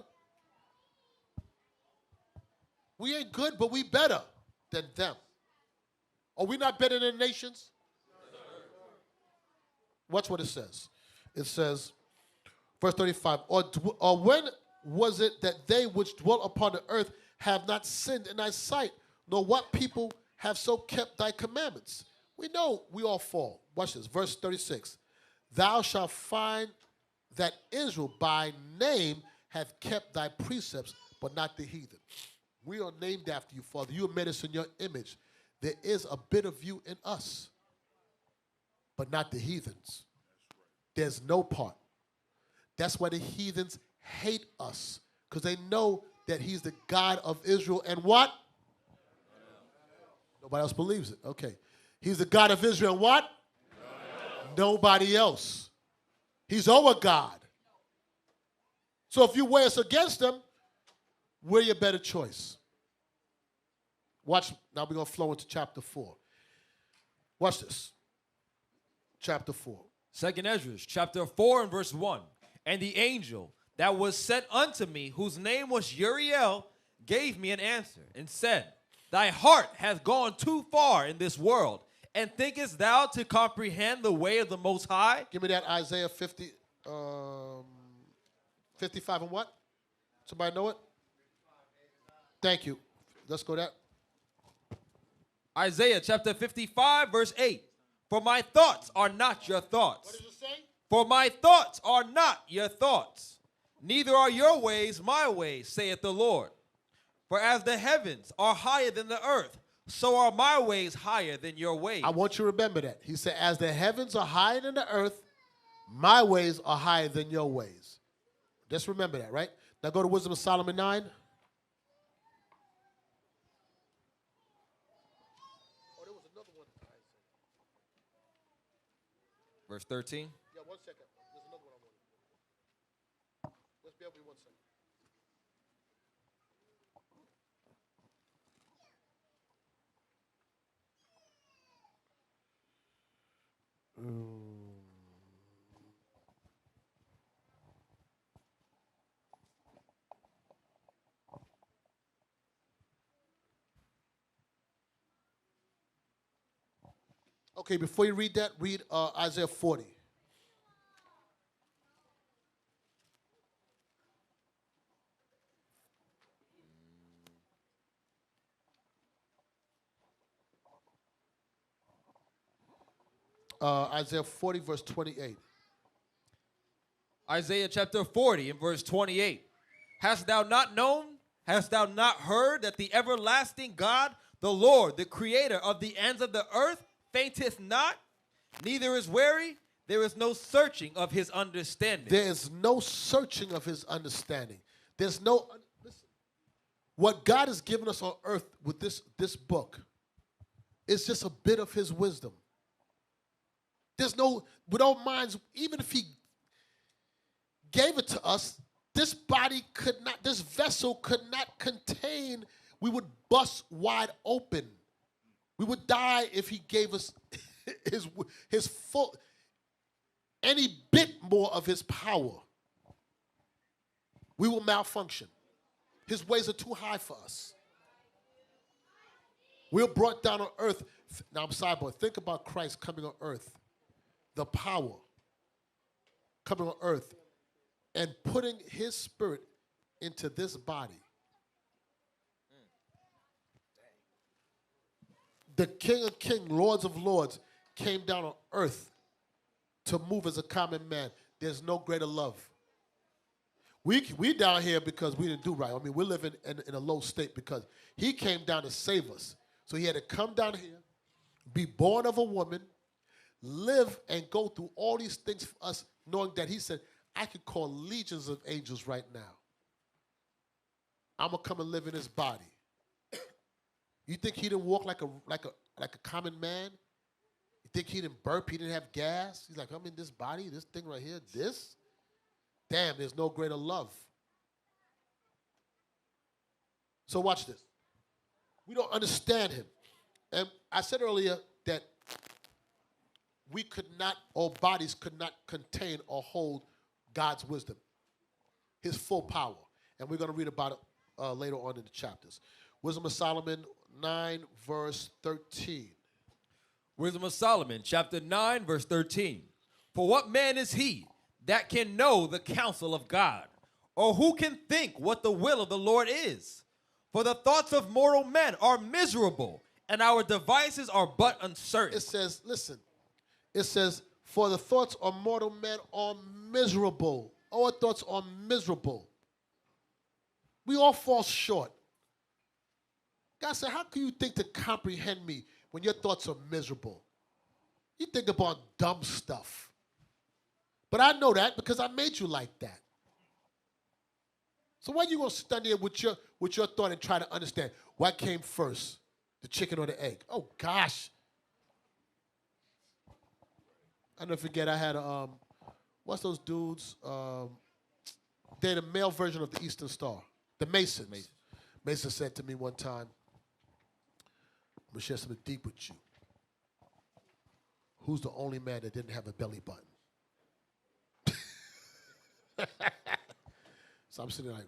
We ain't good, but we better than them. Are we not better than nations? Watch what it says. It says, verse 35, or when was it that they which dwell upon the earth have not sinned in thy sight, nor what people have so kept thy commandments? We know we all fall. Watch this, verse 36. Thou shalt find that Israel by name hath kept thy precepts, but not the heathen. We are named after you, Father. You have made us in your image. There is a bit of you in us, but not the heathens. There's no part. That's why the heathens hate us, because they know that he's the God of Israel and what? Nobody else believes it. Okay. He's the God of Israel and what? Nobody else. He's our God. So if you weigh us against him, we're your better choice. Watch. Now we're going to flow into chapter 4. Watch this. Chapter 4. Second Ezra, chapter 4 and verse 1. And the angel that was sent unto me, whose name was Uriel, gave me an answer and said, thy heart hath gone too far in this world, and thinkest thou to comprehend the way of the Most High? Give me that Isaiah 55 and what? Somebody know it? Thank you. Let's go that. Isaiah chapter 55, verse 8. For my thoughts are not your thoughts. What does it say? For my thoughts are not your thoughts, neither are your ways my ways, saith the Lord. For as the heavens are higher than the earth, so are my ways higher than your ways. I want you to remember that. He said, as the heavens are higher than the earth, my ways are higher than your ways. Just remember that, right? Now go to Wisdom of Solomon 9. Oh, there was another one. Verse 13. Yeah, 1 second. There's another one I wanted. Let's bear with me 1 second. Okay, before you read that, read Isaiah 40. Isaiah 40, verse 28. Isaiah chapter 40 and verse 28. Hast thou not known, hast thou not heard that the everlasting God, the Lord, the creator of the ends of the earth, fainteth not, neither is weary, there is no searching of his understanding. There is no searching of his understanding. There's no, listen, what God has given us on earth with this book is just a bit of his wisdom. There's no, with our minds, even if he gave it to us, this body could not, this vessel could not contain, we would bust wide open. We would die if he gave us his full, any bit more of his power. We will malfunction. His ways are too high for us. We're brought down on earth. Now I'm sidebar. Think about Christ coming on earth. The power coming on earth and putting his spirit into this body. The King of Kings, Lords of Lords, came down on earth to move as a common man. There's no greater love. We down here because we didn't do right. I mean, we're living in a low state because he came down to save us. So he had to come down here, be born of a woman, live and go through all these things for us, knowing that he said, I could call legions of angels right now. I'm going to come and live in his body. You think he didn't walk like a common man? You think he didn't burp, he didn't have gas. He's like, I'm in this body, this thing right here, this? Damn, there's no greater love. So watch this. We don't understand him. And I said earlier that we could not, or bodies could not contain or hold God's wisdom, his full power. And we're going to read about it later on in the chapters. Wisdom of Solomon 9, verse 13. Wisdom of Solomon, chapter 9, verse 13. For what man is he that can know the counsel of God? Or who can think what the will of the Lord is? For the thoughts of mortal men are miserable, and our devices are but uncertain. It says, listen, it says, for the thoughts of mortal men are miserable. Our thoughts are miserable. We all fall short. God said, how can you think to comprehend me when your thoughts are miserable? You think about dumb stuff. But I know that because I made you like that. So why are you going to stand there with your thought and try to understand what came first, the chicken or the egg? Oh, gosh. I never forget I had what's those dudes? They're the male version of the Eastern Star, the Masons. Mason said to me one time, I'm going to share something deep with you. Who's the only man that didn't have a belly button? So I'm sitting there like,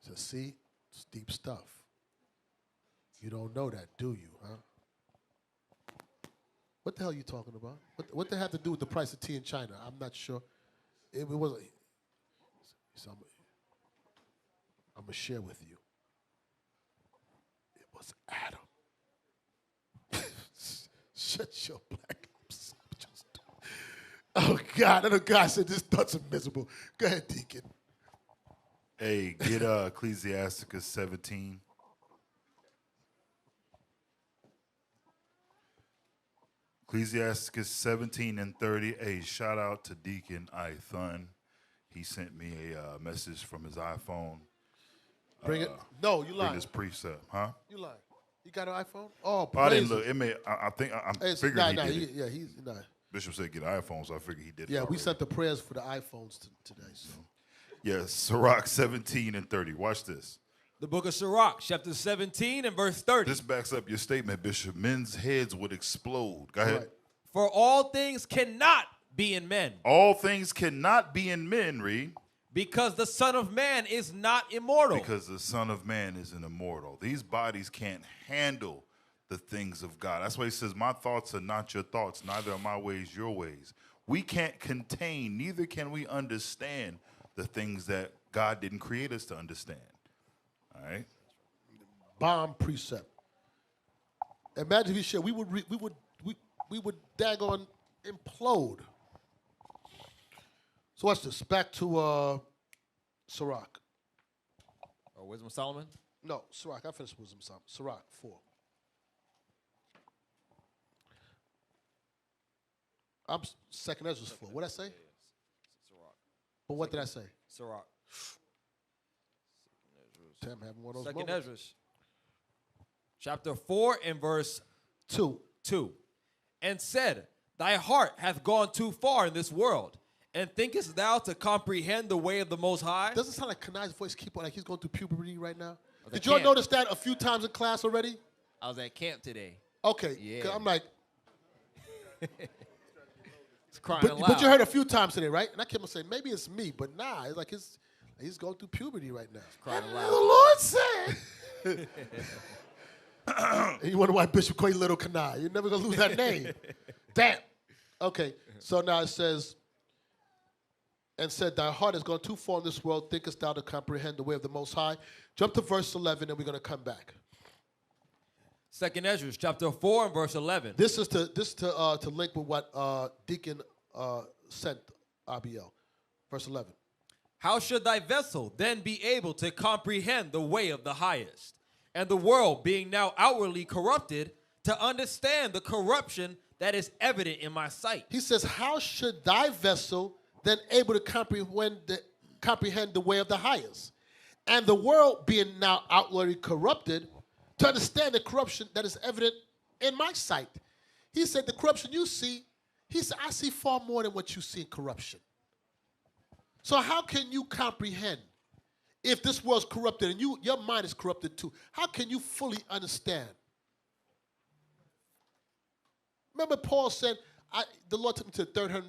he said, see, it's deep stuff. You don't know that, do you, huh? What the hell are you talking about? What they have to do with the price of tea in China? I'm not sure. It wasn't. So I'm going to share with you. It was Adam. Shut your black lips. Oh, God. I know God said this thoughts are miserable. Go ahead, Deacon. Hey, get Ecclesiasticus 17. Ecclesiasticus 17 and 30. Hey, shout out to Deacon Ithun. He sent me a message from his iPhone. Bring it. No, you lying. Bring this precept, huh? You lying. You got an iPhone? Oh, I didn't look. It may. I think I'm figuring he did it. Yeah, he's not. Bishop said get an iPhone, so I figured he did it. Yeah, we already. sent the prayers for the iPhones today. So. Yeah, Sirach 17 and 30. Watch this. The book of Sirach, chapter 17 and verse 30. This backs up your statement, Bishop. Men's heads would explode. Go ahead. Right. For all things cannot be in men. All things cannot be in men, read. Because the Son of Man is not immortal. Because the Son of Man is an immortal. These bodies can't handle the things of God. That's why he says, my thoughts are not your thoughts, neither are my ways your ways. We can't contain, neither can we understand the things that God didn't create us to understand. All right? Bomb precept. Imagine if he shared, we would daggone implode. So watch this. Back to Sirach. Or Wisdom of Solomon? No, Sirach. I finished Wisdom of Solomon. Sirach 4. I'm second Ezra's 4. What did I say? Sirach. But what did I say? Sirach. Tim having one of those Second moments. Ezra. Chapter 4 and verse 2. 2. And said, thy heart hath gone too far in this world, and thinkest thou to comprehend the way of the Most High? Doesn't it sound like Kani's voice keep on like he's going through puberty right now? at Did y'all camp. notice that a few times in class already? I was at camp today. Okay. 'Cause Yeah. I'm like, It's crying but loud. you heard a few times today, right? And I kept on saying, maybe it's me, but nah, it's like he's going through puberty right now. crying And loud. the Lord said. And you wonder why Bishop called you Little Kani. You're never going to lose that name. Damn. Okay, so now it says, and said, thy heart has gone too far in this world, thinkest thou to comprehend the way of the Most High. Jump to verse 11, and we're going to come back. Second Ezra, chapter 4 and verse 11. This is to link with what Deacon sent Abiel. Verse 11. How should thy vessel then be able to comprehend the way of the highest, and the world being now outwardly corrupted, to understand the corruption that is evident in my sight? He says, how should thy vessel then able to comprehend the way of the highest, and the world being now outwardly corrupted, to understand the corruption that is evident in my sight? He said, the corruption you see, he said, I see far more than what you see in corruption. So how can you comprehend if this world's corrupted and your mind is corrupted too? How can you fully understand? Remember Paul said, the Lord took me to the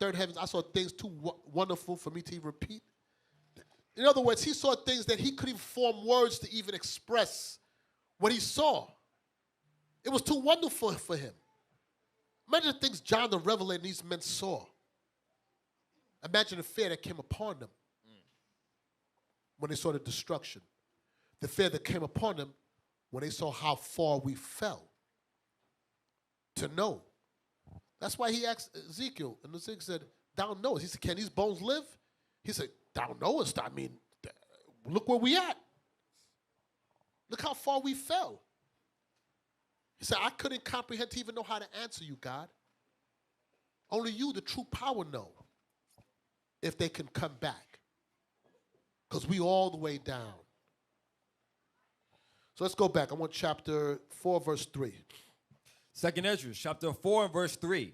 third heavens. I saw things too wonderful for me to even repeat. In other words, he saw things that he couldn't form words to even express what he saw. It was too wonderful for him. Imagine the things John the Revelator and these men saw. Imagine the fear that came upon them when they saw the destruction. The fear that came upon them when they saw how far we fell. To know. That's why he asked Ezekiel, and Ezekiel said, thou knowest. He said, can these bones live? He said, thou knowest. I mean, look where we at. Look how far we fell. He said, I couldn't comprehend to even know how to answer you, God. Only you, the true power, know if they can come back. Because we all the way down. So let's go back. I want chapter 4, verse 3. Second Ezra, chapter 4 and verse 3.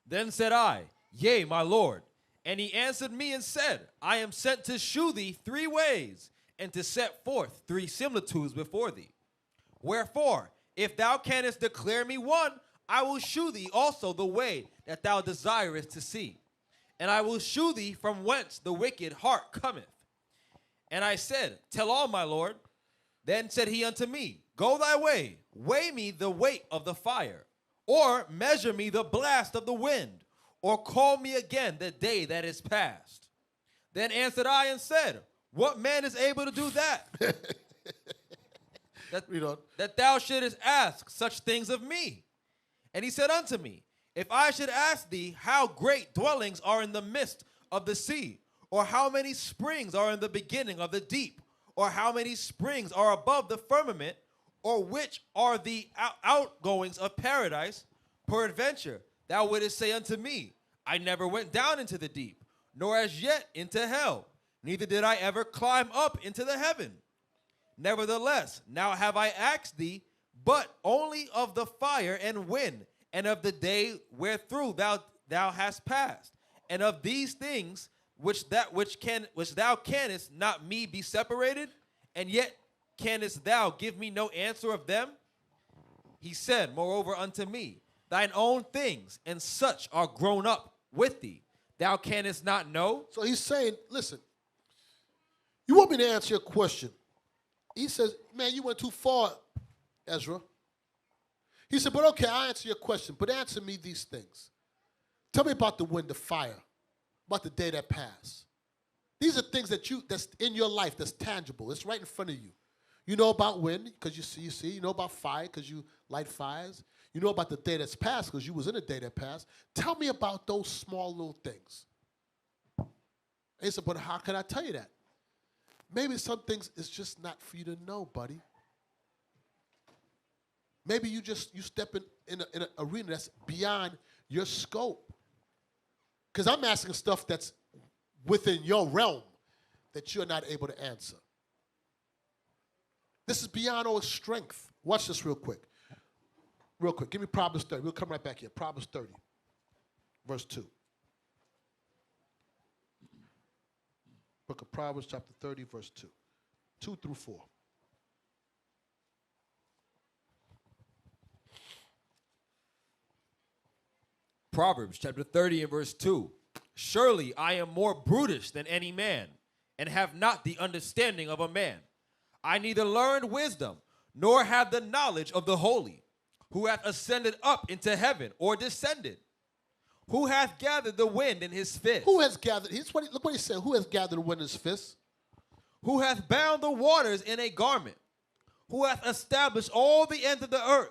Then said I, yea, my Lord. And he answered me and said, I am sent to shew thee 3 ways, and to set forth 3 similitudes before thee. Wherefore, if thou canst declare me one, I will shew thee also the way that thou desirest to see. And I will shew thee from whence the wicked heart cometh. And I said, tell all, my Lord. Then said he unto me, go thy way, weigh me the weight of the fire, or measure me the blast of the wind, or call me again the day that is past. Then answered I and said, what man is able to do that? that thou shouldest ask such things of me. And he said unto me, if I should ask thee how great dwellings are in the midst of the sea, or how many springs are in the beginning of the deep, or how many springs are above the firmament, or which are the outgoings of paradise, peradventure thou wouldest say unto me, I never went down into the deep, nor as yet into hell, neither did I ever climb up into the heaven. Nevertheless, now have I asked thee, but only of the fire and wind, and of the day wherethrough thou hast passed, and of these things which thou canst not me be separated, and yet canst thou give me no answer of them? He said, moreover unto me, thine own things and such are grown up with thee. Thou canst not know. So he's saying, listen, you want me to answer your question. He says, man, you went too far, Ezra. He said, but okay, I'll answer your question, but answer me these things. Tell me about the wind, the fire, about the day that passed. These are things that's in your life that's tangible. It's right in front of you. You know about wind because you see. You know about fire because you light fires. You know about the day that's passed because you was in the day that passed. Tell me about those small little things. And he said, but how can I tell you that? Maybe some things is just not for you to know, buddy. Maybe you step in an arena that's beyond your scope. Because I'm asking stuff that's within your realm that you're not able to answer. This is beyond our strength. Watch this real quick. Real quick. Give me Proverbs 30. We'll come right back here. Proverbs 30, verse 2. Book of Proverbs, chapter 30, verse 2. 2 through 4. Proverbs chapter 30 and verse 2. Surely I am more brutish than any man, and have not the understanding of a man. I neither learned wisdom, nor have the knowledge of the holy, who hath ascended up into heaven, or descended, who hath gathered the wind in his fist. Who has gathered? Look what he said. Who has gathered the wind in his fist? Who hath bound the waters in a garment, who hath established all the ends of the earth.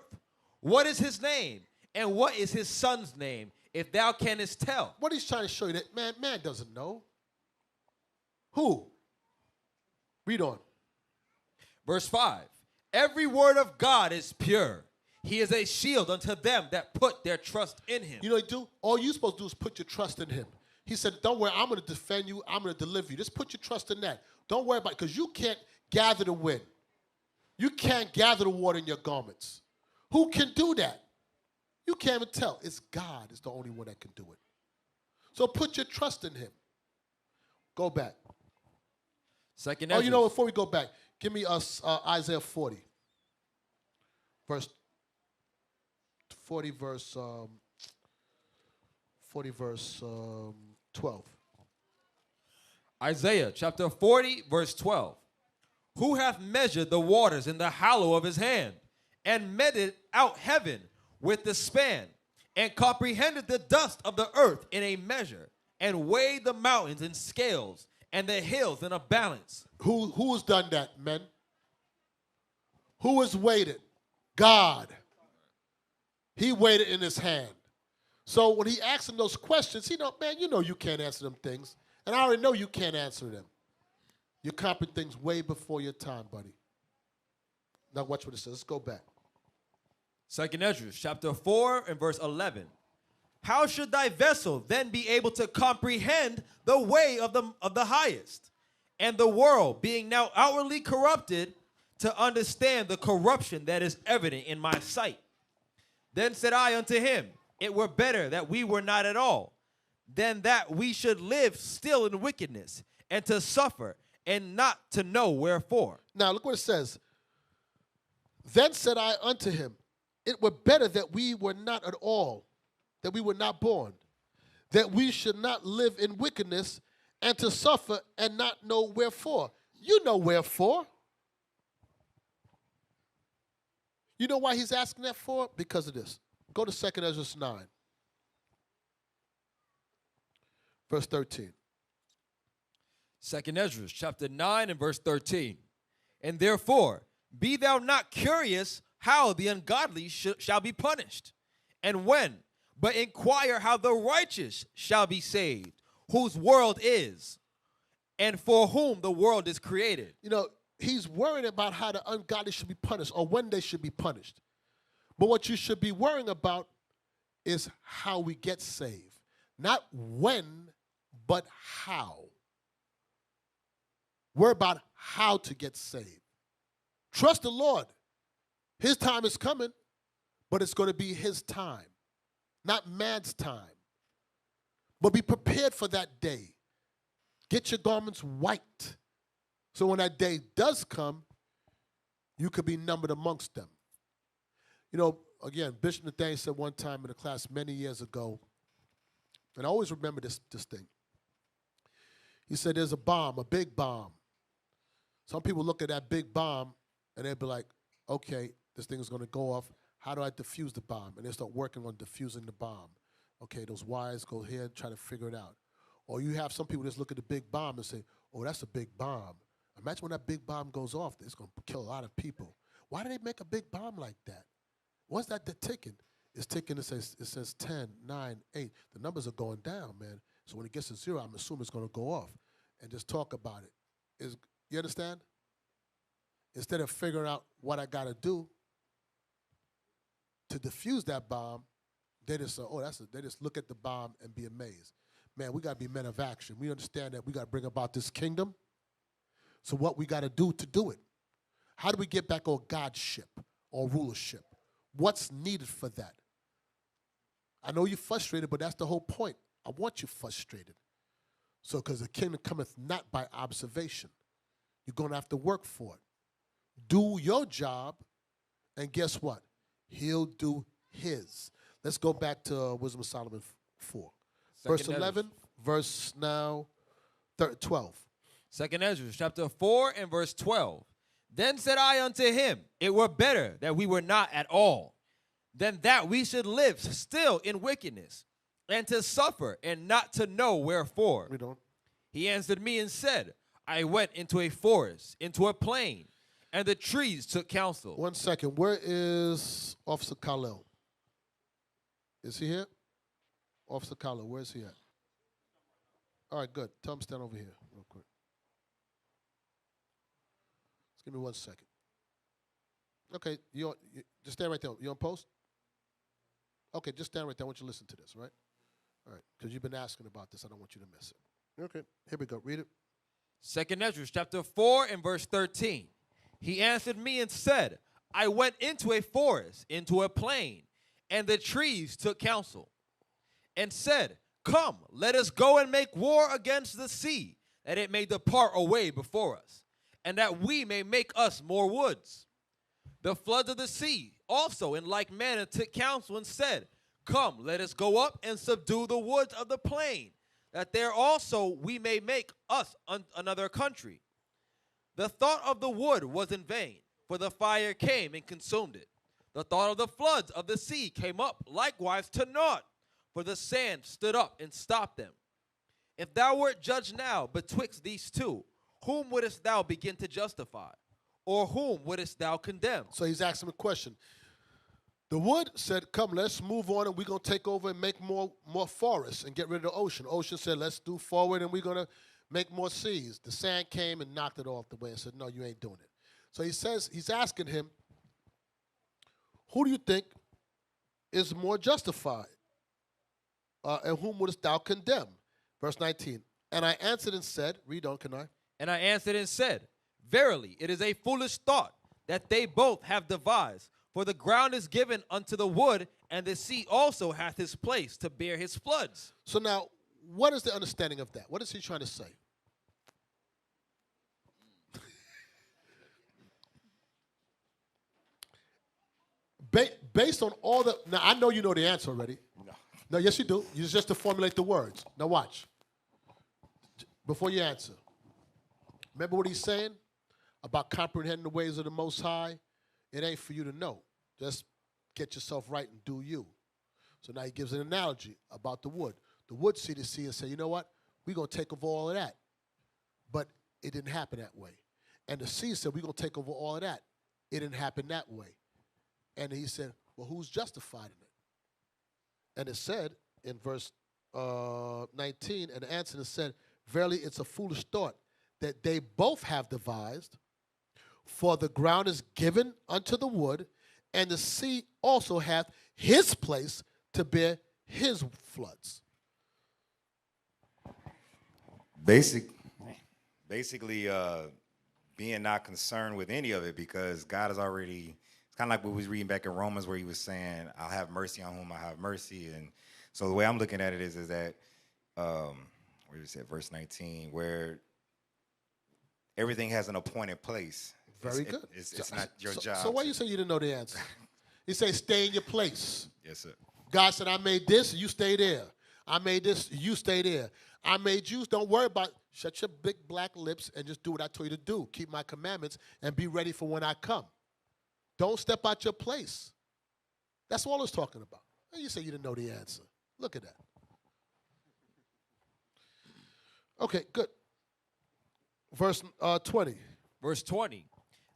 What is his name, and what is his son's name, if thou canst tell? What he's trying to show you that man doesn't know. Who? Read on. Verse 5. Every word of God is pure. He is a shield unto them that put their trust in him. You know what you do? All you're supposed to do is put your trust in him. He said, don't worry, I'm going to defend you. I'm going to deliver you. Just put your trust in that. Don't worry about it, because you can't gather the wind. You can't gather the water in your garments. Who can do that? You can't even tell. It's God is the only one that can do it. So put your trust in him. Go back. Second Oh, Ezra. you know, before we go back, give me us Isaiah 40. Verse 12. Isaiah chapter 40, verse 12. Who hath measured the waters in the hollow of his hand, and meted out heaven with the span, and comprehended the dust of the earth in a measure, and weighed the mountains in scales, and the hills in a balance? Who has done that, men? Who has weighed it? God. He weighed it in his hand. So when he asked him those questions, he know, man, you know you can't answer them things. And I already know you can't answer them. You comprehend things way before your time, buddy. Now watch what it says. Let's go back. Second Ezra chapter 4 and verse 11. How should thy vessel then be able to comprehend the way of the highest, and the world being now outwardly corrupted, to understand the corruption that is evident in my sight? Then said I unto him, it were better that we were not at all, than that we should live still in wickedness, and to suffer, and not to know wherefore. Now look what it says. Then said I unto him, it were better that we were not at all, that we were not born, that we should not live in wickedness, and to suffer and not know wherefore. You know wherefore. You know why he's asking that for? Because of this. Go to 2 Ezra 9, verse 13. Second Ezra chapter 9 and verse 13. And therefore, be thou not curious how the ungodly shall be punished, and when, but inquire how the righteous shall be saved, whose world is, and for whom the world is created. You know, he's worrying about how the ungodly should be punished or when they should be punished. But what you should be worrying about is how we get saved. Not when, but how. Worry about how to get saved. Trust the Lord. His time is coming, but it's going to be his time, not man's time. But be prepared for that day. Get your garments white, so when that day does come, you could be numbered amongst them. You know, again, Bishop Nathaniel said one time in a class many years ago, and I always remember this thing. He said there's a bomb, a big bomb. Some people look at that big bomb, and they'll be like, okay, this thing is going to go off. How do I defuse the bomb? And they start working on defusing the bomb. Okay, those wires go here and try to figure it out. Or you have some people just look at the big bomb and say, oh, that's a big bomb. Imagine when that big bomb goes off, it's going to kill a lot of people. Why do they make a big bomb like that? What's that ticking? It's ticking, it says 10, 9, 8. The numbers are going down, man. So when it gets to 0, I'm assuming it's going to go off. And just talk about it. You understand? Instead of figuring out what I got to do to defuse that bomb, they just say, they just look at the bomb and be amazed. Man, we got to be men of action. We understand that we got to bring about this kingdom. So what we got to do it? How do we get back on God's ship or rulership? What's needed for that? I know you're frustrated, but that's the whole point. I want you frustrated. So because the kingdom cometh not by observation. You're going to have to work for it. Do your job, and guess what? He'll do his. Let's go back to Wisdom of Solomon 4. Verse 11, verse now 12. Second Ezra chapter 4 and verse 12. Then said I unto him, it were better that we were not at all, than that we should live still in wickedness, and to suffer and not to know wherefore. We don't. He answered me and said, I went into a forest, into a plain, and the trees took counsel. 1 second. Where is Officer Khalil? Is he here? Officer Khalil, where is he at? All right, good. Tell him to stand over here real quick. Just give me 1 second. Okay, you just stand right there. You on post? Okay, just stand right there. I want you to listen to this, right? All right, because you've been asking about this. I don't want you to miss it. Okay, here we go. Read it. Second Ezra chapter 4 and verse 13. He answered me and said, I went into a forest, into a plain, And the trees took counsel and said, come, let us go and make war against the sea, that it may depart away before us, and that we may make us more woods. The floods of the sea also in like manner took counsel and said, come, let us go up and subdue the woods of the plain, that there also we may make us another country. The thought of the wood was in vain, for the fire came and consumed it. The thought of the floods of the sea came up likewise to naught, for the sand stood up and stopped them. If thou wert judged now betwixt these two, whom wouldest thou begin to justify? Or whom wouldest thou condemn? So he's asking a question. The wood said, come, let's move on, and we're going to take over and make more forests and get rid of the ocean. Ocean said, let's do forward, and we're going to make more seas. The sand came and knocked it off the way and said, no, you ain't doing it. So he says, he's asking him, who do you think is more justified? And whom wouldest thou condemn? Verse 19. And I answered and said, read on, can I? And I answered and said, verily, it is a foolish thought that they both have devised. For the ground is given unto the wood, and the sea also hath his place to bear his floods. So now, what is the understanding of that? What is he trying to say? Based on all the... Now, I know you know the answer already. No, yes, you do. You just to formulate the words. Now, watch. Before you answer. Remember what he's saying about comprehending the ways of the Most High? It ain't for you to know. Just get yourself right and do you. So now he gives an analogy about the wood. The wood see the sea and say, you know what? We're going to take over all of that. But it didn't happen that way. And the sea said, we're going to take over all of that. It didn't happen that way. And he said, well, who's justified in it? And it said in verse 19, and the answer said, verily, it's a foolish thought that they both have devised, for the ground is given unto the wood, and the sea also hath his place to bear his floods. Basically, being not concerned with any of it, because God has already, it's kind of like what we was reading back in Romans where he was saying, I'll have mercy on whom I have mercy. And so the way I'm looking at it is that, where you said verse 19, where everything has an appointed place. Very good. It's not your job. So why you say you didn't know the answer? He said, stay in your place. Yes, sir. God said, I made this, you stay there. I made this, you stay there. I made you, don't worry about, shut your big black lips and just do what I told you to do. Keep my commandments and be ready for when I come. Don't step out your place. That's all it's talking about. And you say you didn't know the answer. Look at that. Okay, good. Verse 20. Verse 20.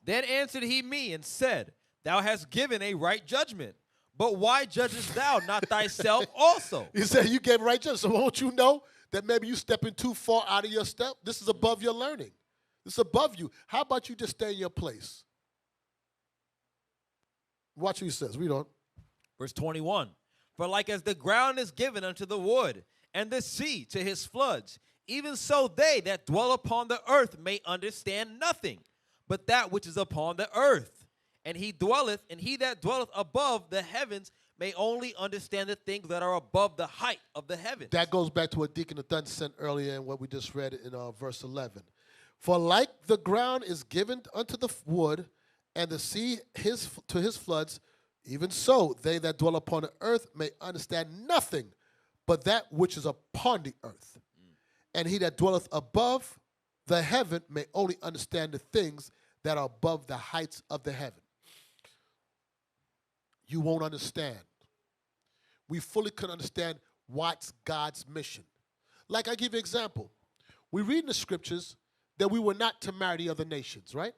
Then answered he me and said, thou hast given a right judgment, but why judgest thou not thyself also? He said you gave right judgment, so won't you know that maybe you stepping too far out of your step? This is above your learning. This is above you. How about you just stay in your place? Watch what he says. Read on. Verse 21. For like as the ground is given unto the wood, and the sea to his floods, even so they that dwell upon the earth may understand nothing, but that which is upon the earth. And he that dwelleth above the heavens may only understand the things that are above the height of the heavens. That goes back to what Deacon Nathan sent earlier in what we just read in verse 11. For like the ground is given unto the wood, and the sea to his floods, even so they that dwell upon the earth may understand nothing but that which is upon the earth. And he that dwelleth above the heaven may only understand the things that are above the heights of the heaven. You won't understand. We fully can understand what's God's mission. Like I give you an example. We read in the scriptures that we were not to marry the other nations, right?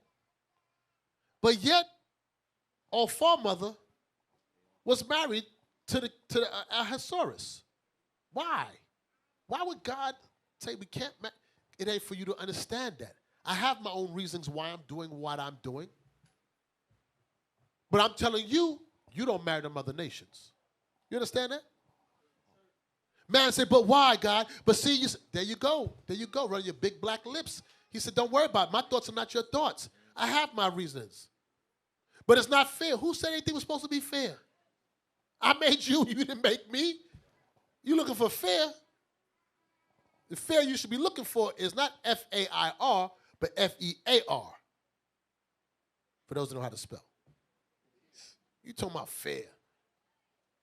But yet, our foremother was married to the Ahasuerus. Why? Why would God say we can't marry? It ain't for you to understand that. I have my own reasons why I'm doing what I'm doing. But I'm telling you, you don't marry them other nations. You understand that? Man said, but why, God? But see, there you go. There you go, running your big black lips. He said, don't worry about it. My thoughts are not your thoughts. I have my reasons. But it's not fair. Who said anything was supposed to be fair? I made you. You didn't make me. You looking for fear. The fear you should be looking for is not F-A-I-R, but F-E-A-R. For those who know how to spell. You talking about fear.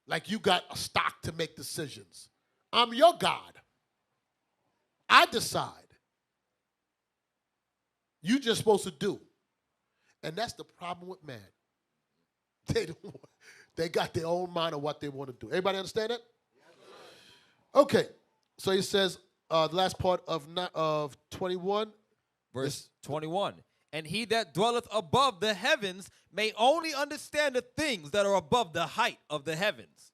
Like you got a stock to make decisions. I'm your God. I decide. You just supposed to do. And that's the problem with man. They got their own mind of what they want to do. Everybody understand that? Okay. So he says, the last part of 21. Verse 21. And he that dwelleth above the heavens may only understand the things that are above the height of the heavens.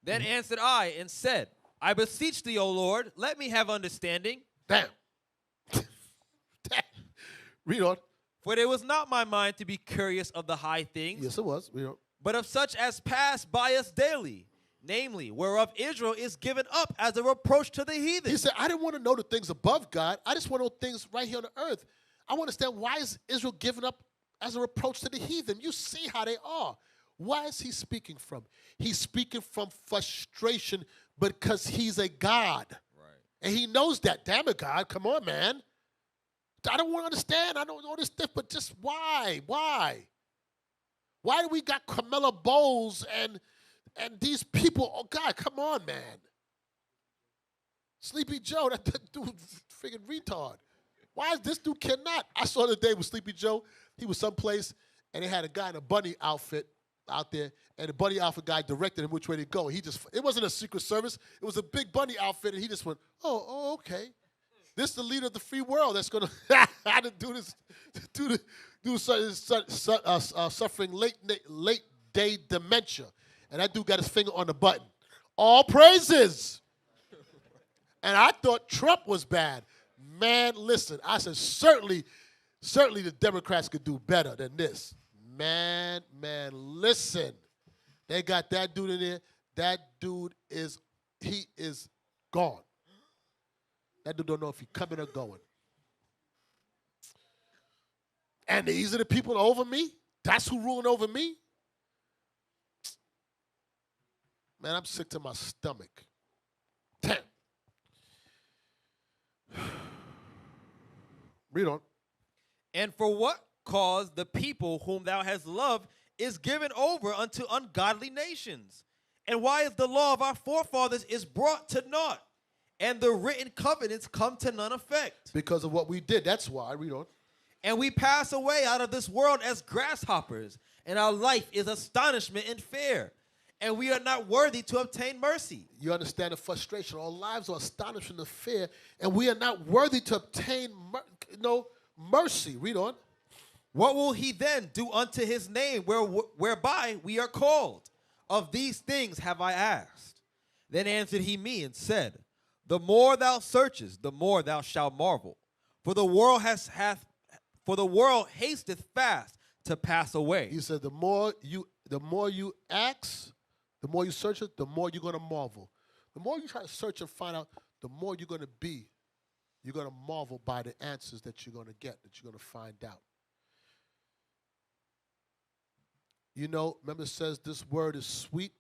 Then answered I and said, I beseech thee, O Lord, let me have understanding. Damn. Read on. For it was not my mind to be curious of the high things. Yes, it was. Read on. But of such as pass by us daily, namely, whereof Israel is given up as a reproach to the heathen. He said, I didn't want to know the things above God. I just want to know things right here on the earth. I want to understand, why is Israel given up as a reproach to the heathen? You see how they are. Why is he speaking from? He's speaking from frustration because he's a God. Right. And he knows that. Damn it, God. Come on, man. I don't want to understand. I don't know this stuff, but just why? Why? Why do we got Carmela Bowles and these people? Oh, God, come on, man. Sleepy Joe, that dude, freaking retard. Why is this dude cannot? I saw the day with Sleepy Joe. He was someplace, and they had a guy in a bunny outfit out there, and the bunny outfit guy directed him which way to go. It wasn't a Secret Service. It was a big bunny outfit, and he just went, oh, okay. This is the leader of the free world that's going to do this, suffering late day dementia. And that dude got his finger on the button. All praises. And I thought Trump was bad. Man, listen, I said, certainly the Democrats could do better than this. Man, listen. They got that dude in there. That dude is gone. That dude don't know if he's coming or going. And these are the people over me? That's who ruling over me? Man, I'm sick to my stomach. Damn. Read on. And for what cause the people whom thou hast loved is given over unto ungodly nations? And why is the law of our forefathers is brought to naught, and the written covenants come to none effect? Because of what we did. That's why. Read on. And we pass away out of this world as grasshoppers, and our life is astonishment and fear, and we are not worthy to obtain mercy. You understand the frustration. Our lives are astonishment and fear, and we are not worthy to obtain mercy. Read on. What will he then do unto his name whereby we are called? Of these things have I asked. Then answered he me and said, the more thou searchest, the more thou shalt marvel. For the world hasteth fast to pass away. He said, the more you ask, the more you search it, the more you're going to marvel. The more you try to search and find out, the more you're going to be. You're going to marvel by the answers that you're going to get, that you're going to find out. You know, remember it says this word is sweet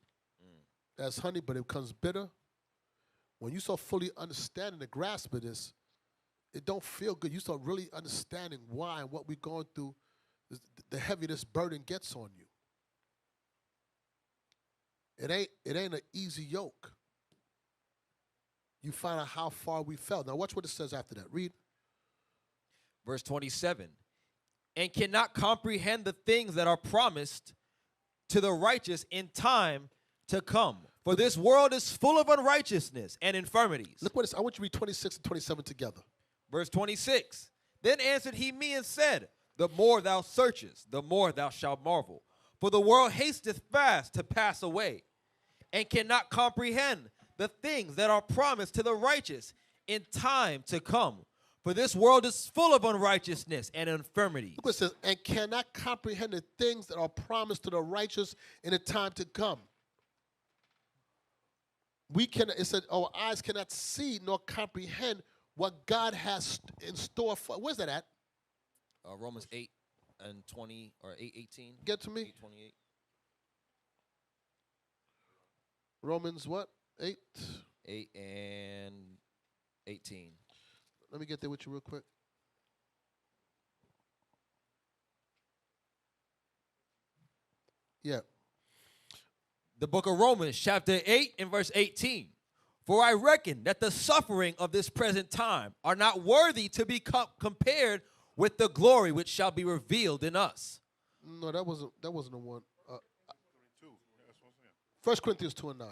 as honey, but it becomes bitter. When you start fully understanding the grasp of this, it don't feel good. You start really understanding why and what we're going through, the heavy this burden gets on you. It ain't an easy yoke. You find out how far we fell. Now watch what it says after that. Read. Verse 27. And cannot comprehend the things that are promised to the righteous in time to come. For this world is full of unrighteousness and infirmities. Look what it says. I want you to read 26 and 27 together. Verse 26. Then answered he me and said, the more thou searchest, the more thou shalt marvel. For the world hasteth fast to pass away, and cannot comprehend the things that are promised to the righteous in time to come. For this world is full of unrighteousness and infirmity. Look what it says, and cannot comprehend the things that are promised to the righteous in the time to come. It said, our eyes cannot see nor comprehend what God has in store for. Where's that at? Romans 8 and 20 or 8:18. Get to me. 8:28. Romans what? 8? 8 and 18. Let me get there with you real quick. Yeah. The book of Romans, chapter 8 and verse 18. For I reckon that the suffering of this present time are not worthy to be compared with the glory which shall be revealed in us. No, that wasn't the one. 1 Corinthians 2 and 9.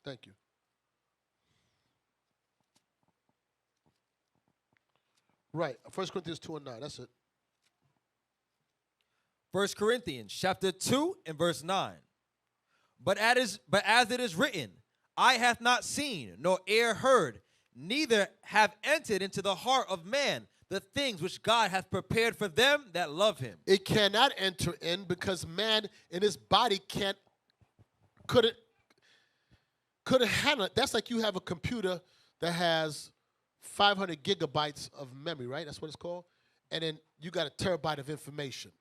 Thank you. Right. 1 Corinthians 2 and 9. That's it. 1 Corinthians chapter 2 and verse 9. But as it is written, eye hath not seen, nor ear heard, neither have entered into the heart of man the things which God hath prepared for them that love him. It cannot enter in because man in his body couldn't handle it. That's like you have a computer that has 500 gigabytes of memory, right? That's what it's called. And then you got a terabyte of information.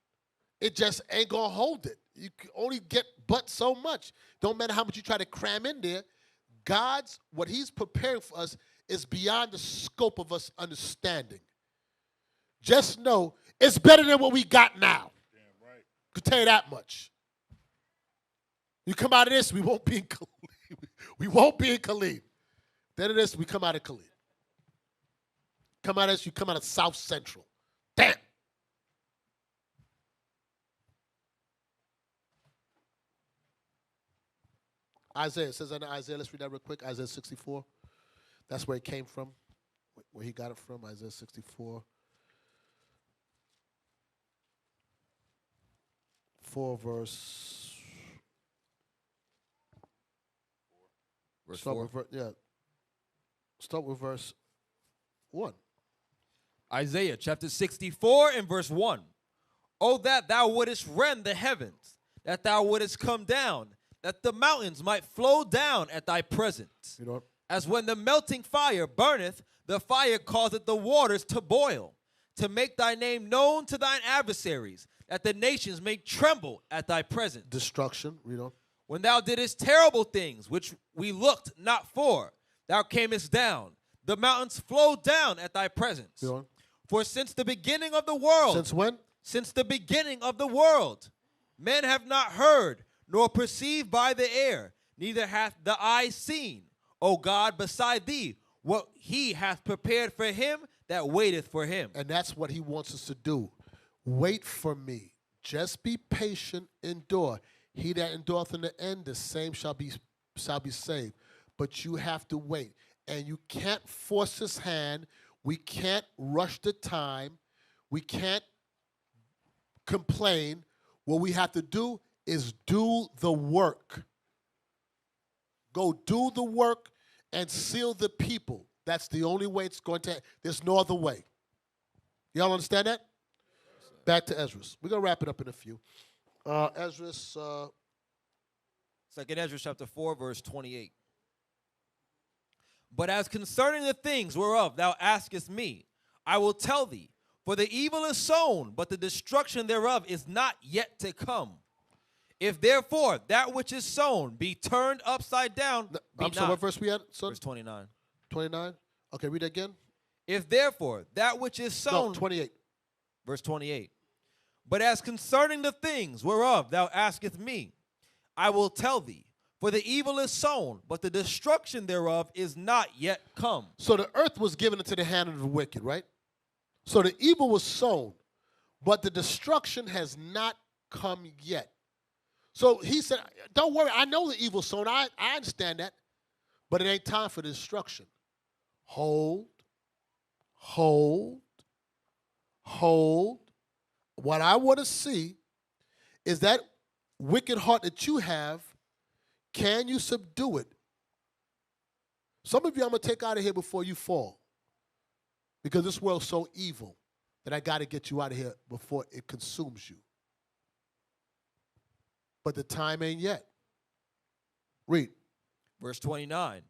It just ain't going to hold it. You can only get but so much. Don't matter how much you try to cram in there. What he's preparing for us is beyond the scope of us understanding. Just know it's better than what we got now. Damn right. I can tell you that much. You come out of this, we won't be in Killeen. We won't be in Killeen. Then of this, we come out of Killeen. Come out of this, you come out of South Central. Damn. Isaiah, it says in Isaiah, let's read that real quick. Isaiah 64. That's where it came from, where he got it from, Isaiah 64. 4 verse 4. Start with verse 1. Isaiah chapter 64 and verse 1. Oh, that thou wouldest rend the heavens, that thou wouldest come down, that the mountains might flow down at thy presence. You know, as when the melting fire burneth, the fire causeth the waters to boil, to make thy name known to thine adversaries, that the nations may tremble at thy presence. Destruction, read on. When thou didst terrible things which we looked not for, thou camest down. The mountains flowed down at thy presence. Read on. For since the beginning of the world. Since when? Since the beginning of the world. Men have not heard, nor perceived by the ear, neither hath the eye seen, O God, beside thee, what he hath prepared for him that waiteth for him. And that's what he wants us to do. Wait for me. Just be patient, endure. He that endureth in the end, the same shall be saved. But you have to wait. And you can't force his hand. We can't rush the time. We can't complain. What we have to do is do the work. Go do the work and seal the people. That's the only way it's going to. There's no other way. Y'all understand that? Back to Ezra. We're going to wrap it up in a few. Ezra. Second Ezra chapter 4, verse 28. But as concerning the things whereof thou askest me, I will tell thee, for the evil is sown, but the destruction thereof is not yet to come. If therefore that which is sown be turned upside down, I'm sorry, what verse we at, son? Verse 29. 29? Okay, read that again. If therefore that which is sown. No, 28. Verse 28. But as concerning the things whereof thou askest me, I will tell thee, for the evil is sown, but the destruction thereof is not yet come. So the earth was given into the hand of the wicked, right? So the evil was sown, but the destruction has not come yet. So he said, don't worry, I know the evil's sown. I understand that. But it ain't time for the destruction. Hold. What I want to see is that wicked heart that you have, can you subdue it? Some of you I'm going to take out of here before you fall. Because this world's so evil that I got to get you out of here before it consumes you. But the time ain't yet. Read. Verse 29.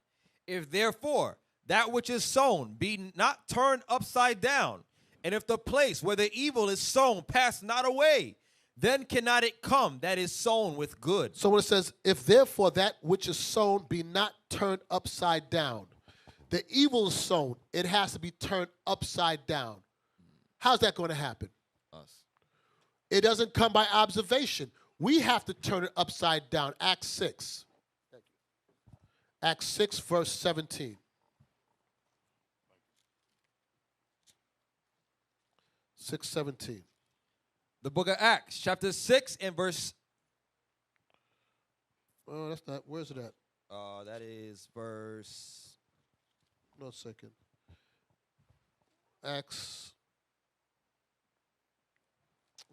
If therefore that which is sown be not turned upside down, and if the place where the evil is sown pass not away, then cannot it come that is sown with good. So when it says, if therefore that which is sown be not turned upside down, the evil is sown, it has to be turned upside down. How's that going to happen? Us. It doesn't come by observation. We have to turn it upside down. Acts 6. Acts 6, verse 17. 6:17. The book of Acts, chapter 6 and verse. Oh, that's not. Where's it at? That is verse. No second. Acts.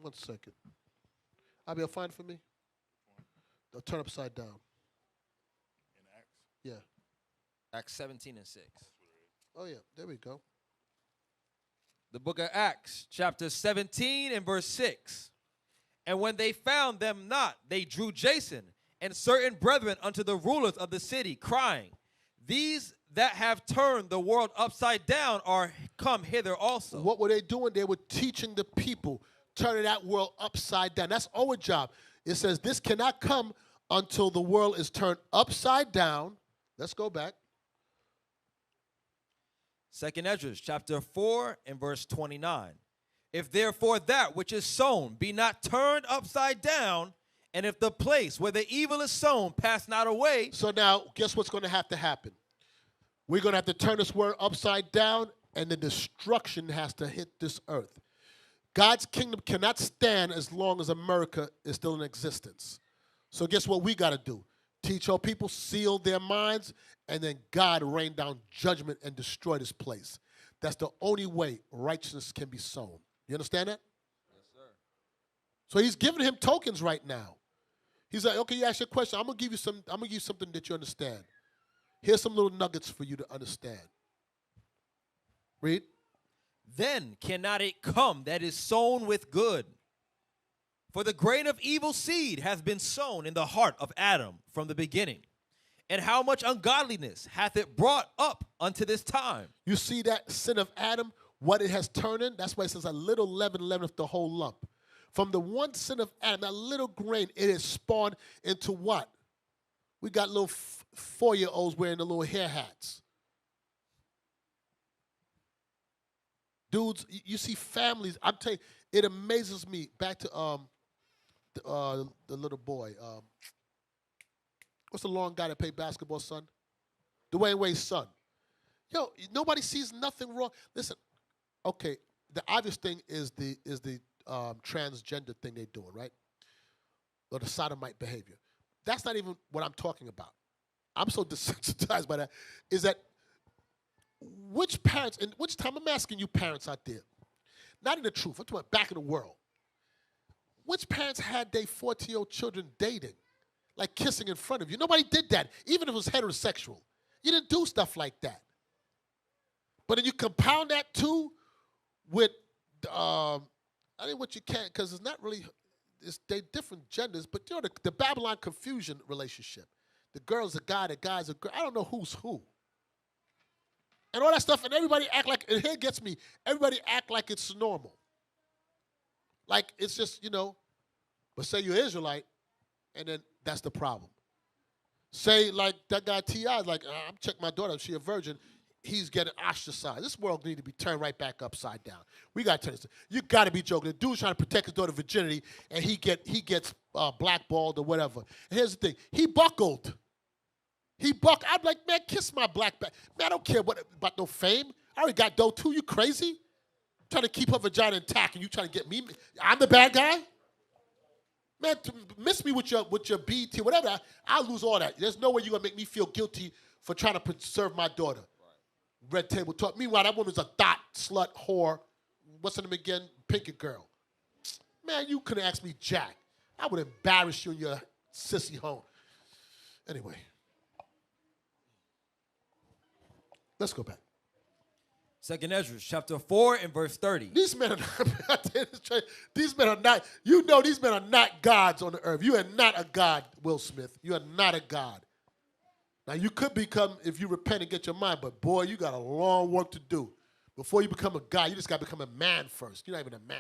1 second. I'll find it for me. They'll turn upside down. In Acts. Yeah. Acts 17 and 6. Oh yeah. There we go. The book of Acts, chapter 17 and verse 6. And when they found them not, they drew Jason and certain brethren unto the rulers of the city, crying, these that have turned the world upside down are come hither also. What were they doing? They were teaching the people, turning that world upside down. That's our job. It says this cannot come until the world is turned upside down. Let's go back. 2nd Ezra, chapter 4 and verse 29. If therefore that which is sown be not turned upside down, and if the place where the evil is sown pass not away. So now, guess what's going to happen? We're going to have to turn this world upside down, and the destruction has to hit this earth. God's kingdom cannot stand as long as America is still in existence. So guess what we got to do? Teach our people, seal their minds, and then God rain down judgment and destroy this place. That's the only way righteousness can be sown. You understand that? Yes, sir. So he's giving him tokens right now. He's like, okay, you ask your question. I'm gonna give you something that you understand. Here's some little nuggets for you to understand. Read. Then cannot it come that is sown with good. For the grain of evil seed has been sown in the heart of Adam from the beginning. And how much ungodliness hath it brought up unto this time? You see that sin of Adam, what it has turned in? That's why it says a little leaven leaveneth the whole lump. From the one sin of Adam, that little grain, it has spawned into what? We got little 4-year-olds wearing the little hair hats. Dudes, you see families. I'm telling you, it amazes me. Back to the little boy. What's the long guy that played basketball, son? Dwayne Wade's son. Yo, nobody sees nothing wrong. Listen, okay, the obvious thing is the transgender thing they're doing, right? Or the sodomite behavior. That's not even what I'm talking about. I'm so desensitized by that. Is that which parents, and which time I'm asking you parents out there, not in the truth, I'm talking about back in the world. Which parents had their 14-year-old children dating, like kissing in front of you? Nobody did that, even if it was heterosexual. You didn't do stuff like that. But then you compound that too with, I think what you can, because it's not really, they're different genders, but you know the Babylon confusion relationship. The girl's a guy, the guy's a girl. I don't know who's who. And all that stuff, and everybody act like, and here gets me, everybody act like it's normal. Like it's just, but say you're Israelite, and then that's the problem. Say like that guy T.I. is like, I'm checking my daughter, she a virgin, he's getting ostracized. This world needs to be turned right back upside down. We got to turn this. You got to be joking. The dude's trying to protect his daughter's virginity, and he gets blackballed or whatever. And here's the thing. He buckled. I'm like, man, kiss my black back. Man, I don't care about no fame. I already got dough too. You crazy? Trying to keep her vagina intact, and you trying to get me? I'm the bad guy? Man, miss me with your BT, whatever. I'll lose all that. There's no way you're going to make me feel guilty for trying to preserve my daughter. Red table talk. Meanwhile, that woman's a thot, slut, whore. What's her name again? Pinky girl. Man, you couldn't ask me jack. I would embarrass you in your sissy home. Anyway. Let's go back. 2nd Ezra, chapter 4 and verse 30. These men are not, these men are not, these men are not gods on the earth. You are not a god, Will Smith. You are not a god. Now, you could become, if you repent and get your mind, but boy, you got a long work to do. Before you become a god, you just got to become a man first. You're not even a man.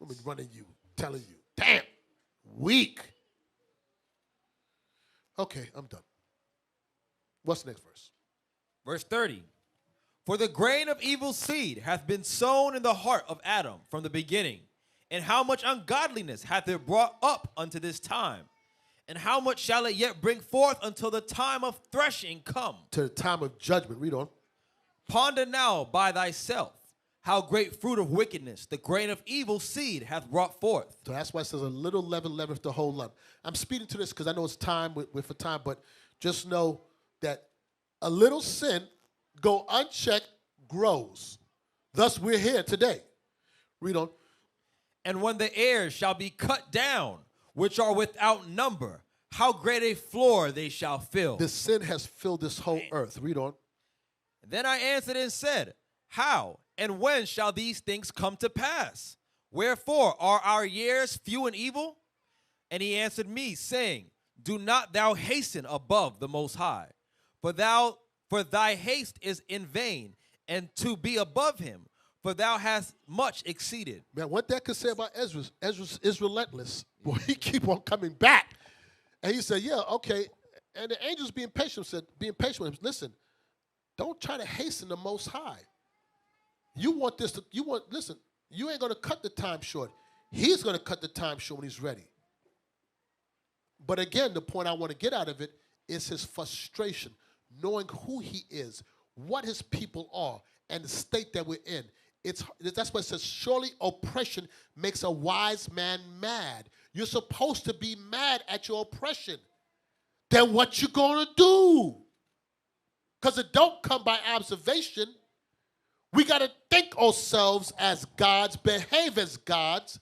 I'm running you, telling you. Damn. Weak. Okay, I'm done. What's the next verse? Verse 30. For the grain of evil seed hath been sown in the heart of Adam from the beginning. And how much ungodliness hath it brought up unto this time? And how much shall it yet bring forth until the time of threshing come? To the time of judgment. Read on. Ponder now by thyself how great fruit of wickedness the grain of evil seed hath brought forth. So that's why it says a little leaven leaveneth the whole lump. I'm speeding to this because I know it's time, we're for time, but just know that a little sin go unchecked grows. Thus we're here today. Read on. And when the heirs shall be cut down, which are without number, how great a floor they shall fill. The sin has filled this whole earth. Read on. Then I answered and said, how and when shall these things come to pass? Wherefore are our years few and evil? And he answered me, saying, do not thou hasten above the Most High, for thy haste is in vain, and to be above him, for thou hast much exceeded. Man, what that could say about Ezra is relentless. Boy, he keep on coming back. And he said, yeah, okay. And the angels being patient with him, listen, don't try to hasten the Most High. You ain't going to cut the time short. He's going to cut the time short when he's ready. But again, the point I want to get out of it is his frustration, knowing who he is, what his people are, and the state that we're in. That's why it says, surely oppression makes a wise man mad. You're supposed to be mad at your oppression. Then what you going to do? Because it don't come by observation. We got to think ourselves as gods, behave as gods,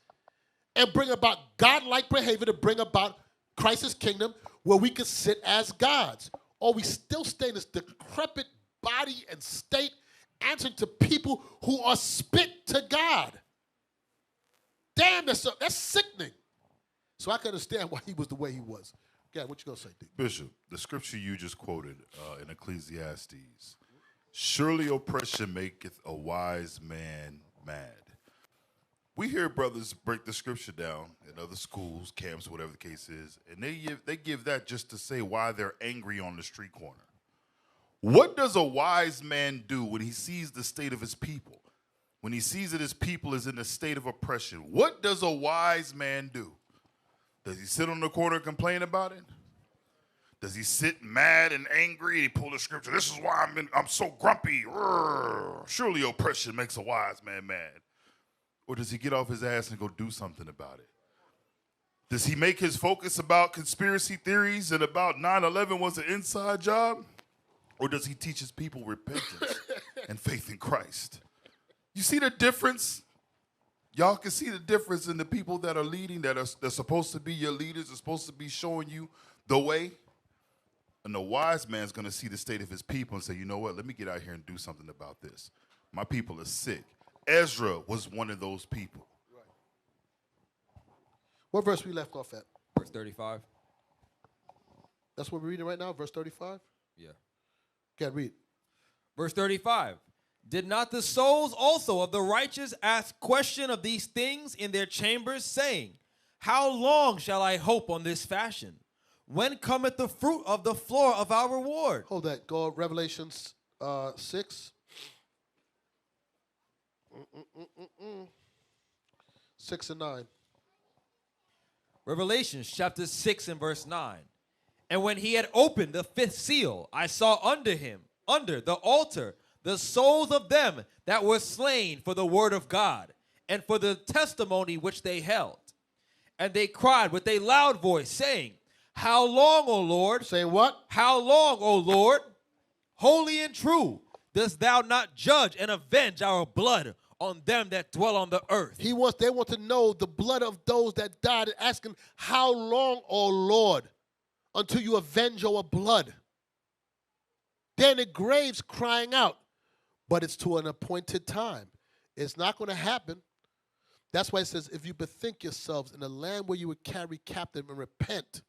and bring about godlike behavior to bring about Christ's kingdom where we can sit as gods. Or we still stay in this decrepit body and state answering to people who are spit to God. Damn, that's sickening. So I can understand why he was the way he was. Yeah, what you going to say, D? Bishop, the scripture you just quoted in Ecclesiastes, surely oppression maketh a wise man mad. We hear brothers break the scripture down in other schools, camps, whatever the case is, and they give that just to say why they're angry on the street corner. What does a wise man do when he sees the state of his people? When he sees that his people is in a state of oppression, what does a wise man do? Does he sit on the corner and complain about it? Does he sit mad and angry and he pull the scripture? This is why I'm so grumpy. Surely oppression makes a wise man mad. Or does he get off his ass and go do something about it? Does he make his focus about conspiracy theories and about 9/11 was an inside job? Or does he teach his people repentance and faith in Christ? You see the difference? Y'all can see the difference in the people that are leading, they're supposed to be your leaders, are supposed to be showing you the way. And the wise man's going to see the state of his people and say, you know what, let me get out here and do something about this. My people are sick. Ezra was one of those people. Right. What verse we left off at? Verse 35. That's what we're reading right now, verse 35? Yeah. Can't read. Verse 35. Did not the souls also of the righteous ask question of these things in their chambers, saying, how long shall I hope on this fashion? When cometh the fruit of the floor of our reward? Hold that. Go Revelations 6. 6 and 9. Revelations chapter 6 and verse 9. And when he had opened the fifth seal, I saw under the altar, the souls of them that were slain for the word of God and for the testimony which they held. And they cried with a loud voice, saying, how long, O Lord? Saying what? How long, O Lord? Holy and true, dost thou not judge and avenge our blood on them that dwell on the earth? They want to know the blood of those that died and asking, how long, O Lord, until you avenge our blood? They're in the graves crying out. But it's to an appointed time. It's not going to happen. That's why it says, if you bethink yourselves in the land where you would carry captive and repent.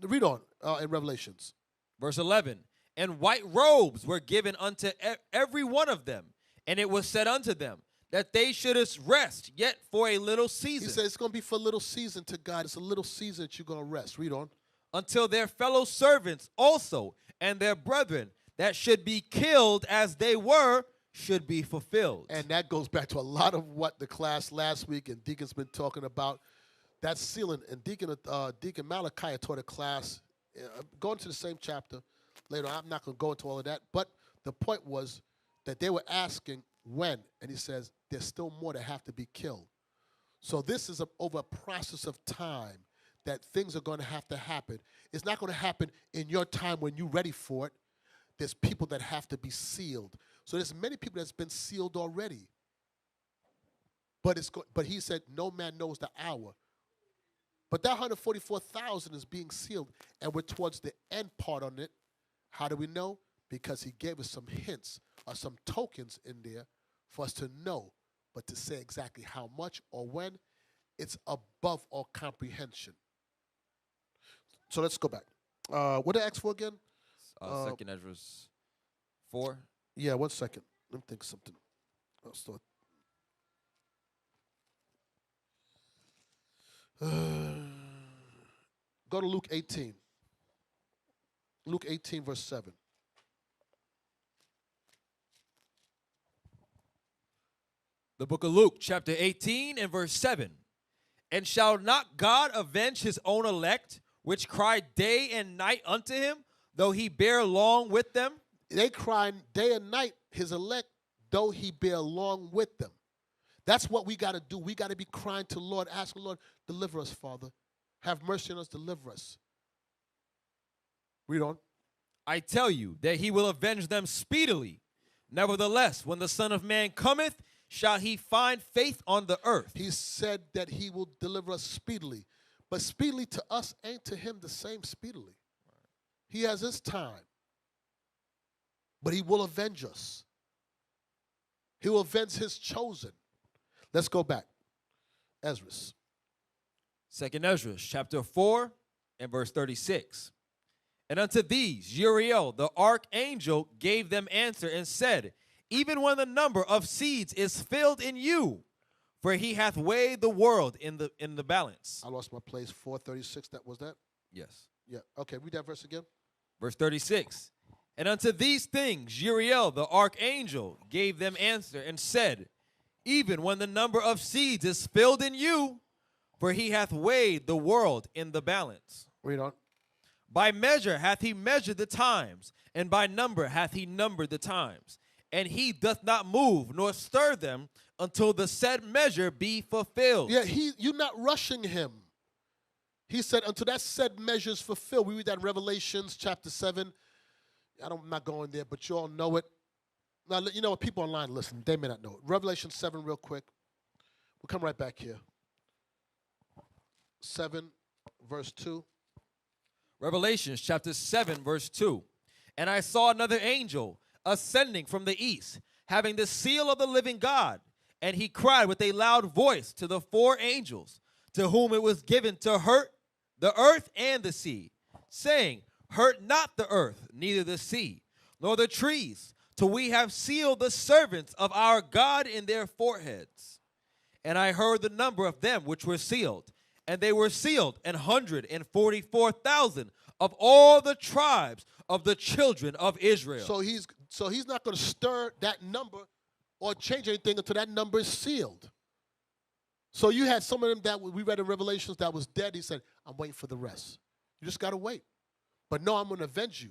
Read on in Revelations. Verse 11. And white robes were given unto every one of them. And it was said unto them that they should rest yet for a little season. He said it's going to be for a little season to God. It's a little season that you're going to rest. Read on. Until their fellow servants also and their brethren that should be killed as they were should be fulfilled. And that goes back to a lot of what the class last week and Deacon's been talking about. That sealing. And Deacon Malachi taught a class, going to the same chapter later. I'm not going to go into all of that. But the point was that they were asking when. And he says, there's still more that have to be killed. So this is over a process of time that things are going to have to happen. It's not going to happen in your time when you're ready for it. There's people that have to be sealed. So there's many people that's been sealed already. But he said, no man knows the hour. But that 144,000 is being sealed, and we're towards the end part on it. How do we know? Because he gave us some hints or some tokens in there for us to know, but to say exactly how much or when, it's above our comprehension. So let's go back. What did I ask for again? Second Ezra's 4. Yeah, 1 second. Let me think something. I'll start. Go to Luke 18. Luke 18, verse 7. The book of Luke, chapter 18 and verse 7. And shall not God avenge his own elect, which cry day and night unto him, though he bear long with them? They cry day and night, his elect, though he bear long with them. That's what we got to do. We got to be crying to the Lord, asking the Lord, deliver us, Father. Have mercy on us, deliver us. Read on. I tell you that he will avenge them speedily. Nevertheless, when the Son of Man cometh, shall he find faith on the earth? He said that he will deliver us speedily. But speedily to us ain't to him the same speedily. He has his time. But he will avenge us. He will avenge his chosen. Let's go back. Ezra. Second Ezra, chapter 4 and verse 36. And unto these Uriel the archangel gave them answer and said, even when the number of seeds is filled in you, for he hath weighed the world in the balance. I lost my place. 436, that was that? Yes. Yeah. Okay, read that verse again. Verse 36. And unto these things Uriel the archangel gave them answer and said, even when the number of seeds is filled in you, for he hath weighed the world in the balance. Read on. By measure hath he measured the times, and by number hath he numbered the times. And he doth not move nor stir them until the said measure be fulfilled. Yeah, you're not rushing him. He said until that said measure is fulfilled. We read that in Revelations chapter 7. I'm not going there, but you all know it. Now, you know what? People online listen. They may not know it. Revelation 7 real quick. We'll come right back here. 7, verse 2. Revelation chapter 7, verse 2. And I saw another angel ascending from the east, having the seal of the living God. And he cried with a loud voice to the 4 angels, to whom it was given to hurt the earth and the sea, saying, hurt not the earth, neither the sea, nor the trees, till we have sealed the servants of our God in their foreheads. And I heard the number of them which were sealed, and they were sealed 144,000 of all the tribes of the children of Israel. So he's not going to stir that number or change anything until that number is sealed. So you had some of them that we read in Revelations that was dead. He said, I'm waiting for the rest. You just got to wait. But no, I'm going to avenge you.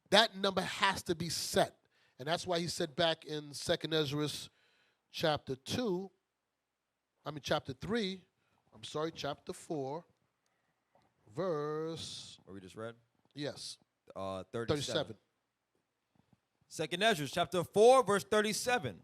That number has to be set. And that's why he said back in 2nd Ezra chapter 3, chapter 4, verse. What we just read? Yes. 37. 2nd Ezra chapter 4, verse 37.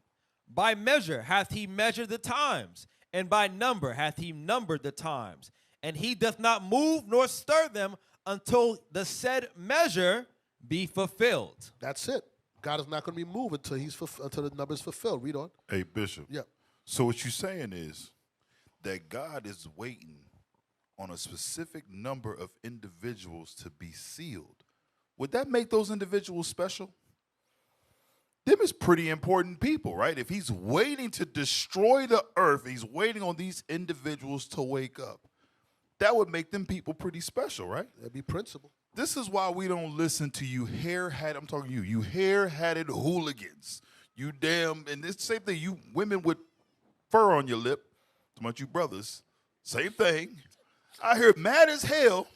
By measure hath he measured the times, and by number hath he numbered the times. And he doth not move nor stir them until the said measure be fulfilled. That's it. God is not going to be moved until until the number is fulfilled. Read on. Hey, Bishop. Yeah. So what you're saying is that God is waiting on a specific number of individuals to be sealed. Would that make those individuals special? them is pretty important people, right? If he's waiting to destroy the earth, he's waiting on these individuals to wake up. That would make them people pretty special, right? That'd be principle. This is why we don't listen to you I'm talking to you hair-hatted hooligans. You damn, and it's the same thing, you women with fur on your lip, so much you brothers, same thing. I hear mad as hell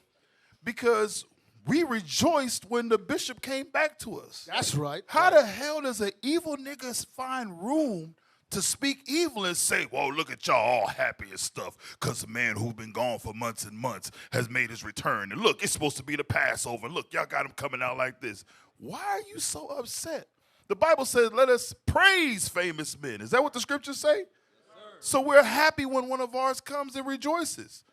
because we rejoiced when the bishop came back to us. That's right. How the hell does an evil nigga find room to speak evil and say, well, look at y'all all happy and stuff because the man who's been gone for months and months has made his return. And look, it's supposed to be the Passover. Look, y'all got him coming out like this. Why are you so upset? The Bible says, let us praise famous men. Is that what the scriptures say? Yes, so we're happy when one of ours comes and rejoices.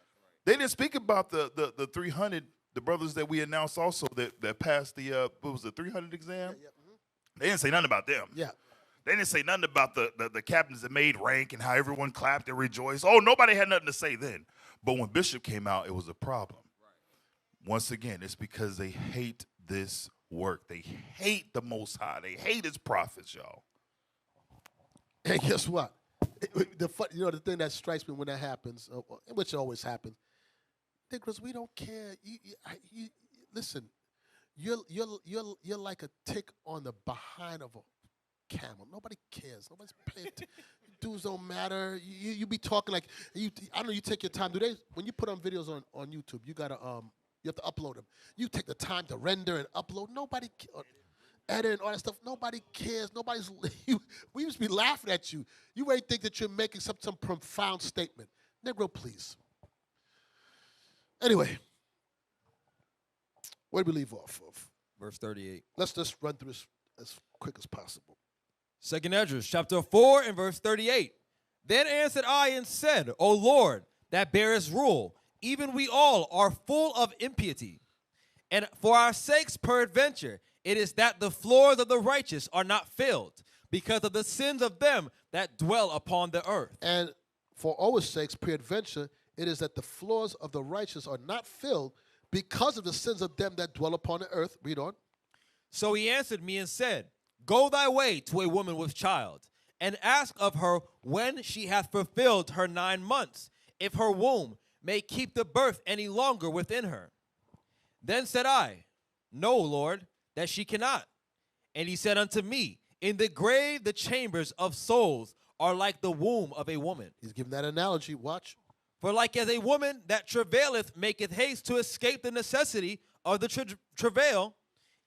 They didn't speak about the 300, the brothers that we announced also that passed the, what was the 300 exam? Yeah, mm-hmm. They didn't say nothing about them. Yeah. They didn't say nothing about the captains that made rank and how everyone clapped and rejoiced. Oh, nobody had nothing to say then. But when Bishop came out, it was a problem. Right. Once again, it's because they hate this work. They hate the Most High. They hate his prophets, y'all. And guess what? The thing that strikes me when that happens, which always happens, Nicholas, we don't care. Listen, you're like a tick on the behind of a camel. Nobody cares. Nobody's paying attention. Dudes don't matter. You be talking like I know you take your time. When you put on videos on YouTube, you have to upload them. You take the time to render and upload. Nobody edit and all that stuff. Nobody cares. We used to be laughing at you. You may think that you're making some profound statement. Negro, please. Anyway, where do we leave off of? Verse 38. Let's just run through this as quick as possible. 2nd Esdras, chapter 4 and verse 38. Then answered I and said, O Lord, that bearest rule, even we all are full of impiety. And for our sakes, peradventure, it is that the floors of the righteous are not filled, because of the sins of them that dwell upon the earth. And for our sakes, peradventure, it is that the floors of the righteous are not filled, because of the sins of them that dwell upon the earth. Read on. So he answered me and said, Go thy way to a woman with child, and ask of her when she hath fulfilled her 9 months, if her womb may keep the birth any longer within her. Then said I, No, Lord, that she cannot. And he said unto me, In the grave the chambers of souls are like the womb of a woman. He's giving that analogy. Watch. For like as a woman that travaileth maketh haste to escape the necessity of the travail,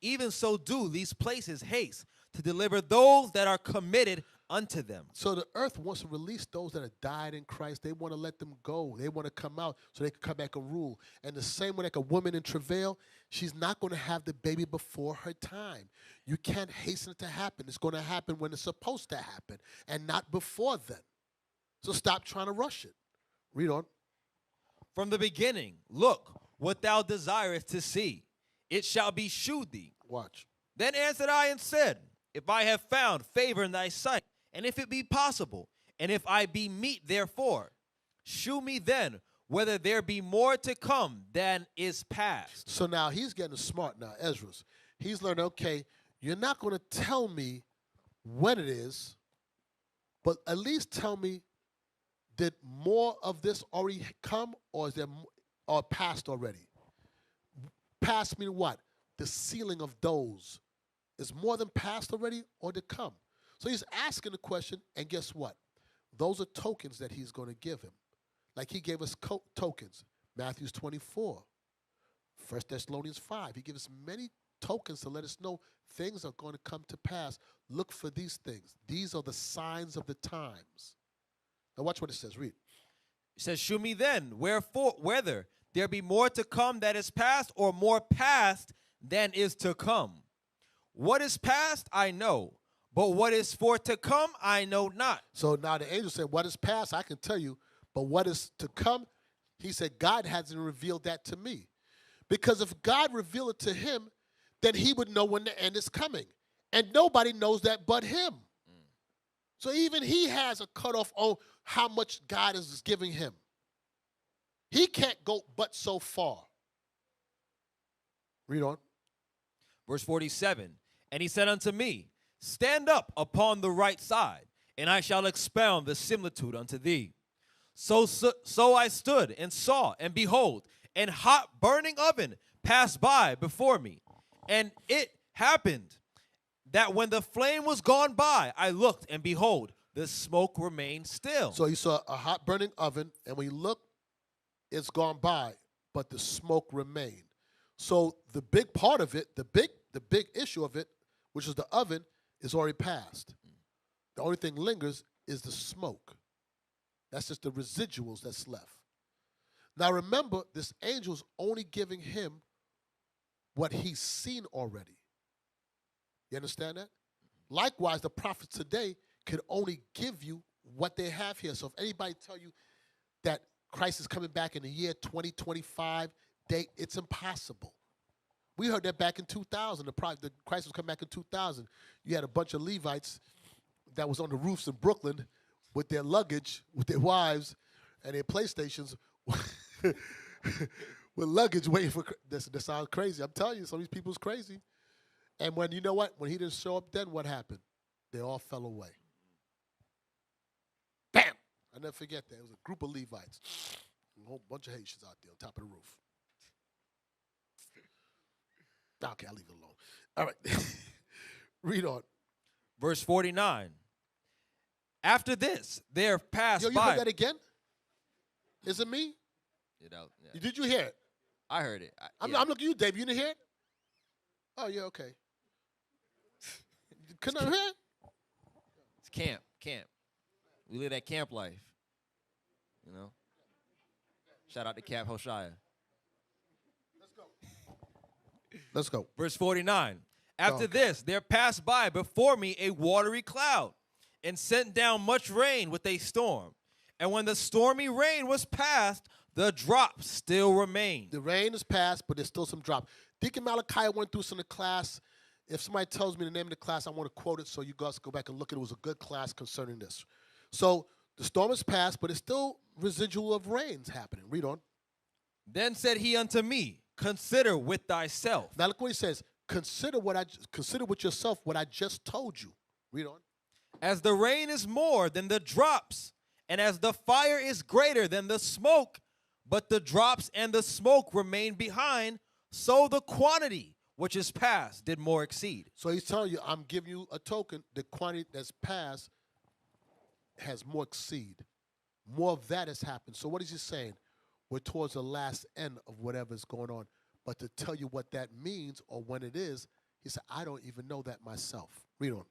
even so do these places haste to deliver those that are committed unto them. So the earth wants to release those that have died in Christ. They want to let them go. They want to come out so they can come back and rule. And the same way like a woman in travail, she's not going to have the baby before her time. You can't hasten it to happen. It's going to happen when it's supposed to happen and not before then. So stop trying to rush it. Read on. From the beginning, look what thou desirest to see. It shall be shewed thee. Watch. Then answered I and said, If I have found favor in thy sight, and if it be possible, and if I be meet therefore, shew me then whether there be more to come than is past. So now he's getting smart now, Ezra. He's learning, okay, you're not going to tell me when it is, but at least tell me, did more of this already come, or is there or past already? Past meaning what? The sealing of those is more than past already or to come. So he's asking the question, and guess what? Those are tokens that he's going to give him. Like he gave us tokens. Matthew 24, 1 Thessalonians 5. He gives us many tokens to let us know things are going to come to pass. Look for these things. These are the signs of the times. Now watch what it says. Read. It says, Shew me then whether there be more to come that is past, or more past than is to come. What is past, I know, but what is for to come, I know not. So now the angel said, what is past, I can tell you, but what is to come, he said, God hasn't revealed that to me. Because if God revealed it to him, then he would know when the end is coming. And nobody knows that but him. So even he has a cutoff on how much God is giving him. He can't go but so far. Read on. Verse 47, And he said unto me, stand up upon the right side, and I shall expound the similitude unto thee. So I stood and saw, and behold, an hot burning oven passed by before me. And it happened that when the flame was gone by, I looked, and behold, the smoke remained still. So he saw a hot burning oven, and when he looked, it's gone by, but the smoke remained. So the big part of it, the big issue of it, which is the oven, is already passed. The only thing lingers is the smoke. That's just the residuals that's left. Now remember, this angel's only giving him what he's seen already. You understand that? Likewise, the prophets today could only give you what they have here. So if anybody tell you that Christ is coming back in the year 2025, it's impossible. We heard that back in 2000. The Christ was coming back in 2000. You had a bunch of Levites that was on the roofs in Brooklyn with their luggage, with their wives, and their PlayStations with luggage waiting for. That sounds crazy. I'm telling you, some of these people's crazy. And when, you know what? When he didn't show up, then what happened? They all fell away. Bam! I'll never forget that. It was a group of Levites. A whole bunch of Haitians out there on top of the roof. Okay, I'll leave it alone. All right. Read on. Verse 49. After this, there passed Yo, you by. heard that again? Is it me? Yeah. Did you hear it? I heard it. I'm looking at you, Dave. You didn't hear it? Oh, yeah, okay. Couldn't I hear it? It's camp. We live that camp life. You know? Shout out to Cap Hoshaya. Let's go. Verse 49. After this, there passed by before me a watery cloud, and sent down much rain with a storm. And when the stormy rain was past, the drops still remained. The rain is past, but there's still some drop. Deacon Malachi went through some of the class. If somebody tells me the name of the class, I want to quote it so you guys go back and look at it. It was a good class concerning this. So the storm is past, but it's still residual of rains happening. Read on. Then said he unto me, consider with thyself. Now look what he says. Consider with yourself what I just told you. Read on. As the rain is more than the drops, and as the fire is greater than the smoke, but the drops and the smoke remain behind, so the quantity which is past did more exceed. So he's telling you, I'm giving you a token. The quantity that's past has more exceed. More of that has happened. So what is he saying? We're towards the last end of whatever's going on. But to tell you what that means or when it is, he said, I don't even know that myself. Read on.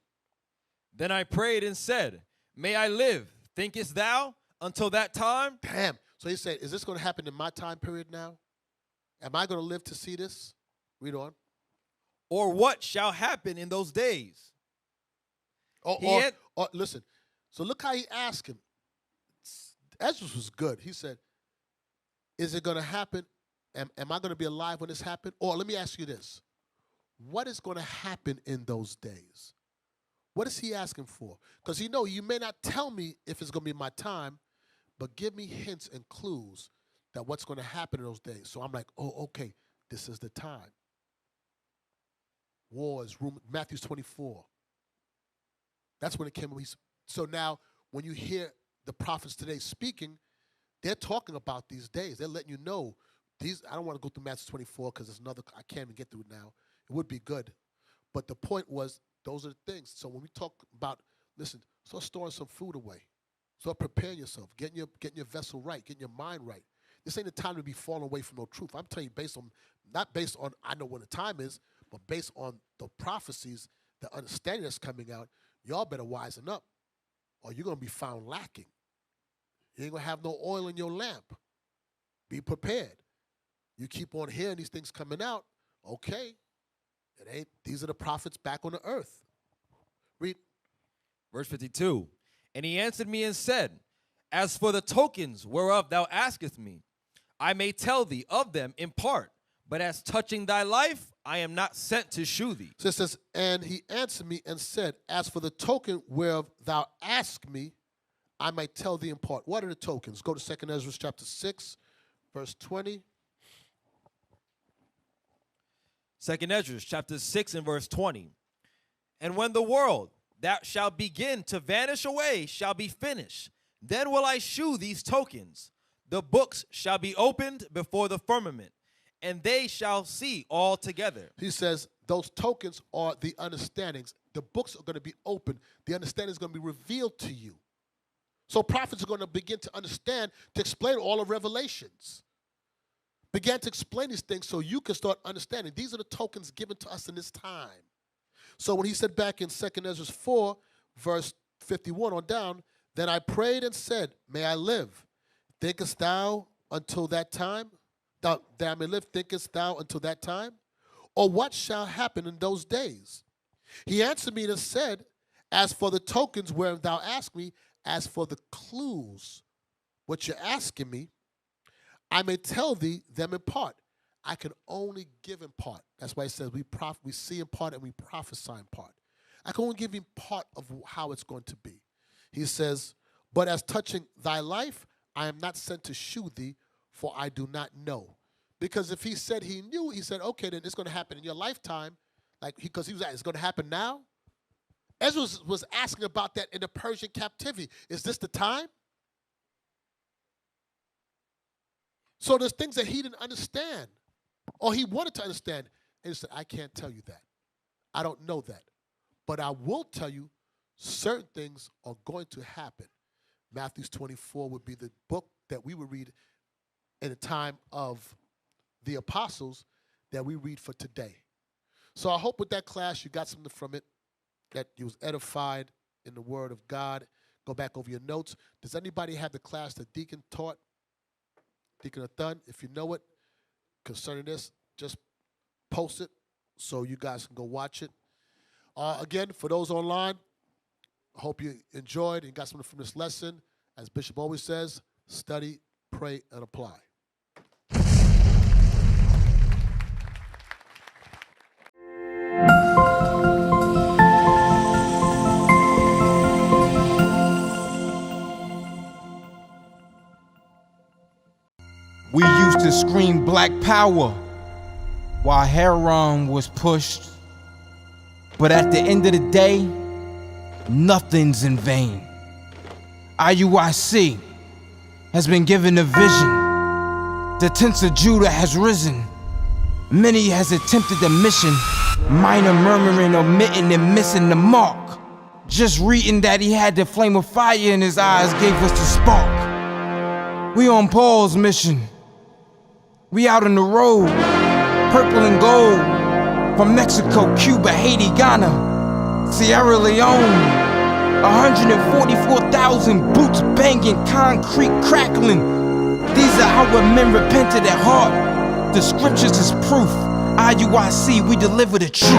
Then I prayed and said, may I live, thinkest thou, until that time? Damn. So he said, is this going to happen in my time period now? Am I going to live to see this? Read on. Or what shall happen in those days? Listen. So look how he asked him. Ezra was good. He said, is it going to happen? Am I going to be alive when this happens? Or let me ask you this. What is going to happen in those days? What is he asking for? Because you may not tell me if it's going to be my time, but give me hints and clues that what's going to happen in those days. So I'm like, oh, okay, this is the time. Wars, Matthew 24. That's when it came. So now when you hear the prophets today speaking, they're talking about these days. They're letting you know these. I don't want to go through Matthew 24 because there's another. I can't even get through it now. It would be good. But the point was, those are the things. So when we talk about, listen, start storing some food away. Start preparing yourself, getting your vessel right, getting your mind right. This ain't the time to be falling away from no truth. I'm telling you, not based on I know when the time is, but based on the prophecies, the understanding that's coming out, y'all better wisen up, or you're going to be found lacking. You ain't going to have no oil in your lamp. Be prepared. You keep on hearing these things coming out, okay. These are the prophets back on the earth. Read. Verse 52. And he answered me and said, as for the tokens whereof thou askest me, I may tell thee of them in part, but as touching thy life, I am not sent to shew thee. So it says, and he answered me and said, as for the token whereof thou ask me, I may tell thee in part. What are the tokens? Go to 2 Ezra chapter 6, verse 20. 2 Ezra chapter 6 and verse 20. And when the world that shall begin to vanish away shall be finished, then will I shew these tokens. The books shall be opened before the firmament, and they shall see all together. He says those tokens are the understandings. The books are going to be opened. The understanding is going to be revealed to you. So prophets are going to begin to understand, to explain all of Revelations. Began to explain these things so you can start understanding. These are the tokens given to us in this time. So when he said back in 2 Ezra 4, verse 51 on down, then I prayed and said, may I live. Thinkest thou until that time? That I may live, thinkest thou until that time? Or what shall happen in those days? He answered me and said, as for the tokens wherein thou ask me, as for the clues, what you're asking me, I may tell thee them in part. I can only give in part. That's why he says we see in part and we prophesy in part. I can only give you part of how it's going to be. He says, but as touching thy life, I am not sent to shew thee, for I do not know. Because if he said he knew, he said, okay, then it's going to happen in your lifetime. Because he was like, it's going to happen now? Ezra was asking about that in the Persian captivity. Is this the time? So there's things that he didn't understand, or he wanted to understand. And he said, I can't tell you that. I don't know that. But I will tell you certain things are going to happen. Matthew 24 would be the book that we would read in the time of the apostles that we read for today. So I hope with that class you got something from it, that you was edified in the word of God. Go back over your notes. Does anybody have the class that Deacon taught? Deacon Athun, if you know it, concerning this, just post it so you guys can go watch it. Again, for those online, I hope you enjoyed and got something from this lesson. As Bishop always says, study, pray, and apply. We used to scream black power while Heron was pushed. But at the end of the day, nothing's in vain. IUIC has been given a vision. The tents of Judah has risen. Many has attempted the mission, minor murmuring, omitting, and missing the mark. Just reading that he had the flame of fire in his eyes gave us the spark. We on Paul's mission. We out on the road, purple and gold, from Mexico, Cuba, Haiti, Ghana, Sierra Leone. 144,000 boots banging, concrete crackling. These are our men repented at heart. The scriptures is proof. IUIC, we deliver the truth.